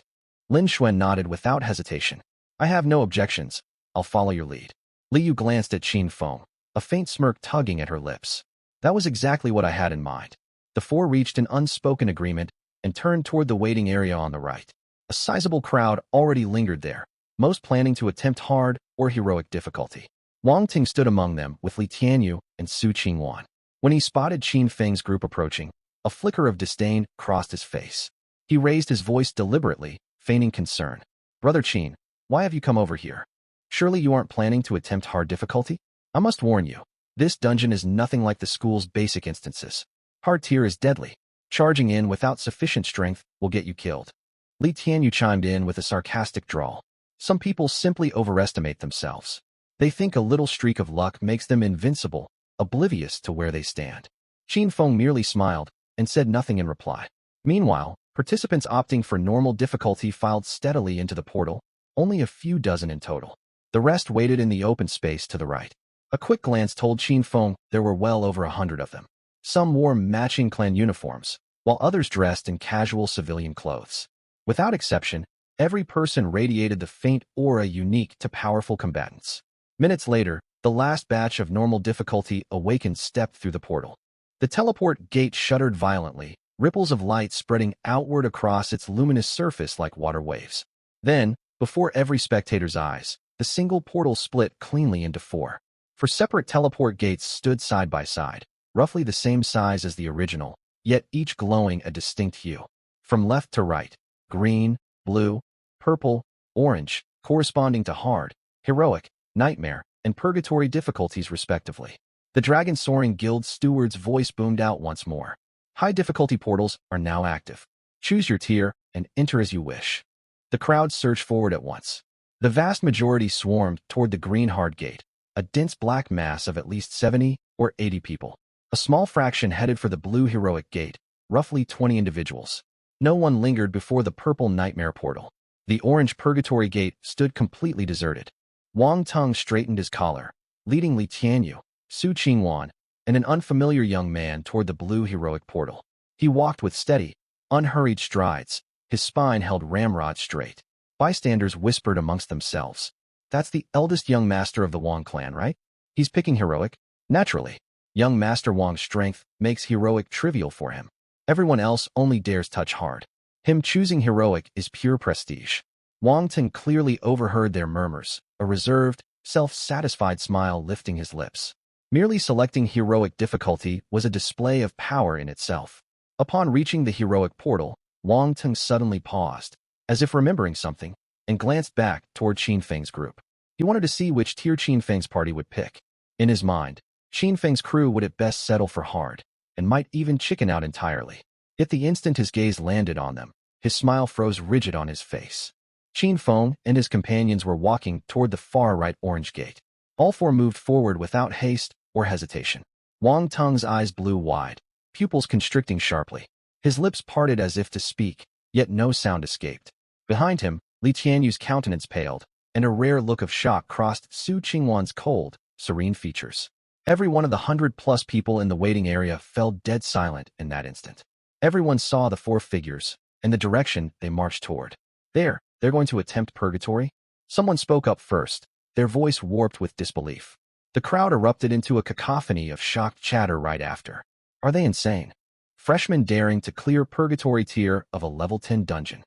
Lin Shui nodded without hesitation. I have no objections. I'll follow your lead. Li Yu glanced at Qin Feng, a faint smirk tugging at her lips. That was exactly what I had in mind. The 4 reached an unspoken agreement and turned toward the waiting area on the right. A sizable crowd already lingered there, most planning to attempt hard or heroic difficulty. Wang Ting stood among them with Li Tianyu and Su Qingwan. When he spotted Qin Feng's group approaching, a flicker of disdain crossed his face. He raised his voice deliberately, feigning concern. Brother Qin, why have you come over here? Surely you aren't planning to attempt hard difficulty? I must warn you, this dungeon is nothing like the school's basic instances. Hard tier is deadly. Charging in without sufficient strength will get you killed. Li Tianyu chimed in with a sarcastic drawl. Some people simply overestimate themselves. They think a little streak of luck makes them invincible, oblivious to where they stand. Qin Feng merely smiled and said nothing in reply. Meanwhile, participants opting for normal difficulty filed steadily into the portal, only a few dozen in total. The rest waited in the open space to the right. A quick glance told Qin Feng there were well over 100 of them. Some wore matching clan uniforms, while others dressed in casual civilian clothes. Without exception, every person radiated the faint aura unique to powerful combatants. Minutes later, the last batch of normal difficulty awakened stepped through the portal. The teleport gate shuddered violently, ripples of light spreading outward across its luminous surface like water waves. Then, before every spectator's eyes, the single portal split cleanly into 4. 4 separate teleport gates stood side by side, roughly the same size as the original, yet each glowing a distinct hue. From left to right, green, blue, purple, orange, corresponding to hard, heroic, nightmare, and purgatory difficulties respectively. The Dragon Soaring Guild steward's voice boomed out once more. High difficulty portals are now active. Choose your tier and enter as you wish. The crowd surged forward at once. The vast majority swarmed toward the green hard gate, a dense black mass of at least 70 or 80 people. A small fraction headed for the blue heroic gate, roughly 20 individuals. No one lingered before the purple nightmare portal. The orange purgatory gate stood completely deserted. Wang Tung straightened his collar, leading Li Tianyu, Su Qingwan, and an unfamiliar young man toward the blue heroic portal. He walked with steady, unhurried strides, his spine held ramrod straight. Bystanders whispered amongst themselves. That's the eldest young master of the Wang clan, right? He's picking heroic? Naturally. Young Master Wang's strength makes heroic trivial for him. Everyone else only dares touch hard. Him choosing heroic is pure prestige. Wang Ting clearly overheard their murmurs, a reserved, self-satisfied smile lifting his lips. Merely selecting heroic difficulty was a display of power in itself. Upon reaching the heroic portal, Wang Ting suddenly paused, as if remembering something, and glanced back toward Qin Feng's group. He wanted to see which tier Qin Feng's party would pick. In his mind, Qin Feng's crew would at best settle for hard, and might even chicken out entirely. Yet the instant his gaze landed on them, his smile froze rigid on his face. Qin Feng and his companions were walking toward the far right orange gate. All 4 moved forward without haste or hesitation. Wang Tung's eyes blew wide, pupils constricting sharply. His lips parted as if to speak, yet no sound escaped. Behind him, Li Tianyu's countenance paled, and a rare look of shock crossed Su Qingwan's cold, serene features. Every one of the 100-plus people in the waiting area fell dead silent in that instant. Everyone saw the four figures and the direction they marched toward. They're going to attempt purgatory? Someone spoke up first, their voice warped with disbelief. The crowd erupted into a cacophony of shocked chatter right after. Are they insane? Freshmen daring to clear purgatory tier of a level 10 dungeon.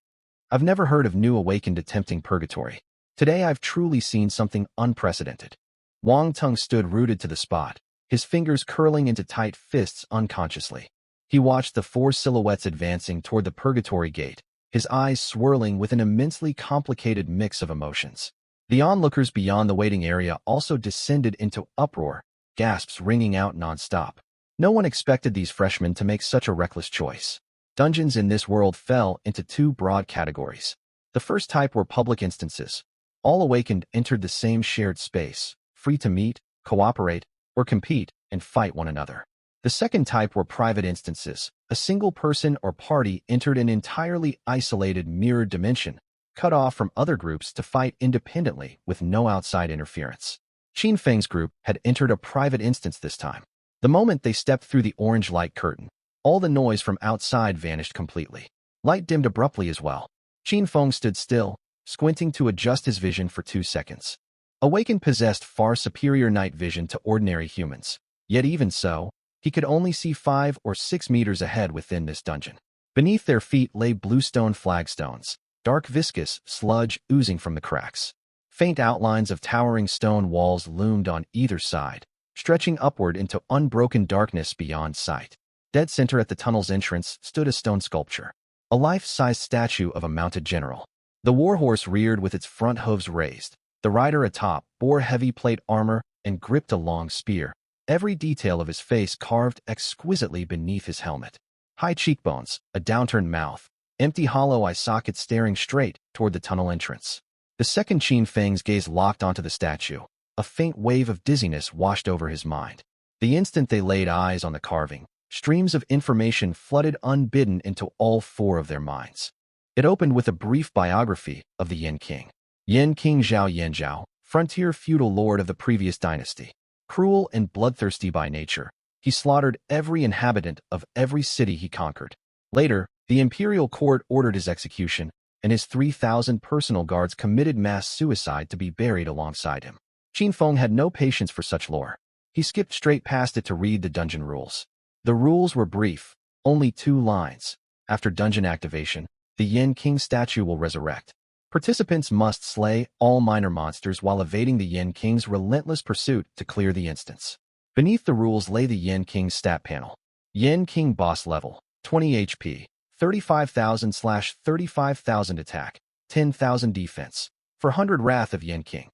I've never heard of new awakened attempting purgatory. Today I've truly seen something unprecedented. Wang Tung stood rooted to the spot, his fingers curling into tight fists unconsciously. He watched the four silhouettes advancing toward the purgatory gate, his eyes swirling with an immensely complicated mix of emotions. The onlookers beyond the waiting area also descended into uproar, gasps ringing out nonstop. No one expected these freshmen to make such a reckless choice. Dungeons in this world fell into two broad categories. The first type were public instances. All awakened entered the same shared space, free to meet, cooperate, or compete and fight one another. The second type were private instances. A single person or party entered an entirely isolated mirrored dimension, cut off from other groups to fight independently with no outside interference. Qin Feng's group had entered a private instance this time. The moment they stepped through the orange light curtain, all the noise from outside vanished completely. Light dimmed abruptly as well. Qin Feng stood still, squinting to adjust his vision for 2 seconds. Awakened possessed far superior night vision to ordinary humans. Yet even so, he could only see 5 or 6 meters ahead within this dungeon. Beneath their feet lay bluestone flagstones, dark viscous sludge oozing from the cracks. Faint outlines of towering stone walls loomed on either side, stretching upward into unbroken darkness beyond sight. Dead center at the tunnel's entrance stood a stone sculpture, a life-sized statue of a mounted general. The warhorse reared with its front hooves raised. The rider atop bore heavy plate armor and gripped a long spear, every detail of his face carved exquisitely beneath his helmet. High cheekbones, a downturned mouth, empty hollow eye sockets staring straight toward the tunnel entrance. The second Qin Feng's gaze locked onto the statue. A faint wave of dizziness washed over his mind. The instant they laid eyes on the carving, streams of information flooded unbidden into all four of their minds. It opened with a brief biography of the Yin King. Yin King Zhao Yanzhao, frontier feudal lord of the previous dynasty. Cruel and bloodthirsty by nature, he slaughtered every inhabitant of every city he conquered. Later, the imperial court ordered his execution, and his 3,000 personal guards committed mass suicide to be buried alongside him. Qin Feng had no patience for such lore. He skipped straight past it to read the dungeon rules. The rules were brief, only 2 lines. After dungeon activation, the Yin King statue will resurrect. Participants must slay all minor monsters while evading the Yin King's relentless pursuit to clear the instance. Beneath the rules lay the Yin King's stat panel. Yin King boss level, 20 HP, 35,000/35,000 attack, 10,000 defense. For 100 Wrath of Yin King.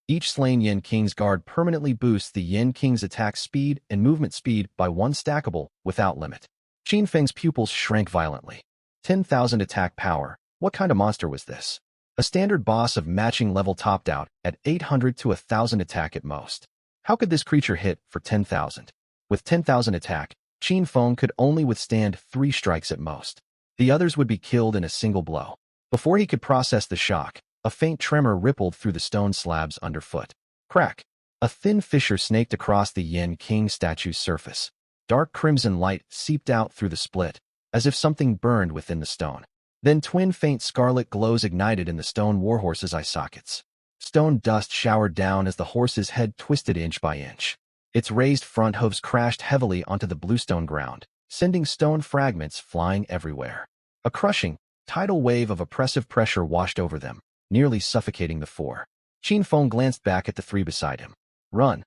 Each slain Yin King's guard permanently boosts the Yin King's attack speed and movement speed by 1 stackable without limit. Qin Feng's pupils shrank violently. 10,000 attack power. What kind of monster was this? A standard boss of matching level topped out at 800 to 1,000 attack at most. How could this creature hit for 10,000? With 10,000 attack, Qin Feng could only withstand 3 strikes at most. The others would be killed in a single blow. Before he could process the shock, a faint tremor rippled through the stone slabs underfoot. Crack! A thin fissure snaked across the Yin King statue's surface. Dark crimson light seeped out through the split, as if something burned within the stone. Then twin faint scarlet glows ignited in the stone warhorse's eye sockets. Stone dust showered down as the horse's head twisted inch by inch. Its raised front hooves crashed heavily onto the bluestone ground, sending stone fragments flying everywhere. A crushing, tidal wave of oppressive pressure washed over them, nearly suffocating the four. Qin Feng glanced back at the 3 beside him. Run!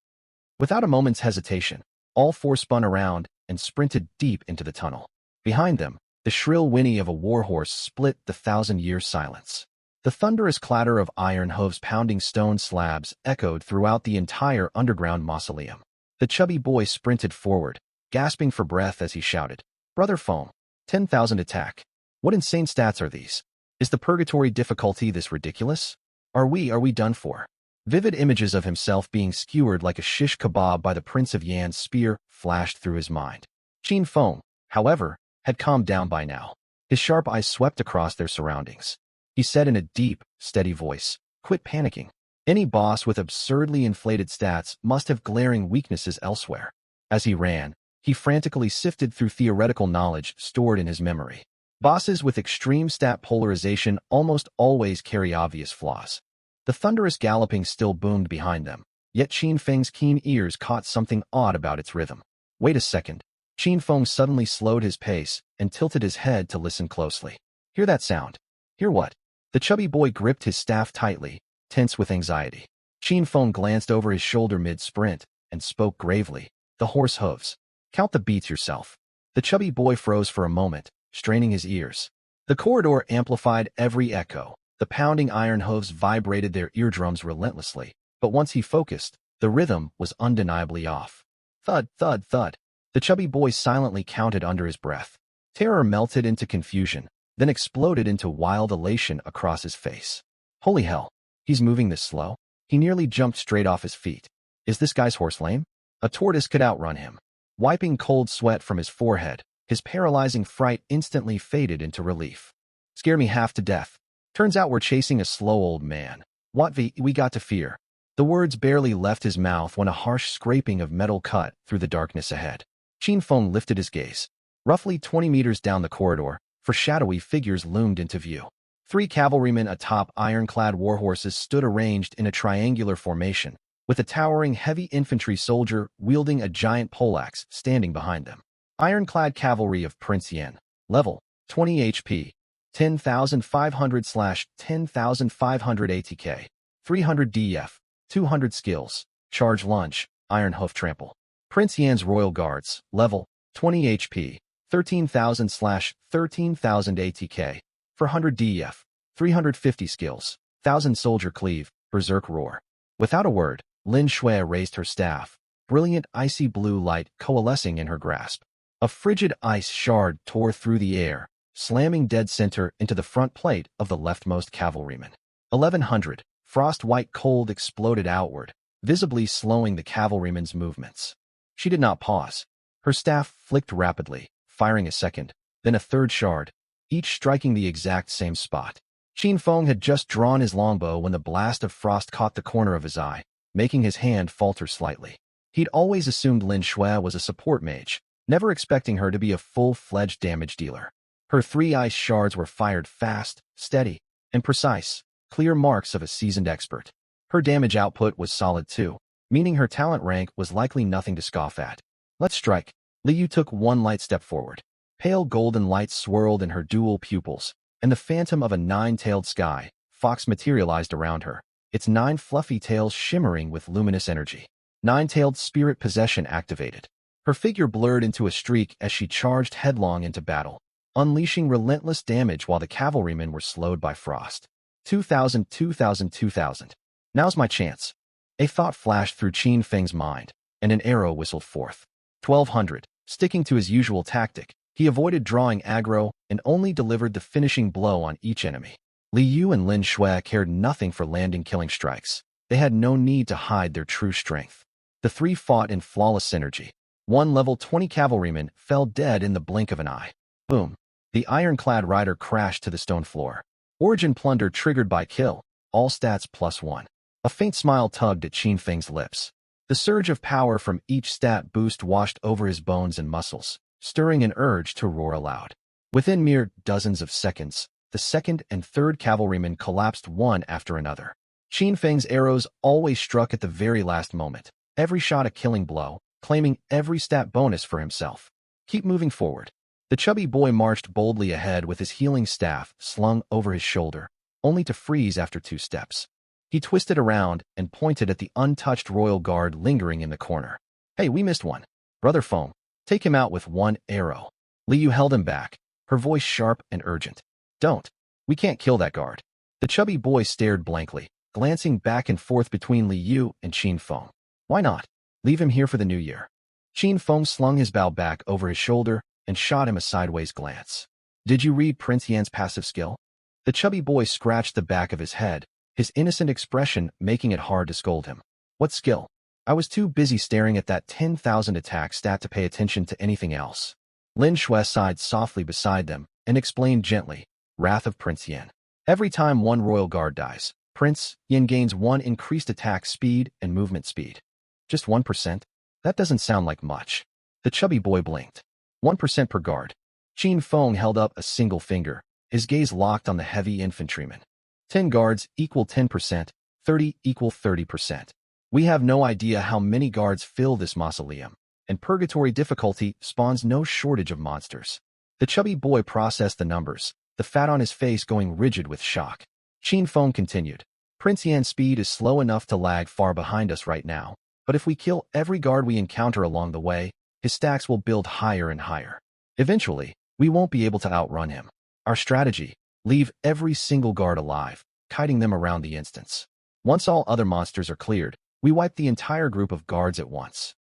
Without a moment's hesitation, all 4 spun around and sprinted deep into the tunnel. Behind them, the shrill whinny of a warhorse split the 1,000-year silence. The thunderous clatter of iron hooves pounding stone slabs echoed throughout the entire underground mausoleum. The chubby boy sprinted forward, gasping for breath as he shouted, "Brother Feng, 10,000 attack. What insane stats are these? Is the purgatory difficulty this ridiculous? Are we done for?" Vivid images of himself being skewered like a shish kebab by the Prince of Yan's spear flashed through his mind. Qin Feng, however, had calmed down by now. His sharp eyes swept across their surroundings. He said in a deep, steady voice, "Quit panicking. Any boss with absurdly inflated stats must have glaring weaknesses elsewhere. As he ran, he frantically sifted through theoretical knowledge stored in his memory. Bosses with extreme stat polarization almost always carry obvious flaws. The thunderous galloping still boomed behind them, yet Qin Feng's keen ears caught something odd about its rhythm. Wait a second. Qin Feng suddenly slowed his pace and tilted his head to listen closely. Hear that sound? Hear what? The chubby boy gripped his staff tightly, tense with anxiety. Qin Feng glanced over his shoulder mid-sprint and spoke gravely. The horse hooves. Count the beats yourself. The chubby boy froze for a moment, straining his ears. The corridor amplified every echo. The pounding iron hooves vibrated their eardrums relentlessly, but once he focused, the rhythm was undeniably off. Thud, thud, thud. The chubby boy silently counted under his breath. Terror melted into confusion, then exploded into wild elation across his face. Holy hell, he's moving this slow? He nearly jumped straight off his feet. Is this guy's horse lame? A tortoise could outrun him. Wiping cold sweat from his forehead, his paralyzing fright instantly faded into relief. Scare me half to death. Turns out we're chasing a slow old man. What we got to fear? The words barely left his mouth when a harsh scraping of metal cut through the darkness ahead. Qin Feng lifted his gaze. Roughly 20 meters down the corridor, four shadowy figures loomed into view. 3 cavalrymen atop ironclad warhorses stood arranged in a triangular formation, with a towering heavy infantry soldier wielding a giant poleaxe standing behind them. Ironclad cavalry of Prince Yan. Level, 20 HP. 10,500/10,500 ATK. 300 DF. 200 skills. Charge lunge. Iron hoof trample. Prince Yan's Royal Guards. Level, 20 HP. 13,000/13,000 ATK. 400 DF. 350 skills. 1000 soldier cleave. Berserk roar. Without a word, Lin Shui raised her staff, brilliant icy blue light coalescing in her grasp. A frigid ice shard tore through the air, slamming dead center into the front plate of the leftmost cavalryman. 1100, frost-white cold exploded outward, visibly slowing the cavalryman's movements. She did not pause. Her staff flicked rapidly, firing a second, then a third shard, each striking the exact same spot. Qin Feng had just drawn his longbow when the blast of frost caught the corner of his eye, making his hand falter slightly. He'd always assumed Lin Shui was a support mage, never expecting her to be a full-fledged damage dealer. Her 3 ice shards were fired fast, steady, and precise, clear marks of a seasoned expert. Her damage output was solid too, meaning her talent rank was likely nothing to scoff at. Let's strike. Li Yu took one light step forward. Pale golden light swirled in her dual pupils, and the phantom of a 9-tailed sky fox materialized around her, its 9 fluffy tails shimmering with luminous energy. 9-tailed spirit possession activated. Her figure blurred into a streak as she charged headlong into battle, unleashing relentless damage while the cavalrymen were slowed by frost. 2,000, 2,000, 2,000. Now's my chance. A thought flashed through Qin Feng's mind, and an arrow whistled forth. 1,200. Sticking to his usual tactic, he avoided drawing aggro and only delivered the finishing blow on each enemy. Li Yu and Lin Shui cared nothing for landing killing strikes. They had no need to hide their true strength. The 3 fought in flawless synergy. 1 level 20 cavalryman fell dead in the blink of an eye. Boom. The ironclad rider crashed to the stone floor. Origin plunder triggered by kill. All stats +1. A faint smile tugged at Qin Feng's lips. The surge of power from each stat boost washed over his bones and muscles, stirring an urge to roar aloud. Within mere dozens of seconds, the 2nd and 3rd cavalrymen collapsed one after another. Qin Feng's arrows always struck at the very last moment, every shot a killing blow, claiming every stat bonus for himself. Keep moving forward. The chubby boy marched boldly ahead with his healing staff slung over his shoulder, only to freeze after 2 steps. He twisted around and pointed at the untouched royal guard lingering in the corner. Hey, we missed one. Brother Feng, take him out with 1 arrow. Li Yu held him back, her voice sharp and urgent. Don't. We can't kill that guard. The chubby boy stared blankly, glancing back and forth between Li Yu and Qin Feng. Why not? Leave him here for the new year. Qin Feng slung his bow back over his shoulder and shot him a sideways glance. Did you read Prince Yan's passive skill? The chubby boy scratched the back of his head, his innocent expression making it hard to scold him. What skill? I was too busy staring at that 10,000 attack stat to pay attention to anything else. Lin Shui sighed softly beside them and explained gently, Wrath of Prince Yan. Every time 1 royal guard dies, Prince Yin gains 1 increased attack speed and movement speed. Just 1%? That doesn't sound like much. The chubby boy blinked. 1% per guard. Qin Feng held up a single finger, his gaze locked on the heavy infantryman. 10 guards equal 10%, 30 equal 30%. We have no idea how many guards fill this mausoleum, and purgatory difficulty spawns no shortage of monsters. The chubby boy processed the numbers, the fat on his face going rigid with shock. Qin Feng continued. Prince Yan's speed is slow enough to lag far behind us right now, but if we kill every guard we encounter along the way, his stacks will build higher and higher. Eventually, we won't be able to outrun him. Our strategy: leave every single guard alive, kiting them around the instance. Once all other monsters are cleared, we wipe the entire group of guards at once.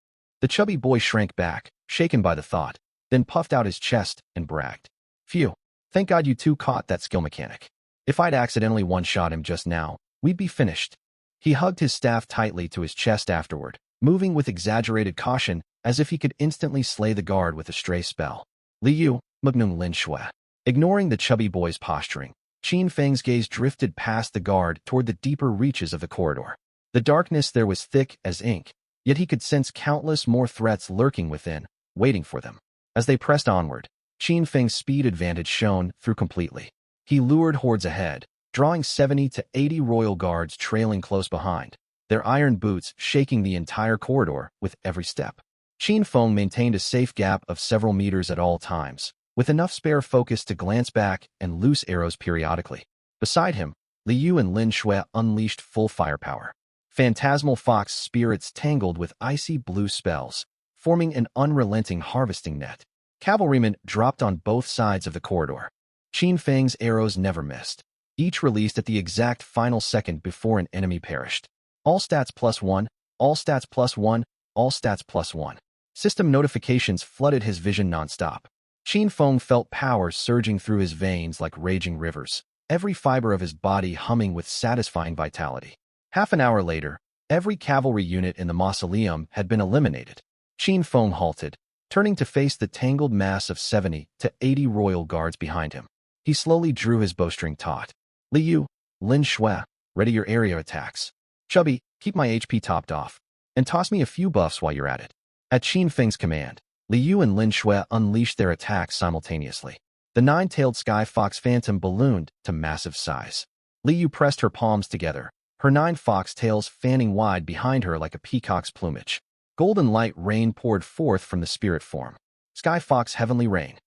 The chubby boy shrank back, shaken by the thought, then puffed out his chest and bragged. Phew, thank God you two caught that skill mechanic. If I'd accidentally one-shot him just now, we'd be finished. He hugged his staff tightly to his chest afterward, moving with exaggerated caution as if he could instantly slay the guard with a stray spell. Liu, Magnum Lin Shui. Ignoring the chubby boy's posturing, Qin Feng's gaze drifted past the guard toward the deeper reaches of the corridor. The darkness there was thick as ink, yet he could sense countless more threats lurking within, waiting for them. As they pressed onward, Qin Feng's speed advantage shone through completely. He lured hordes ahead, drawing 70 to 80 royal guards trailing close behind, their iron boots shaking the entire corridor with every step. Qin Feng maintained a safe gap of several meters at all times, with enough spare focus to glance back and loose arrows periodically. Beside him, Liu and Lin Shui unleashed full firepower. Phantasmal fox spirits tangled with icy blue spells, forming an unrelenting harvesting net. Cavalrymen dropped on both sides of the corridor. Qin Feng's arrows never missed, each released at the exact final second before an enemy perished. All stats +1, all stats +1, all stats +1. System notifications flooded his vision nonstop. Qin Feng felt power surging through his veins like raging rivers, every fiber of his body humming with satisfying vitality. Half an hour later, every cavalry unit in the mausoleum had been eliminated. Qin Feng halted, turning to face the tangled mass of 70 to 80 royal guards behind him. He slowly drew his bowstring taut. Liu, Lin Shui, ready your area attacks. Chubby, keep my HP topped off, and toss me a few buffs while you're at it. At Qin Feng's command, Liu and Lin Shui unleashed their attacks simultaneously. The nine-tailed sky fox phantom ballooned to massive size. Liu pressed her palms together, her 9 fox tails fanning wide behind her like a peacock's plumage. Golden light rain poured forth from the spirit form. Sky Fox Heavenly Rain.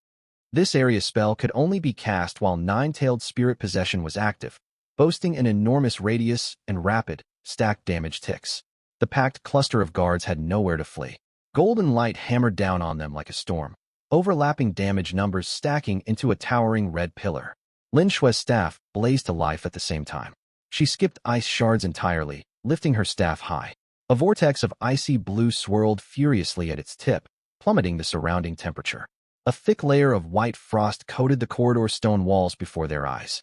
This area spell could only be cast while nine-tailed spirit possession was active, boasting an enormous radius and rapid, stacked damage ticks. The packed cluster of guards had nowhere to flee. Golden light hammered down on them like a storm, overlapping damage numbers stacking into a towering red pillar. Lin Shui's staff blazed to life at the same time. She skipped ice shards entirely, lifting her staff high. A vortex of icy blue swirled furiously at its tip, plummeting the surrounding temperature. A thick layer of white frost coated the corridor stone walls before their eyes.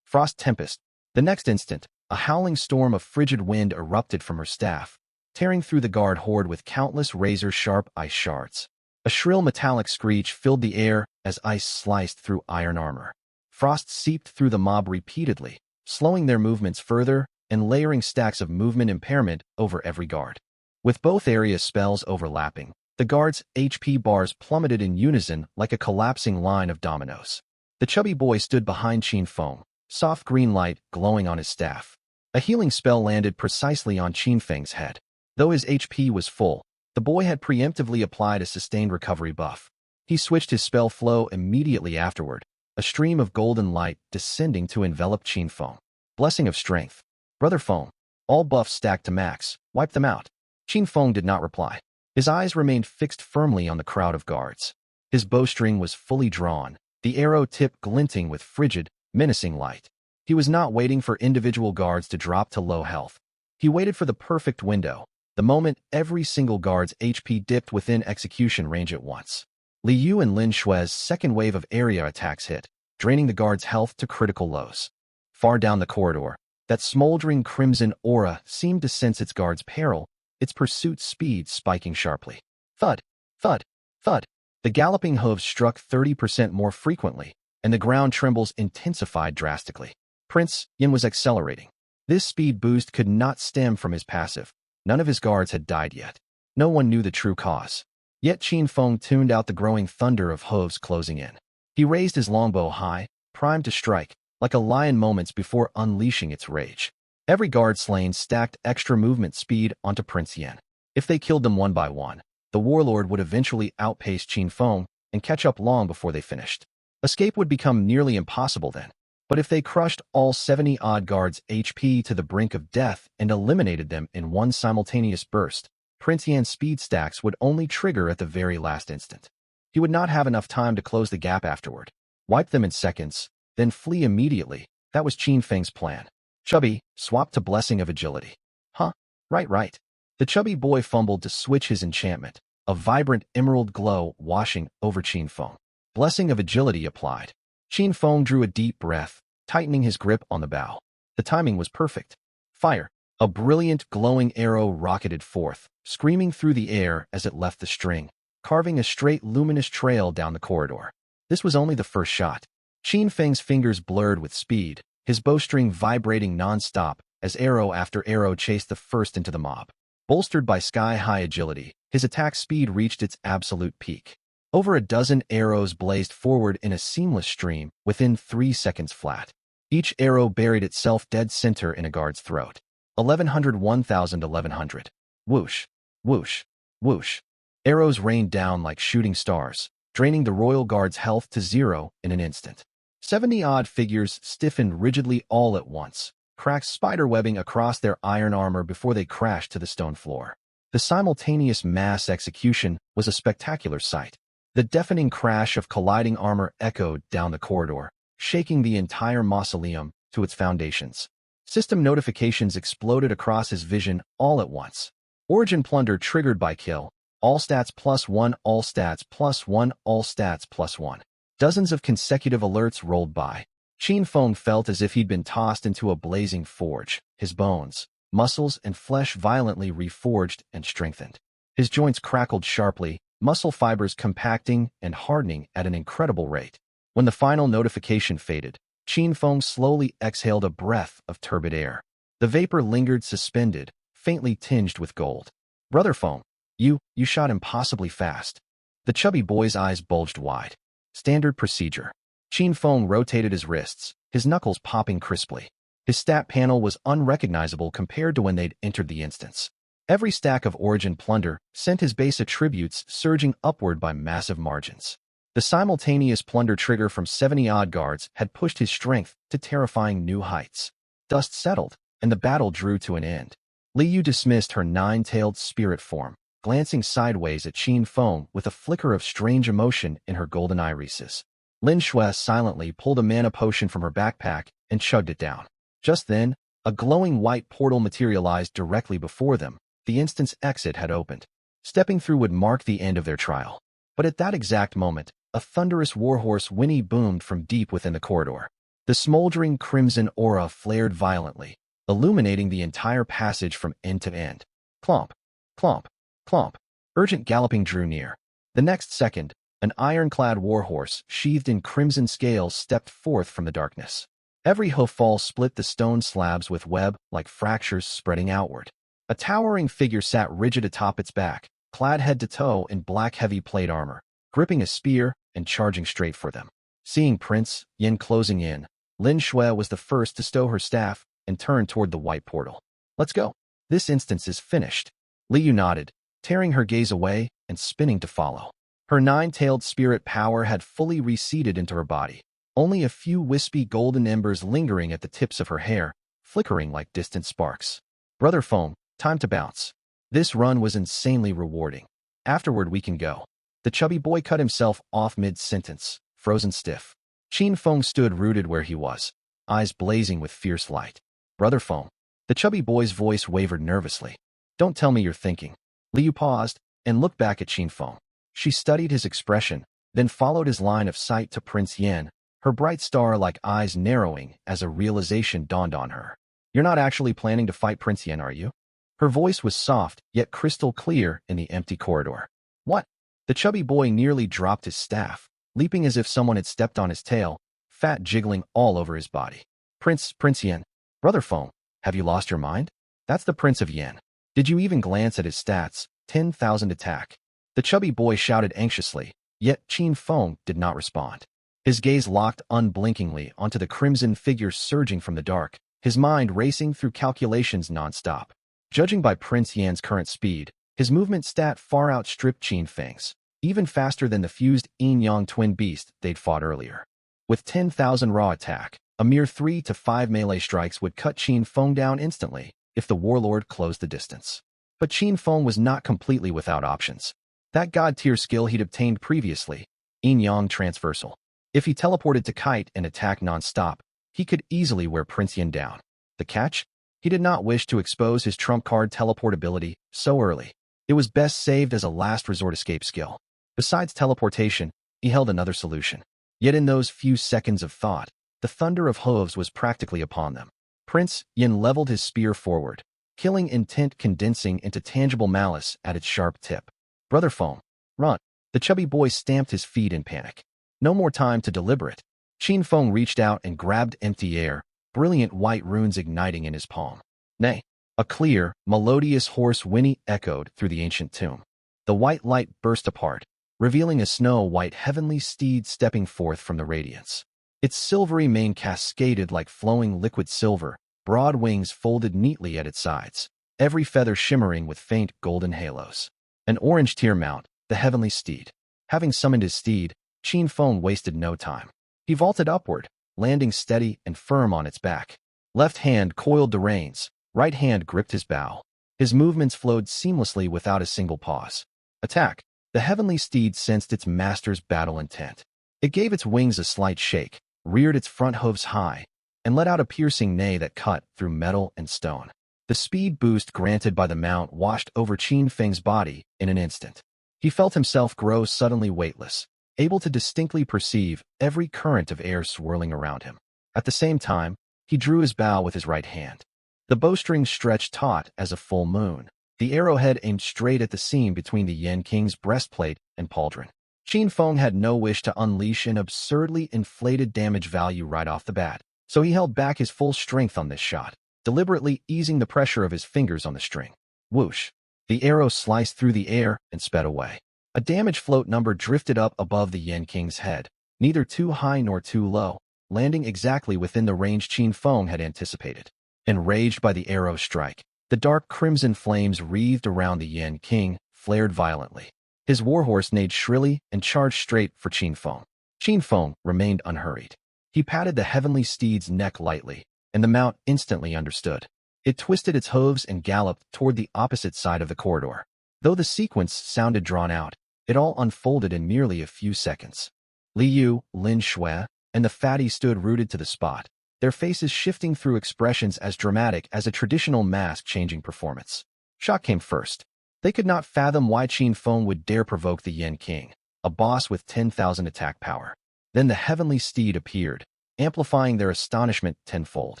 Frost tempest. The next instant, a howling storm of frigid wind erupted from her staff, tearing through the guard horde with countless razor-sharp ice shards. A shrill metallic screech filled the air as ice sliced through iron armor. Frost seeped through the mob repeatedly, slowing their movements further and layering stacks of movement impairment over every guard. With both area spells overlapping, the guards' HP bars plummeted in unison like a collapsing line of dominoes. The chubby boy stood behind Qin Feng, soft green light glowing on his staff. A healing spell landed precisely on Qin Feng's head. Though his HP was full, the boy had preemptively applied a sustained recovery buff. He switched his spell flow immediately afterward, a stream of golden light descending to envelop Qin Feng. Blessing of Strength. Brother Feng. All buffs stacked to max. Wipe them out. Qin Feng did not reply. His eyes remained fixed firmly on the crowd of guards. His bowstring was fully drawn, the arrow tip glinting with frigid, menacing light. He was not waiting for individual guards to drop to low health. He waited for the perfect window, the moment every single guard's HP dipped within execution range at once. Liu and Lin Shui's second wave of area attacks hit, draining the guard's health to critical lows. Far down the corridor, that smoldering crimson aura seemed to sense its guard's peril, its pursuit speed spiking sharply. Thud, thud, thud. The galloping hooves struck 30% more frequently, and the ground trembles intensified drastically. Prince Yin was accelerating. This speed boost could not stem from his passive. None of his guards had died yet. No one knew the true cause. Yet Qin Feng tuned out the growing thunder of hooves closing in. He raised his longbow high, primed to strike, like a lion moments before unleashing its rage. Every guard slain stacked extra movement speed onto Prince Yan. If they killed them one by one, the warlord would eventually outpace Qin Feng and catch up long before they finished. Escape would become nearly impossible then. But if they crushed all 70-odd guards' HP to the brink of death and eliminated them in one simultaneous burst, Prince Yan's speed stacks would only trigger at the very last instant. He would not have enough time to close the gap afterward. Wipe them in seconds, then flee immediately. That was Qin Feng's plan. Chubby, swap to Blessing of Agility. Huh? Right. The chubby boy fumbled to switch his enchantment, a vibrant emerald glow washing over Qin Feng. Blessing of Agility applied. Qin Feng drew a deep breath, tightening his grip on the bow. The timing was perfect. Fire! A brilliant, glowing arrow rocketed forth, screaming through the air as it left the string, carving a straight, luminous trail down the corridor. This was only the first shot. Qin Feng's fingers blurred with speed, his bowstring vibrating non-stop as arrow after arrow chased the first into the mob. Bolstered by sky-high agility, his attack speed reached its absolute peak. Over a dozen arrows blazed forward in a seamless stream within 3 seconds flat. Each arrow buried itself dead center in a guard's throat. 1100, 1000, 1100. Whoosh, whoosh, whoosh. Arrows rained down like shooting stars, draining the royal guard's health to 0 in an instant. 70-odd figures stiffened rigidly all at once, cracks spiderwebbing across their iron armor before they crashed to the stone floor. The simultaneous mass execution was a spectacular sight. The deafening crash of colliding armor echoed down the corridor, shaking the entire mausoleum to its foundations. System notifications exploded across his vision all at once. Origin plunder triggered by kill. All stats +1, all stats +1, all stats +1. Dozens of consecutive alerts rolled by. Qin Feng felt as if he'd been tossed into a blazing forge, his bones, muscles, and flesh violently reforged and strengthened. His joints crackled sharply, muscle fibers compacting and hardening at an incredible rate. When the final notification faded, Qin Feng slowly exhaled a breath of turbid air. The vapor lingered suspended, faintly tinged with gold. Brother Feng, you shot impossibly fast. The chubby boy's eyes bulged wide. Standard procedure. Qin Feng rotated his wrists, his knuckles popping crisply. His stat panel was unrecognizable compared to when they'd entered the instance. Every stack of Origin plunder sent his base attributes surging upward by massive margins. The simultaneous plunder trigger from 70-odd guards had pushed his strength to terrifying new heights. Dust settled, and the battle drew to an end. Li Yu dismissed her 9-tailed spirit form, glancing sideways at Qin Feng with a flicker of strange emotion in her golden irises. Lin Shui silently pulled a mana potion from her backpack and chugged it down. Just then, a glowing white portal materialized directly before them. The instant's exit had opened. Stepping through would mark the end of their trial. But at that exact moment, a thunderous warhorse whinny boomed from deep within the corridor. The smoldering crimson aura flared violently, illuminating the entire passage from end to end. Clomp, clomp, clomp. Urgent galloping drew near. The next second, an ironclad warhorse sheathed in crimson scales stepped forth from the darkness. Every hoofball split the stone slabs with web-like fractures spreading outward. A towering figure sat rigid atop its back, clad head to toe in black heavy plate armor, gripping a spear and charging straight for them. Seeing Prince Yan closing in, Lin Shui was the first to stow her staff and turn toward the white portal. Let's go. This instance is finished. Li Yu nodded, tearing her gaze away and spinning to follow. Her 9-tailed spirit power had fully reseeded into her body, only a few wispy golden embers lingering at the tips of her hair, flickering like distant sparks. Brother Feng, time to bounce. This run was insanely rewarding. Afterward we can go. The chubby boy cut himself off mid-sentence, frozen stiff. Qin Feng stood rooted where he was, eyes blazing with fierce light. Brother Feng. The chubby boy's voice wavered nervously. Don't tell me you're thinking. Li Yu paused and looked back at Qin Feng. She studied his expression, then followed his line of sight to Prince Yan, her bright star-like eyes narrowing as a realization dawned on her. You're not actually planning to fight Prince Yan, are you? Her voice was soft, yet crystal clear in the empty corridor. What? The chubby boy nearly dropped his staff, leaping as if someone had stepped on his tail, fat jiggling all over his body. Prince Yan. Brother Feng. Have you lost your mind? That's the Prince of Yen. Did you even glance at his stats? 10,000 attack. The chubby boy shouted anxiously, yet Qin Feng did not respond. His gaze locked unblinkingly onto the crimson figure surging from the dark, his mind racing through calculations nonstop. Judging by Prince Yan's current speed, his movement stat far outstripped Qin Feng's, even faster than the fused yin-yang twin beast they'd fought earlier. With 10,000 raw attack, a mere 3 to 5 melee strikes would cut Qin Feng down instantly if the warlord closed the distance. But Qin Feng was not completely without options. That god-tier skill he'd obtained previously, yin-yang transversal. If he teleported to Kite and attacked non-stop, he could easily wear Prince Yan down. The catch? He did not wish to expose his trump card teleportability so early. It was best saved as a last resort escape skill. Besides teleportation, he held another solution. Yet in those few seconds of thought, the thunder of hooves was practically upon them. Prince Yan leveled his spear forward, killing intent condensing into tangible malice at its sharp tip. Brother Feng, run! The chubby boy stamped his feet in panic. No more time to deliberate. Qin Feng reached out and grabbed empty air, brilliant white runes igniting in his palm. Nay! A clear, melodious hoarse whinny echoed through the ancient tomb. The white light burst apart, revealing a snow-white heavenly steed stepping forth from the radiance. Its silvery mane cascaded like flowing liquid silver, broad wings folded neatly at its sides, every feather shimmering with faint golden halos. An orange tier mount, the heavenly steed. Having summoned his steed, Qin Feng wasted no time. He vaulted upward, landing steady and firm on its back. Left hand coiled the reins, right hand gripped his bow. His movements flowed seamlessly without a single pause. Attack! The heavenly steed sensed its master's battle intent. It gave its wings a slight shake, reared its front hooves high, and let out a piercing neigh that cut through metal and stone. The speed boost granted by the mount washed over Qin Feng's body in an instant. He felt himself grow suddenly weightless, able to distinctly perceive every current of air swirling around him. At the same time, he drew his bow with his right hand. The bowstring stretched taut as a full moon. The arrowhead aimed straight at the seam between the Yen King's breastplate and pauldron. Qin Feng had no wish to unleash an absurdly inflated damage value right off the bat, so he held back his full strength on this shot, deliberately easing the pressure of his fingers on the string. Whoosh! The arrow sliced through the air and sped away. A damage float number drifted up above the Yen King's head, neither too high nor too low, landing exactly within the range Qin Feng had anticipated. Enraged by the arrow's strike, the dark crimson flames wreathed around the Yen King, flared violently. His warhorse neighed shrilly and charged straight for Qin Feng. Qin Feng remained unhurried. He patted the heavenly steed's neck lightly, and the mount instantly understood. It twisted its hooves and galloped toward the opposite side of the corridor. Though the sequence sounded drawn out, it all unfolded in merely a few seconds. Li Yu, Lin Shui, and the fatty stood rooted to the spot, their faces shifting through expressions as dramatic as a traditional mask-changing performance. Shock came first. They could not fathom why Qin Feng would dare provoke the Yen King, a boss with 10,000 attack power. Then the heavenly steed appeared, amplifying their astonishment tenfold.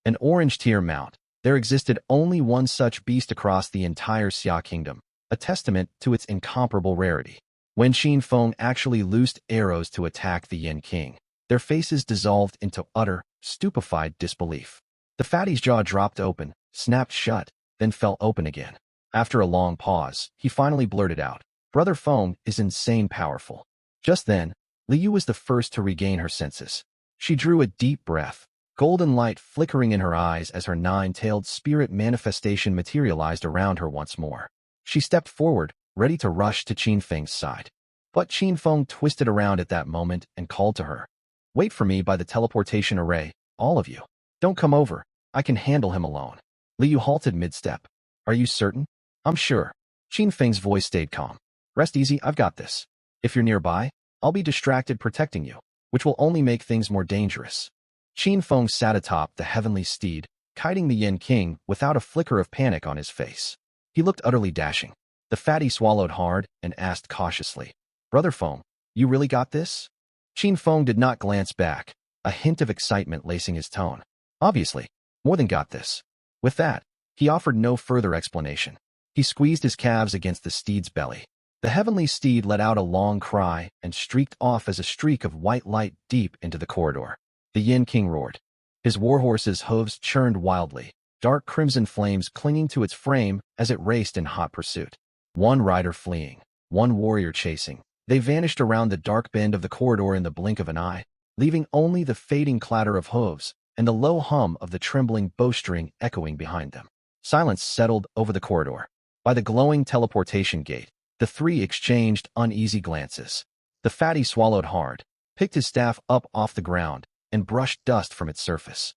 An orange tier mount. There existed only one such beast across the entire Xia Kingdom, a testament to its incomparable rarity. When Qin Feng actually loosed arrows to attack the Yen King, their faces dissolved into utter, stupefied disbelief. The fatty's jaw dropped open, snapped shut, then fell open again. After a long pause, he finally blurted out, "Brother Feng is insane powerful." Just then, Li Yu was the first to regain her senses. She drew a deep breath, golden light flickering in her eyes as her nine-tailed spirit manifestation materialized around her once more. She stepped forward, ready to rush to Qin Feng's side. But Qin Feng twisted around at that moment and called to her. "Wait for me by the teleportation array, all of you. Don't come over. I can handle him alone." Li Yu halted mid-step. "Are you certain?" "I'm sure." Qin Feng's voice stayed calm. "Rest easy, I've got this. If you're nearby, I'll be distracted protecting you, which will only make things more dangerous." Qin Feng sat atop the heavenly steed, kiting the Yen King without a flicker of panic on his face. He looked utterly dashing. The fatty swallowed hard and asked cautiously, "Brother Feng, you really got this?" Qin Feng did not glance back, a hint of excitement lacing his tone. "Obviously, more than got this." With that, he offered no further explanation. He squeezed his calves against the steed's belly. The heavenly steed let out a long cry and streaked off as a streak of white light deep into the corridor. The Yen King roared. His warhorse's hooves churned wildly, dark crimson flames clinging to its frame as it raced in hot pursuit. One rider fleeing, one warrior chasing. They vanished around the dark bend of the corridor in the blink of an eye, leaving only the fading clatter of hooves and the low hum of the trembling bowstring echoing behind them. Silence settled over the corridor. By the glowing teleportation gate, the three exchanged uneasy glances. The fatty swallowed hard, picked his staff up off the ground, and brushed dust from its surface.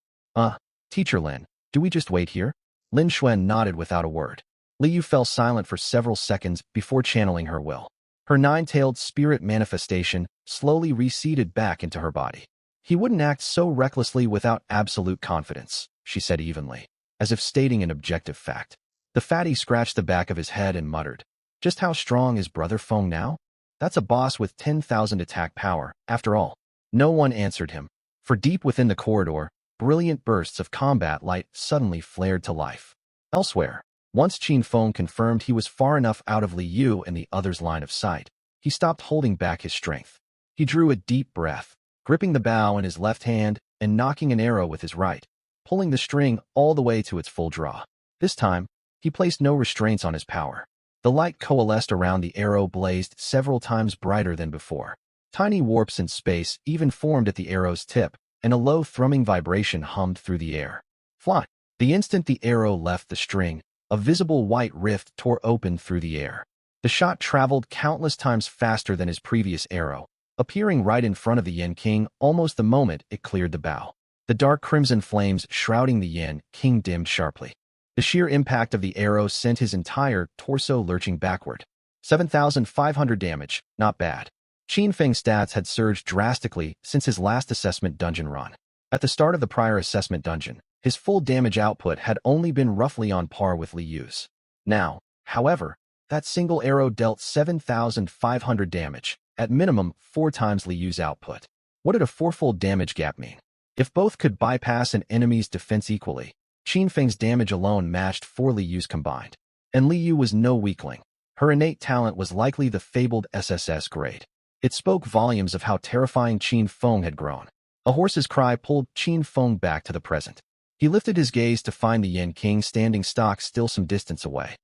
Teacher Lin, do we just wait here? Lin Xuan nodded without a word. Li Yu fell silent for several seconds before channeling her will. Her nine-tailed spirit manifestation slowly receded back into her body. He wouldn't act so recklessly without absolute confidence, she said evenly, as if stating an objective fact. The fatty scratched the back of his head and muttered, "Just how strong is Brother Feng now? That's a boss with 10,000 attack power, after all." No one answered him, for deep within the corridor, brilliant bursts of combat light suddenly flared to life. Elsewhere, once Qin Feng confirmed he was far enough out of Li Yu and the other's line of sight, he stopped holding back his strength. He drew a deep breath, gripping the bow in his left hand and knocking an arrow with his right, pulling the string all the way to its full draw. This time, he placed no restraints on his power. The light coalesced around the arrow blazed several times brighter than before. Tiny warps in space even formed at the arrow's tip, and a low thrumming vibration hummed through the air. Fly! The instant the arrow left the string, a visible white rift tore open through the air. The shot traveled countless times faster than his previous arrow, appearing right in front of the Yin King almost the moment it cleared the bow. The dark crimson flames shrouding the Yin King dimmed sharply. The sheer impact of the arrow sent his entire torso lurching backward. 7,500 damage, not bad. Qin Feng's stats had surged drastically since his last assessment dungeon run. At the start of the prior assessment dungeon, his full damage output had only been roughly on par with Li Yu's. Now, however, that single arrow dealt 7,500 damage, at minimum 4 times Li Yu's output. What did a fourfold damage gap mean? If both could bypass an enemy's defense equally, Qin Feng's damage alone matched 4 Li Yu's combined. And Li Yu was no weakling. Her innate talent was likely the fabled SSS grade. It spoke volumes of how terrifying Qin Feng had grown. A horse's cry pulled Qin Feng back to the present. He lifted his gaze to find the Yin King standing stock still some distance away.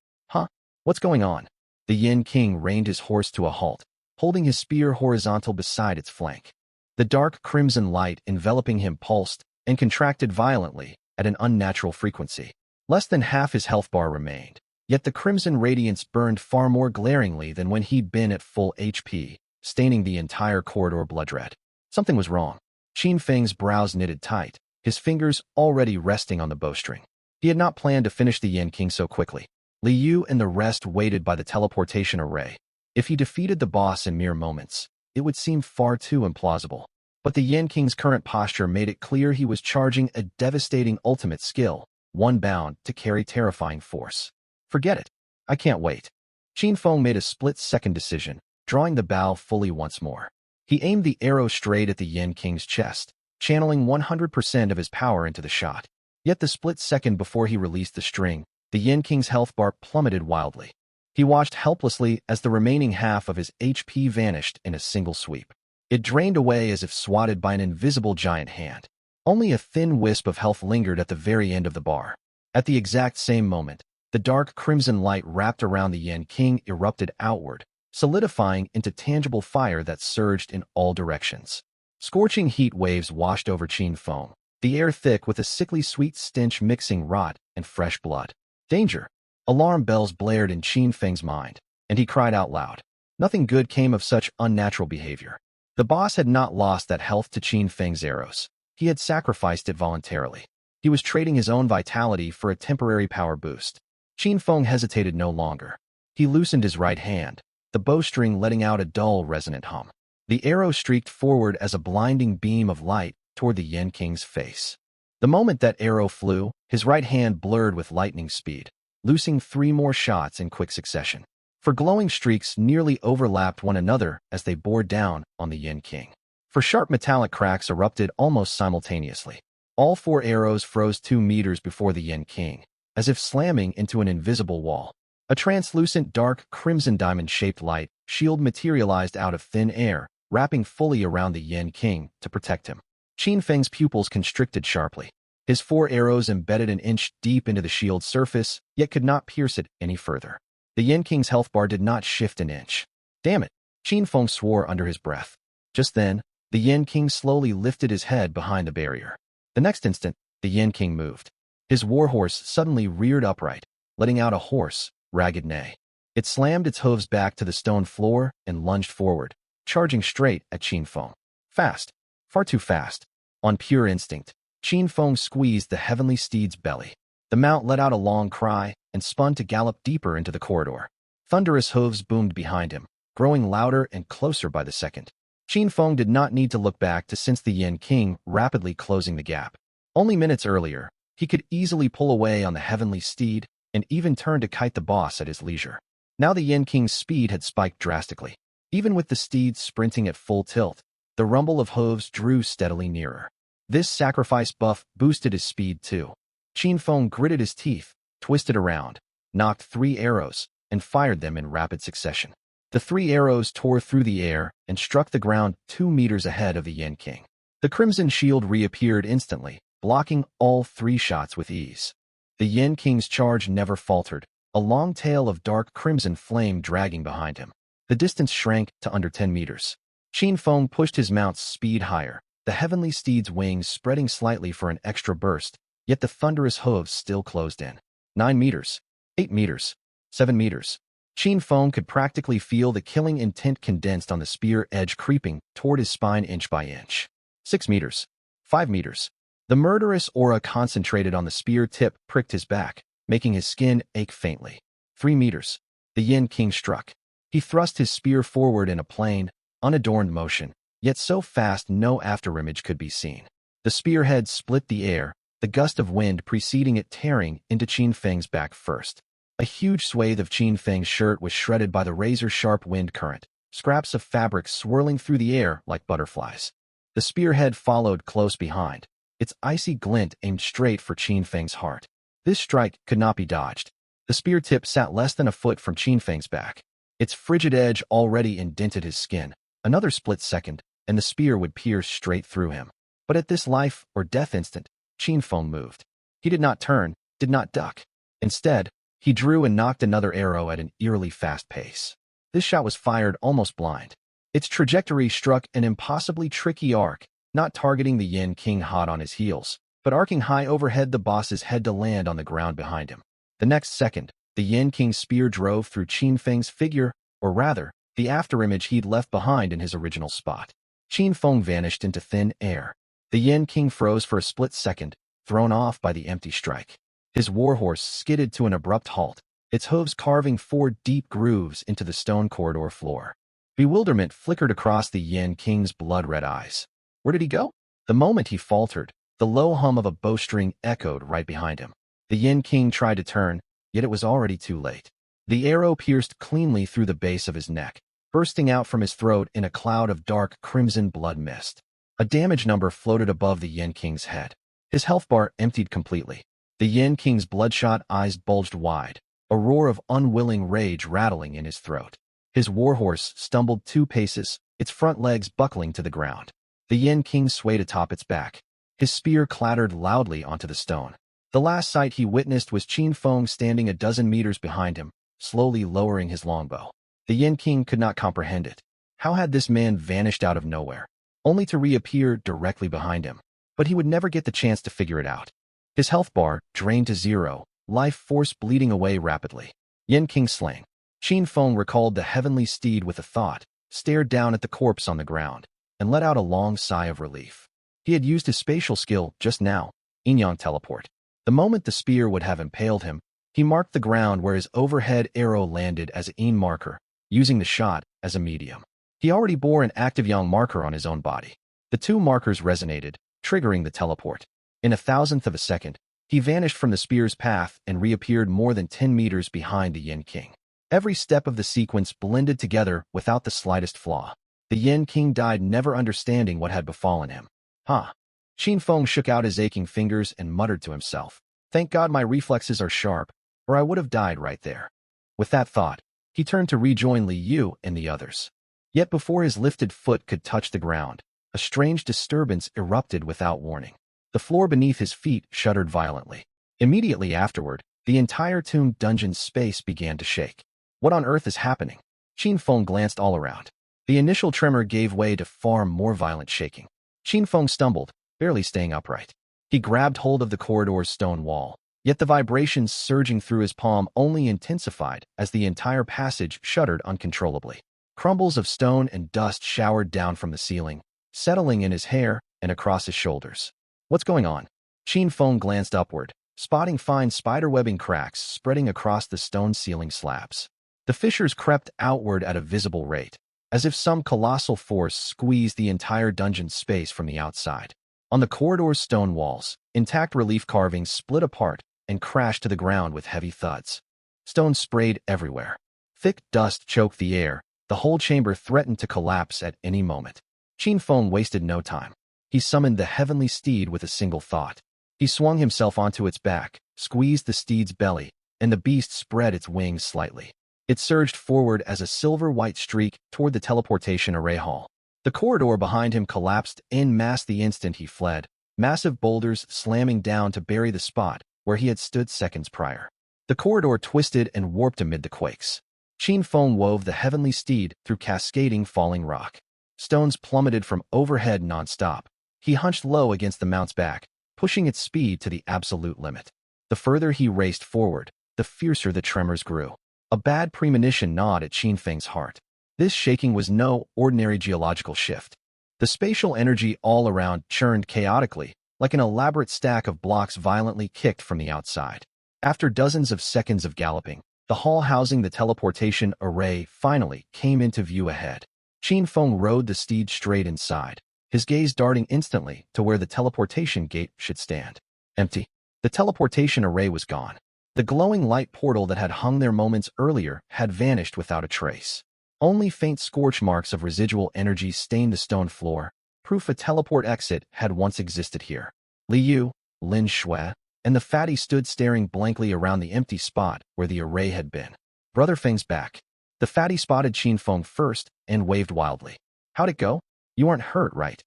What's going on? The Yin King reined his horse to a halt, holding his spear horizontal beside its flank. The dark crimson light enveloping him pulsed and contracted violently at an unnatural frequency. Less than half his health bar remained, yet the crimson radiance burned far more glaringly than when he'd been at full HP, staining the entire corridor blood red. Something was wrong. Qin Feng's brows knitted tight, his fingers already resting on the bowstring. He had not planned to finish the Yin King so quickly. Li Yu and the rest waited by the teleportation array. If he defeated the boss in mere moments, it would seem far too implausible. But the Yin King's current posture made it clear he was charging a devastating ultimate skill, one bound to carry terrifying force. Forget it. I can't wait. Qin Feng made a split-second decision, drawing the bow fully once more. He aimed the arrow straight at the Yin King's chest, channeling 100% of his power into the shot. Yet the split second before he released the string, the Yin King's health bar plummeted wildly. He watched helplessly as the remaining half of his HP vanished in a single sweep. It drained away as if swatted by an invisible giant hand. Only a thin wisp of health lingered at the very end of the bar. At the exact same moment, the dark crimson light wrapped around the Yin King erupted outward, solidifying into tangible fire that surged in all directions. Scorching heat waves washed over Qin Feng, the air thick with a sickly sweet stench mixing rot and fresh blood. Danger! Alarm bells blared in Qin Feng's mind, and he cried out loud. Nothing good came of such unnatural behavior. The boss had not lost that health to Qin Feng's arrows. He had sacrificed it voluntarily. He was trading his own vitality for a temporary power boost. Qin Feng hesitated no longer. He loosened his right hand, the bowstring letting out a dull, resonant hum. The arrow streaked forward as a blinding beam of light toward the Yin King's face. The moment that arrow flew, his right hand blurred with lightning speed, loosing 3 more shots in quick succession. For glowing streaks nearly overlapped one another as they bore down on the Yin King. For sharp metallic cracks erupted almost simultaneously. All 4 arrows froze 2 meters before the Yin King, as if slamming into an invisible wall. A translucent dark crimson diamond-shaped light shield materialized out of thin air, wrapping fully around the Yin King to protect him. Qin Feng's pupils constricted sharply. His 4 arrows embedded an inch deep into the shield's surface, yet could not pierce it any further. The Yin King's health bar did not shift an inch. Damn it, Qin Feng swore under his breath. Just then, the Yin King slowly lifted his head behind the barrier. The next instant, the Yin King moved. His warhorse suddenly reared upright, letting out a hoarse, ragged neigh. It slammed its hooves back to the stone floor and lunged forward, charging straight at Qin Feng. Fast. Far too fast. On pure instinct, Qin Feng squeezed the heavenly steed's belly. The mount let out a long cry and spun to gallop deeper into the corridor. Thunderous hooves boomed behind him, growing louder and closer by the second. Qin Feng did not need to look back to sense the Yin King rapidly closing the gap. Only minutes earlier, he could easily pull away on the heavenly steed and even turn to kite the boss at his leisure. Now the Yin King's speed had spiked drastically. Even with the steed sprinting at full tilt, the rumble of hooves drew steadily nearer. This sacrifice buff boosted his speed too. Qin Feng gritted his teeth, twisted around, knocked 3 arrows, and fired them in rapid succession. The 3 arrows tore through the air and struck the ground 2 meters ahead of the Yin King. The crimson shield reappeared instantly, blocking all 3 shots with ease. The Yin King's charge never faltered, a long tail of dark crimson flame dragging behind him. The distance shrank to under 10 meters. Qin Feng pushed his mount's speed higher, the heavenly steed's wings spreading slightly for an extra burst, yet the thunderous hooves still closed in. 9 meters, 8 meters, 7 meters. Qin Feng could practically feel the killing intent condensed on the spear edge creeping toward his spine inch by inch. 6 meters, 5 meters. The murderous aura concentrated on the spear tip pricked his back, making his skin ache faintly. 3 meters. The Yin King struck. He thrust his spear forward in a plain, unadorned motion, yet so fast no afterimage could be seen. The spearhead split the air, the gust of wind preceding it tearing into Qin Feng's back first. A huge swathe of Qin Feng's shirt was shredded by the razor-sharp wind current, scraps of fabric swirling through the air like butterflies. The spearhead followed close behind, its icy glint aimed straight for Qin Feng's heart. This strike could not be dodged. The spear tip sat less than a foot from Qin Feng's back. Its frigid edge already indented his skin. Another split second, and the spear would pierce straight through him. But at this life or death instant, Qin Feng moved. He did not turn, did not duck. Instead, he drew and knocked another arrow at an eerily fast pace. This shot was fired almost blind. Its trajectory struck an impossibly tricky arc, not targeting the Yin King hot on his heels, but arcing high overhead the boss's head to land on the ground behind him. The next second, the Yin King's spear drove through Qin Feng's figure, or rather, the afterimage he'd left behind in his original spot. Qin Feng vanished into thin air. The Yin King froze for a split second, thrown off by the empty strike. His warhorse skidded to an abrupt halt, its hooves carving 4 deep grooves into the stone corridor floor. Bewilderment flickered across the Yin King's blood-red eyes. Where did he go? The moment he faltered, the low hum of a bowstring echoed right behind him. The Yin King tried to turn, yet it was already too late. The arrow pierced cleanly through the base of his neck, bursting out from his throat in a cloud of dark crimson blood mist. A damage number floated above the Yin King's head. His health bar emptied completely. The Yin King's bloodshot eyes bulged wide, a roar of unwilling rage rattling in his throat. His warhorse stumbled 2 paces, its front legs buckling to the ground. The Yin King swayed atop its back. His spear clattered loudly onto the stone. The last sight he witnessed was Qin Feng standing a dozen meters behind him, slowly lowering his longbow. The Yin King could not comprehend it. How had this man vanished out of nowhere, only to reappear directly behind him? But he would never get the chance to figure it out. His health bar drained to 0, life force bleeding away rapidly. Yin King slain. Qin Feng recalled the heavenly steed with a thought, stared down at the corpse on the ground, and let out a long sigh of relief. He had used his spatial skill just now, Yin-Yang teleport. The moment the spear would have impaled him, he marked the ground where his overhead arrow landed as a Yin marker, using the shot as a medium. He already bore an active Yang marker on his own body. The 2 markers resonated, triggering the teleport. In a thousandth of a second, he vanished from the spear's path and reappeared more than 10 meters behind the Yin King. Every step of the sequence blended together without the slightest flaw. The Yin King died never understanding what had befallen him. Huh. Qin Feng shook out his aching fingers and muttered to himself, "Thank God my reflexes are sharp, or I would have died right there." With that thought, he turned to rejoin Li Yu and the others. Yet before his lifted foot could touch the ground, a strange disturbance erupted without warning. The floor beneath his feet shuddered violently. Immediately afterward, the entire tomb dungeon's space began to shake. What on earth is happening? Qin Feng glanced all around. The initial tremor gave way to far more violent shaking. Qin Feng stumbled, barely staying upright. He grabbed hold of the corridor's stone wall, yet the vibrations surging through his palm only intensified as the entire passage shuddered uncontrollably. Crumbles of stone and dust showered down from the ceiling, settling in his hair and across his shoulders. What's going on? Qin Feng glanced upward, spotting fine spiderwebbing cracks spreading across the stone ceiling slabs. The fissures crept outward at a visible rate, as if some colossal force squeezed the entire dungeon space from the outside. On the corridor's stone walls, intact relief carvings split apart and crashed to the ground with heavy thuds. Stone sprayed everywhere. Thick dust choked the air. The whole chamber threatened to collapse at any moment. Qin Feng wasted no time. He summoned the heavenly steed with a single thought. He swung himself onto its back, squeezed the steed's belly, and the beast spread its wings slightly. It surged forward as a silver-white streak toward the teleportation array hall. The corridor behind him collapsed en masse the instant he fled, massive boulders slamming down to bury the spot where he had stood seconds prior. The corridor twisted and warped amid the quakes. Qin Feng wove the heavenly steed through cascading falling rock. Stones plummeted from overhead non-stop. He hunched low against the mount's back, pushing its speed to the absolute limit. The further he raced forward, the fiercer the tremors grew. A bad premonition gnawed at Qin Feng's heart. This shaking was no ordinary geological shift. The spatial energy all around churned chaotically, like an elaborate stack of blocks violently kicked from the outside. After dozens of seconds of galloping, the hall housing the teleportation array finally came into view ahead. Qin Feng rode the steed straight inside, his gaze darting instantly to where the teleportation gate should stand. Empty. The teleportation array was gone. The glowing light portal that had hung there moments earlier had vanished without a trace. Only faint scorch marks of residual energy stained the stone floor, proof a teleport exit had once existed here. Li Yu, Lin Shui, and the fatty stood staring blankly around the empty spot where the array had been. Brother Feng's back. The fatty spotted Qin Feng first and waved wildly. How'd it go? You aren't hurt, right?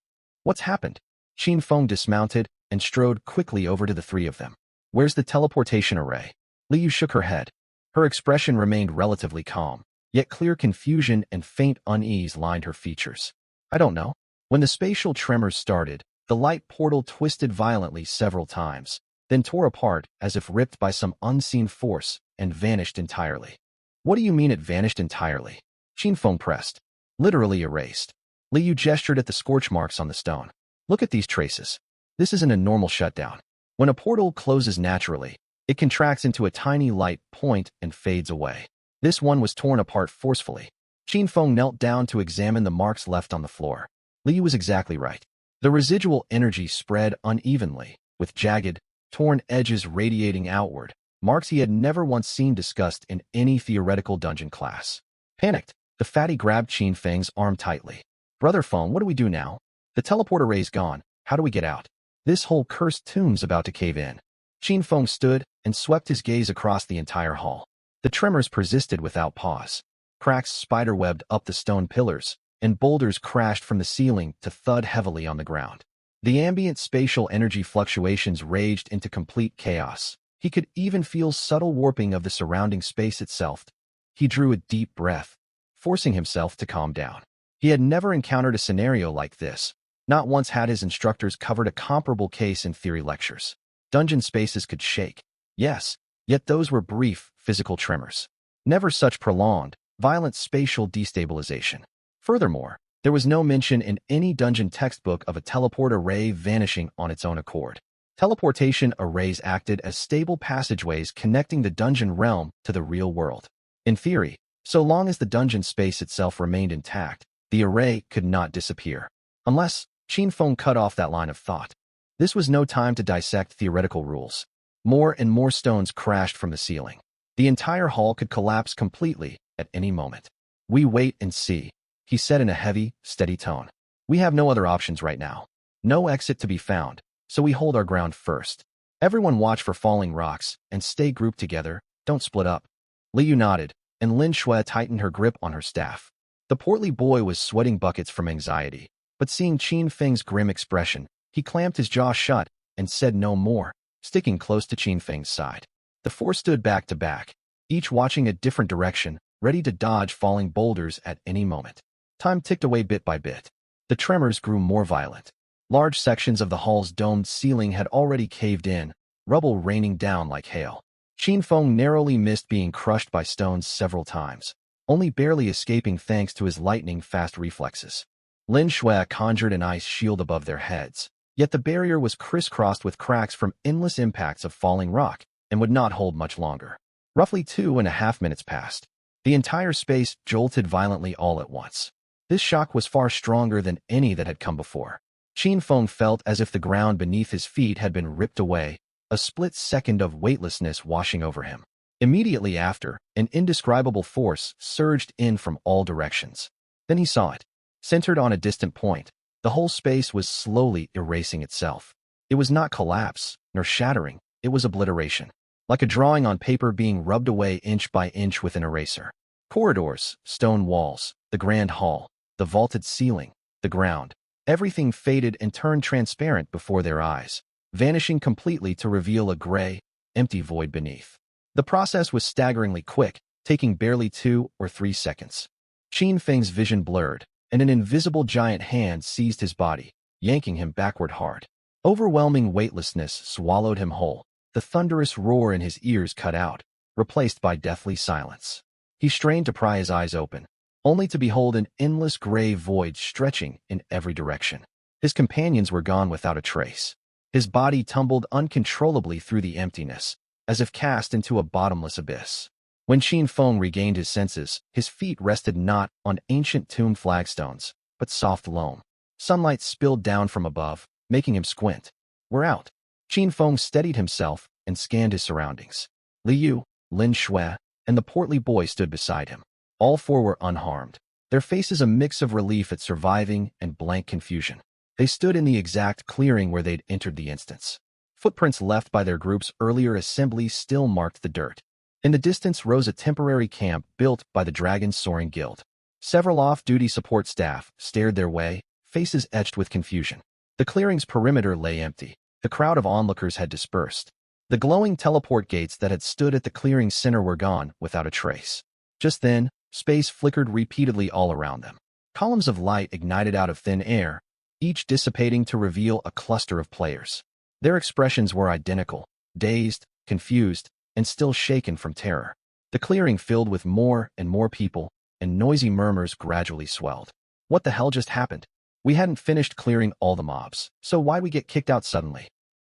What's happened? Qin Feng dismounted and strode quickly over to the three of them. Where's the teleportation array? Li Yu shook her head. Her expression remained relatively calm, yet clear confusion and faint unease lined her features. I don't know. When the spatial tremors started, the light portal twisted violently several times, then tore apart as if ripped by some unseen force and vanished entirely. What do you mean it vanished entirely? Qin Feng pressed. Literally erased. Li Yu gestured at the scorch marks on the stone. Look at these traces. This isn't a normal shutdown. When a portal closes naturally, it contracts into a tiny light point and fades away. This one was torn apart forcefully. Qin Feng knelt down to examine the marks left on the floor. Li Yu was exactly right. The residual energy spread unevenly, with jagged, torn edges radiating outward, marks he had never once seen discussed in any theoretical dungeon class. Panicked, the fatty grabbed Qin Feng's arm tightly. Brother Feng, what do we do now? The teleport array's gone. How do we get out? This whole cursed tomb's about to cave in. Qin Feng stood and swept his gaze across the entire hall. The tremors persisted without pause. Cracks spiderwebbed up the stone pillars, and boulders crashed from the ceiling to thud heavily on the ground. The ambient spatial energy fluctuations raged into complete chaos. He could even feel subtle warping of the surrounding space itself. He drew a deep breath, forcing himself to calm down. He had never encountered a scenario like this. Not once had his instructors covered a comparable case in theory lectures. Dungeon spaces could shake. Yes, yet those were brief, physical tremors. Never such prolonged, violent spatial destabilization. Furthermore, there was no mention in any dungeon textbook of a teleport array vanishing on its own accord. Teleportation arrays acted as stable passageways connecting the dungeon realm to the real world. In theory, so long as the dungeon space itself remained intact, the array could not disappear. Unless, Qin Feng cut off that line of thought. This was no time to dissect theoretical rules. More and more stones crashed from the ceiling. The entire hall could collapse completely at any moment. We wait and see, he said in a heavy, steady tone. We have no other options right now. No exit to be found, so we hold our ground first. Everyone watch for falling rocks and stay grouped together, don't split up. Li Yu nodded, and Lin Shui tightened her grip on her staff. The portly boy was sweating buckets from anxiety, but seeing Qin Feng's grim expression, he clamped his jaw shut and said no more, sticking close to Qin Feng's side. The four stood back to back, each watching a different direction, ready to dodge falling boulders at any moment. Time ticked away bit by bit. The tremors grew more violent. Large sections of the hall's domed ceiling had already caved in, rubble raining down like hail. Qin Feng narrowly missed being crushed by stones several times, only barely escaping thanks to his lightning-fast reflexes. Lin Shui conjured an ice shield above their heads, yet the barrier was crisscrossed with cracks from endless impacts of falling rock and would not hold much longer. Roughly 2.5 minutes passed. The entire space jolted violently all at once. This shock was far stronger than any that had come before. Qin Feng felt as if the ground beneath his feet had been ripped away, a split second of weightlessness washing over him. Immediately after, an indescribable force surged in from all directions. Then he saw it. Centered on a distant point, the whole space was slowly erasing itself. It was not collapse, nor shattering, it was obliteration. Like a drawing on paper being rubbed away inch by inch with an eraser. Corridors, stone walls, the grand hall, the vaulted ceiling, the ground. Everything faded and turned transparent before their eyes, vanishing completely to reveal a gray, empty void beneath. The process was staggeringly quick, taking barely 2 or 3 seconds. Qin Feng's vision blurred, and an invisible giant hand seized his body, yanking him backward hard. Overwhelming weightlessness swallowed him whole. The thunderous roar in his ears cut out, replaced by deathly silence. He strained to pry his eyes open, only to behold an endless gray void stretching in every direction. His companions were gone without a trace. His body tumbled uncontrollably through the emptiness, as if cast into a bottomless abyss. When Qin Feng regained his senses, his feet rested not on ancient tomb flagstones, but soft loam. Sunlight spilled down from above, making him squint. "We're out." Qin Feng steadied himself and scanned his surroundings. Liu, Lin Shui, and the portly boy stood beside him. All four were unharmed, their faces a mix of relief at surviving and blank confusion. They stood in the exact clearing where they'd entered the instance. Footprints left by their group's earlier assembly still marked the dirt. In the distance rose a temporary camp built by the Dragon's Soaring Guild. Several off-duty support staff stared their way, faces etched with confusion. The clearing's perimeter lay empty. The crowd of onlookers had dispersed. The glowing teleport gates that had stood at the clearing's center were gone without a trace. Just then, space flickered repeatedly all around them. Columns of light ignited out of thin air, each dissipating to reveal a cluster of players. Their expressions were identical, dazed, confused, and still shaken from terror. The clearing filled with more and more people, and noisy murmurs gradually swelled. What the hell just happened? We hadn't finished clearing all the mobs, so why'd we get kicked out suddenly?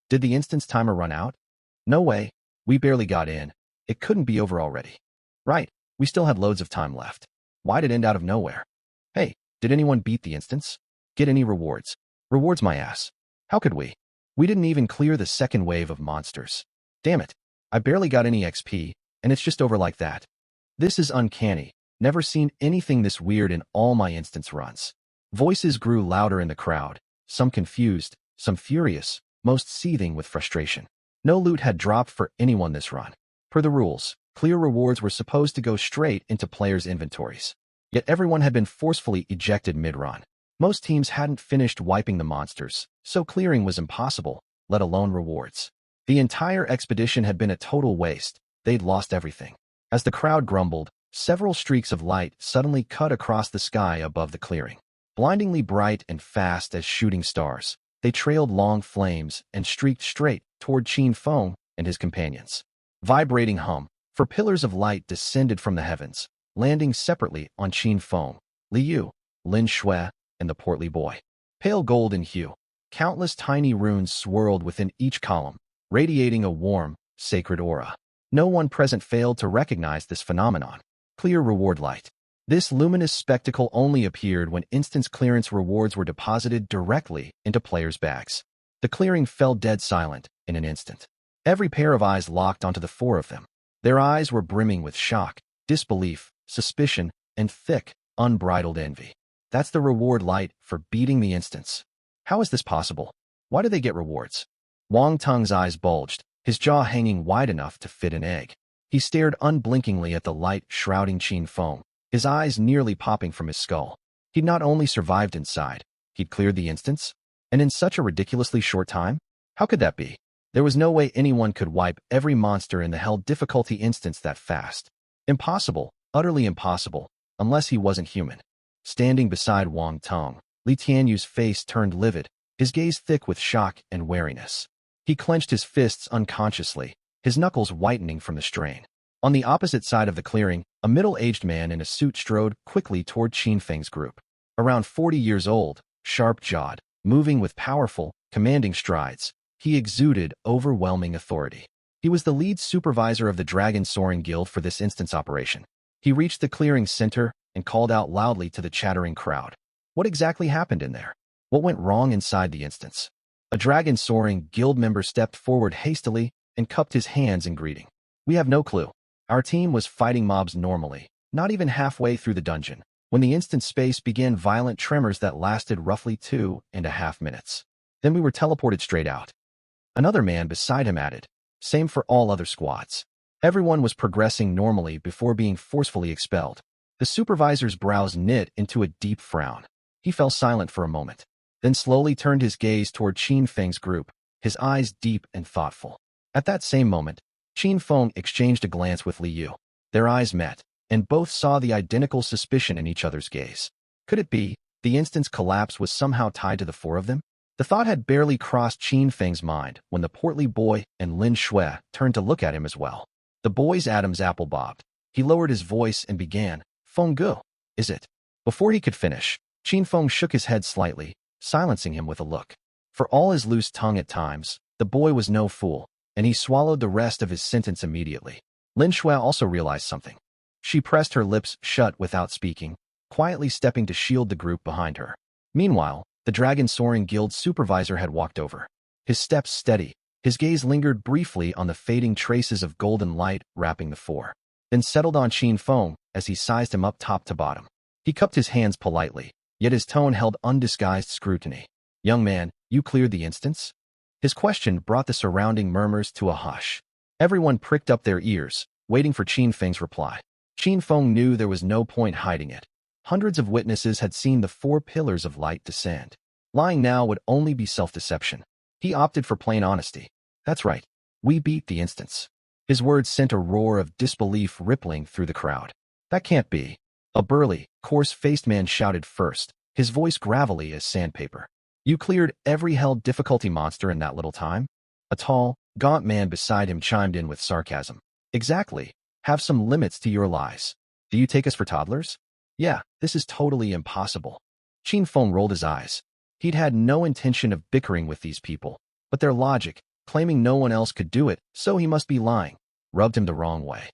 Did the instance timer run out? No way. We barely got in. It couldn't be over already. Right, we still had loads of time left. Why'd it end out of nowhere? Hey, did anyone beat the instance? Get any rewards? Rewards my ass. How could we? We didn't even clear the second wave of monsters. Damn it. I barely got any XP, and it's just over like that. This is uncanny. Never seen anything this weird in all my instance runs. Voices grew louder in the crowd, some confused, some furious, most seething with frustration. No loot had dropped for anyone this run. Per the rules, clear rewards were supposed to go straight into players' inventories. Yet everyone had been forcefully ejected mid-run. Most teams hadn't finished wiping the monsters, so clearing was impossible, let alone rewards. The entire expedition had been a total waste. They'd lost everything. As the crowd grumbled, several streaks of light suddenly cut across the sky above the clearing. Blindingly bright and fast as shooting stars, they trailed long flames and streaked straight toward Qin Feng and his companions. Vibrating hum, for pillars of light descended from the heavens, landing separately on Qin Feng, Liu, Lin Shui, and the portly boy. Pale gold in hue, countless tiny runes swirled within each column, radiating a warm, sacred aura. No one present failed to recognize this phenomenon. Clear reward light. This luminous spectacle only appeared when instance clearance rewards were deposited directly into players' bags. The clearing fell dead silent in an instant. Every pair of eyes locked onto the four of them. Their eyes were brimming with shock, disbelief, suspicion, and thick, unbridled envy. That's the reward light for beating the instance. How is this possible? Why do they get rewards? Wang Tung's eyes bulged, his jaw hanging wide enough to fit an egg. He stared unblinkingly at the light shrouding Qin Feng, his eyes nearly popping from his skull. He'd not only survived inside, he'd cleared the instance, and in such a ridiculously short time? How could that be? There was no way anyone could wipe every monster in the hell difficulty instance that fast. Impossible, utterly impossible, unless he wasn't human. Standing beside Wang Tong, Li Tianyu's face turned livid, his gaze thick with shock and wariness. He clenched his fists unconsciously, his knuckles whitening from the strain. On the opposite side of the clearing, a middle-aged man in a suit strode quickly toward Qin Feng's group. Around 40 years old, sharp-jawed, moving with powerful, commanding strides, he exuded overwhelming authority. He was the lead supervisor of the Dragon Soaring Guild for this instance operation. He reached the clearing center and called out loudly to the chattering crowd. What exactly happened in there? What went wrong inside the instance? A Dragon Soaring Guild member stepped forward hastily and cupped his hands in greeting. We have no clue. Our team was fighting mobs normally, not even halfway through the dungeon, when the instant space began violent tremors that lasted roughly 2.5 minutes. Then we were teleported straight out. Another man beside him added, same for all other squads. Everyone was progressing normally before being forcefully expelled. The supervisor's brows knit into a deep frown. He fell silent for a moment, then slowly turned his gaze toward Qin Feng's group, his eyes deep and thoughtful. At that same moment, Qin Feng exchanged a glance with Li Yu. Their eyes met, and both saw the identical suspicion in each other's gaze. Could it be the instant's collapse was somehow tied to the four of them? The thought had barely crossed Qin Feng's mind when the portly boy and Lin Shui turned to look at him as well. The boy's Adam's apple bobbed. He lowered his voice and began, Feng Gu, is it? Before he could finish, Qin Feng shook his head slightly, silencing him with a look. For all his loose tongue at times, the boy was no fool, and he swallowed the rest of his sentence immediately. Lin Shui also realized something. She pressed her lips shut without speaking, quietly stepping to shield the group behind her. Meanwhile, the Dragon Soaring Guild supervisor had walked over. His steps steady, his gaze lingered briefly on the fading traces of golden light wrapping the four, then settled on Qin Feng as he sized him up top to bottom. He cupped his hands politely, yet his tone held undisguised scrutiny. Young man, you cleared the instance? His question brought the surrounding murmurs to a hush. Everyone pricked up their ears, waiting for Qin Feng's reply. Qin Feng knew there was no point hiding it. Hundreds of witnesses had seen the four pillars of light descend. Lying now would only be self-deception. He opted for plain honesty. That's right. We beat the instance. His words sent a roar of disbelief rippling through the crowd. That can't be. A burly, coarse-faced man shouted first, his voice gravelly as sandpaper. You cleared every hell difficulty monster in that little time? A tall, gaunt man beside him chimed in with sarcasm. Exactly. Have some limits to your lies. Do you take us for toddlers? Yeah, this is totally impossible. Qin Feng rolled his eyes. He'd had no intention of bickering with these people, but their logic, claiming no one else could do it, so he must be lying, rubbed him the wrong way.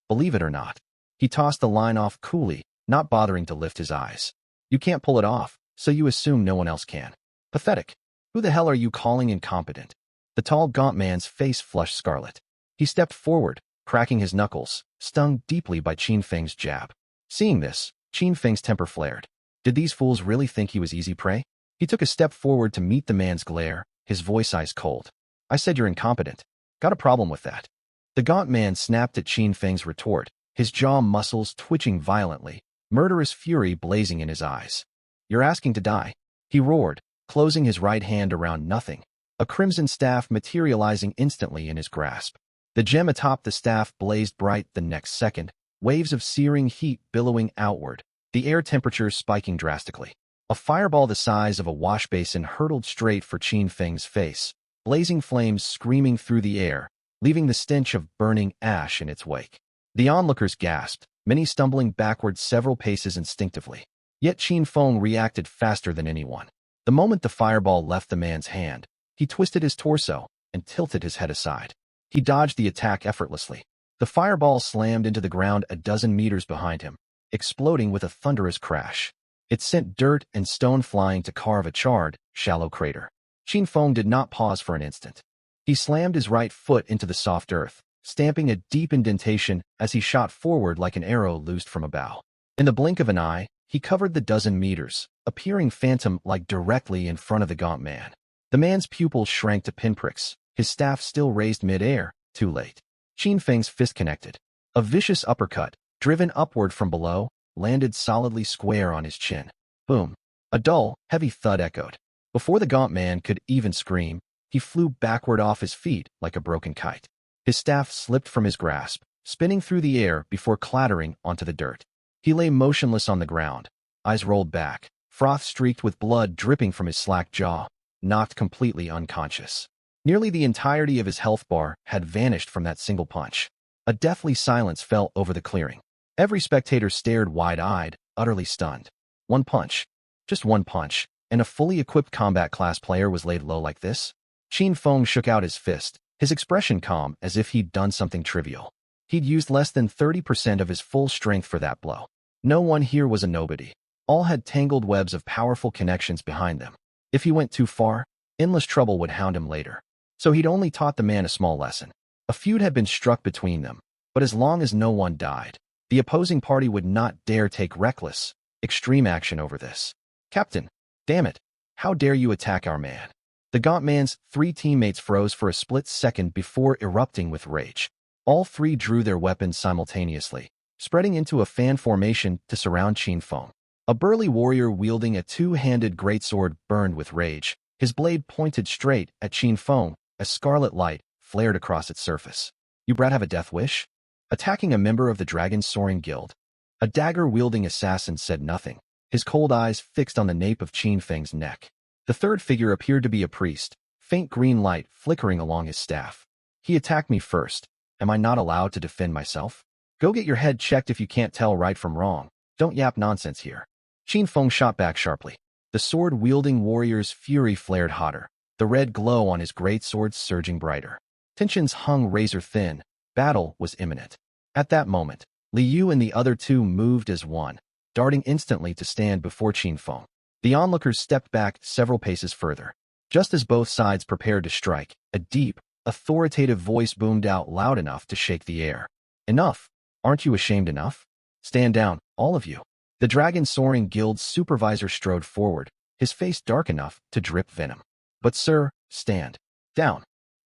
Believe it or not. He tossed the line off coolly, not bothering to lift his eyes. You can't pull it off, so you assume no one else can. Pathetic. Who the hell are you calling incompetent? The tall, gaunt man's face flushed scarlet. He stepped forward, cracking his knuckles, stung deeply by Qin Feng's jab. Seeing this, Qin Feng's temper flared. Did these fools really think he was easy prey? He took a step forward to meet the man's glare, his voice ice cold. I said you're incompetent. Got a problem with that. The gaunt man snapped at Qin Feng's retort, his jaw muscles twitching violently, murderous fury blazing in his eyes. You're asking to die, he roared, closing his right hand around nothing, a crimson staff materializing instantly in his grasp. The gem atop the staff blazed bright the next second, waves of searing heat billowing outward, the air temperature spiking drastically. A fireball the size of a wash basin hurtled straight for Qin Feng's face, blazing flames screaming through the air, leaving the stench of burning ash in its wake. The onlookers gasped, many stumbling backward several paces instinctively. Yet Qin Feng reacted faster than anyone. The moment the fireball left the man's hand, he twisted his torso and tilted his head aside. He dodged the attack effortlessly. The fireball slammed into the ground a dozen meters behind him, exploding with a thunderous crash. It sent dirt and stone flying to carve a charred, shallow crater. Qin Feng did not pause for an instant. He slammed his right foot into the soft earth, stamping a deep indentation as he shot forward like an arrow loosed from a bow. In the blink of an eye, he covered the dozen meters, appearing phantom-like directly in front of the gaunt man. The man's pupils shrank to pinpricks, his staff still raised mid-air, too late. Qin Feng's fist connected. A vicious uppercut, driven upward from below, landed solidly square on his chin. Boom. A dull, heavy thud echoed. Before the gaunt man could even scream, He flew backward off his feet like a broken kite. His staff slipped from his grasp, spinning through the air before clattering onto the dirt. He lay motionless on the ground, eyes rolled back, froth streaked with blood dripping from his slack jaw, knocked completely unconscious. Nearly the entirety of his health bar had vanished from that single punch. A deathly silence fell over the clearing. Every spectator stared wide-eyed, utterly stunned. One punch. Just one punch, and a fully equipped combat class player was laid low like this? Qin Feng shook out his fist, his expression calm as if he'd done something trivial. He'd used less than 30% of his full strength for that blow. No one here was a nobody. All had tangled webs of powerful connections behind them. If he went too far, endless trouble would hound him later. So he'd only taught the man a small lesson. A feud had been struck between them, but as long as no one died, the opposing party would not dare take reckless, extreme action over this. Captain, damn it, how dare you attack our man? The gaunt man's 3 teammates froze for a split second before erupting with rage. All 3 drew their weapons simultaneously, spreading into a fan formation to surround Qin Feng. A burly warrior wielding a 2-handed greatsword burned with rage, his blade pointed straight at Qin Feng as scarlet light flared across its surface. You brat have a death wish? Attacking a member of the Dragon Soaring Guild. A dagger-wielding assassin said nothing, his cold eyes fixed on the nape of Qin Feng's neck. The third figure appeared to be a priest, faint green light flickering along his staff. He attacked me first. Am I not allowed to defend myself? Go get your head checked if you can't tell right from wrong. Don't yap nonsense here. Qin Feng shot back sharply. The sword-wielding warrior's fury flared hotter, the red glow on his great sword surging brighter. Tensions hung razor-thin. Battle was imminent. At that moment, Li Yu and the other 2 moved as one, darting instantly to stand before Qin Feng. The onlookers stepped back several paces further. Just as both sides prepared to strike, a deep, authoritative voice boomed out loud enough to shake the air. Enough! Aren't you ashamed enough? Stand down, all of you. The Dragon Soaring Guild's supervisor strode forward, his face dark enough to drip venom. But sir, stand down.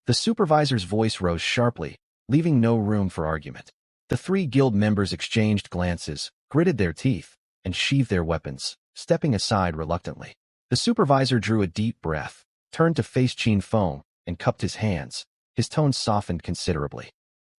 The supervisor's voice rose sharply, leaving no room for argument. The 3 guild members exchanged glances, gritted their teeth, and sheathed their weapons, stepping aside reluctantly. The supervisor drew a deep breath, turned to face Qin Feng, and cupped his hands. His tone softened considerably.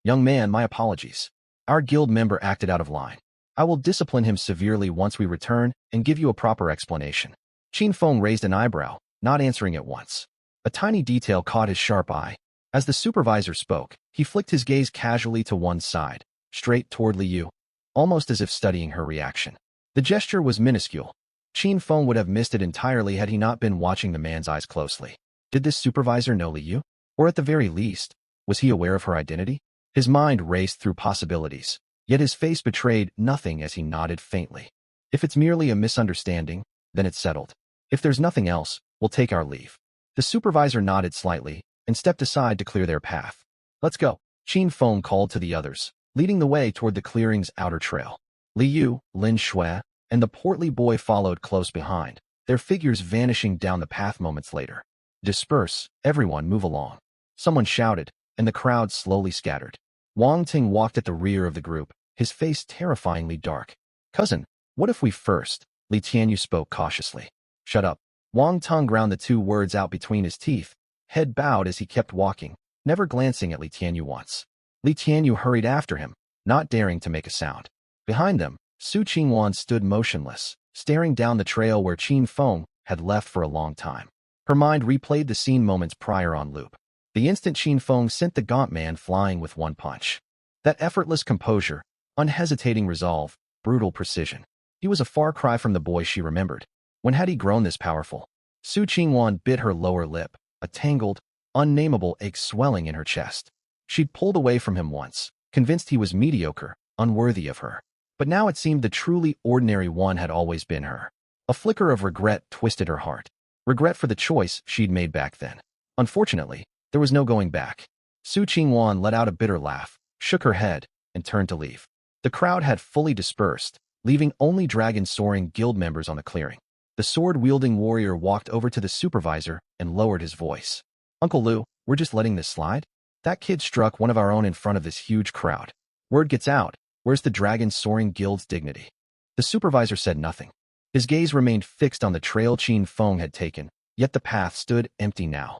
Young man, my apologies. Our guild member acted out of line. I will discipline him severely once we return and give you a proper explanation. Qin Feng raised an eyebrow, not answering at once. A tiny detail caught his sharp eye. As the supervisor spoke, he flicked his gaze casually to one side, straight toward Li Yu, almost as if studying her reaction. The gesture was minuscule. Qin Feng would have missed it entirely had he not been watching the man's eyes closely. Did this supervisor know Li Yu? Or at the very least, was he aware of her identity? His mind raced through possibilities, yet his face betrayed nothing as he nodded faintly. If it's merely a misunderstanding, then it's settled. If there's nothing else, we'll take our leave. The supervisor nodded slightly and stepped aside to clear their path. Let's go. Qin Feng called to the others, leading the way toward the clearing's outer trail. Li Yu, Lin Shui, and the portly boy followed close behind, their figures vanishing down the path moments later. Disperse, everyone move along. Someone shouted, and the crowd slowly scattered. Wang Ting walked at the rear of the group, his face terrifyingly dark. Cousin, what if we first? Li Tianyu spoke cautiously. Shut up. Wang Tung ground the 2 words out between his teeth, head bowed as he kept walking, never glancing at Li Tianyu once. Li Tianyu hurried after him, not daring to make a sound. Behind them, Su Qingwan stood motionless, staring down the trail where Qin Feng had left for a long time. Her mind replayed the scene moments prior on loop. The instant Qin Feng sent the gaunt man flying with one punch. That effortless composure, unhesitating resolve, brutal precision. He was a far cry from the boy she remembered. When had he grown this powerful? Su Qingwan bit her lower lip, a tangled, unnameable ache swelling in her chest. She'd pulled away from him once, convinced he was mediocre, unworthy of her. But now it seemed the truly ordinary one had always been her. A flicker of regret twisted her heart. Regret for the choice she'd made back then. Unfortunately, there was no going back. Su Qingwan let out a bitter laugh, shook her head, and turned to leave. The crowd had fully dispersed, leaving only Dragon Soaring Guild members on the clearing. The sword-wielding warrior walked over to the supervisor and lowered his voice. Uncle Lu, we're just letting this slide? That kid struck one of our own in front of this huge crowd. Word gets out, where's the Dragon Soaring Guild's dignity? The supervisor said nothing. His gaze remained fixed on the trail Qin Feng had taken, yet the path stood empty now.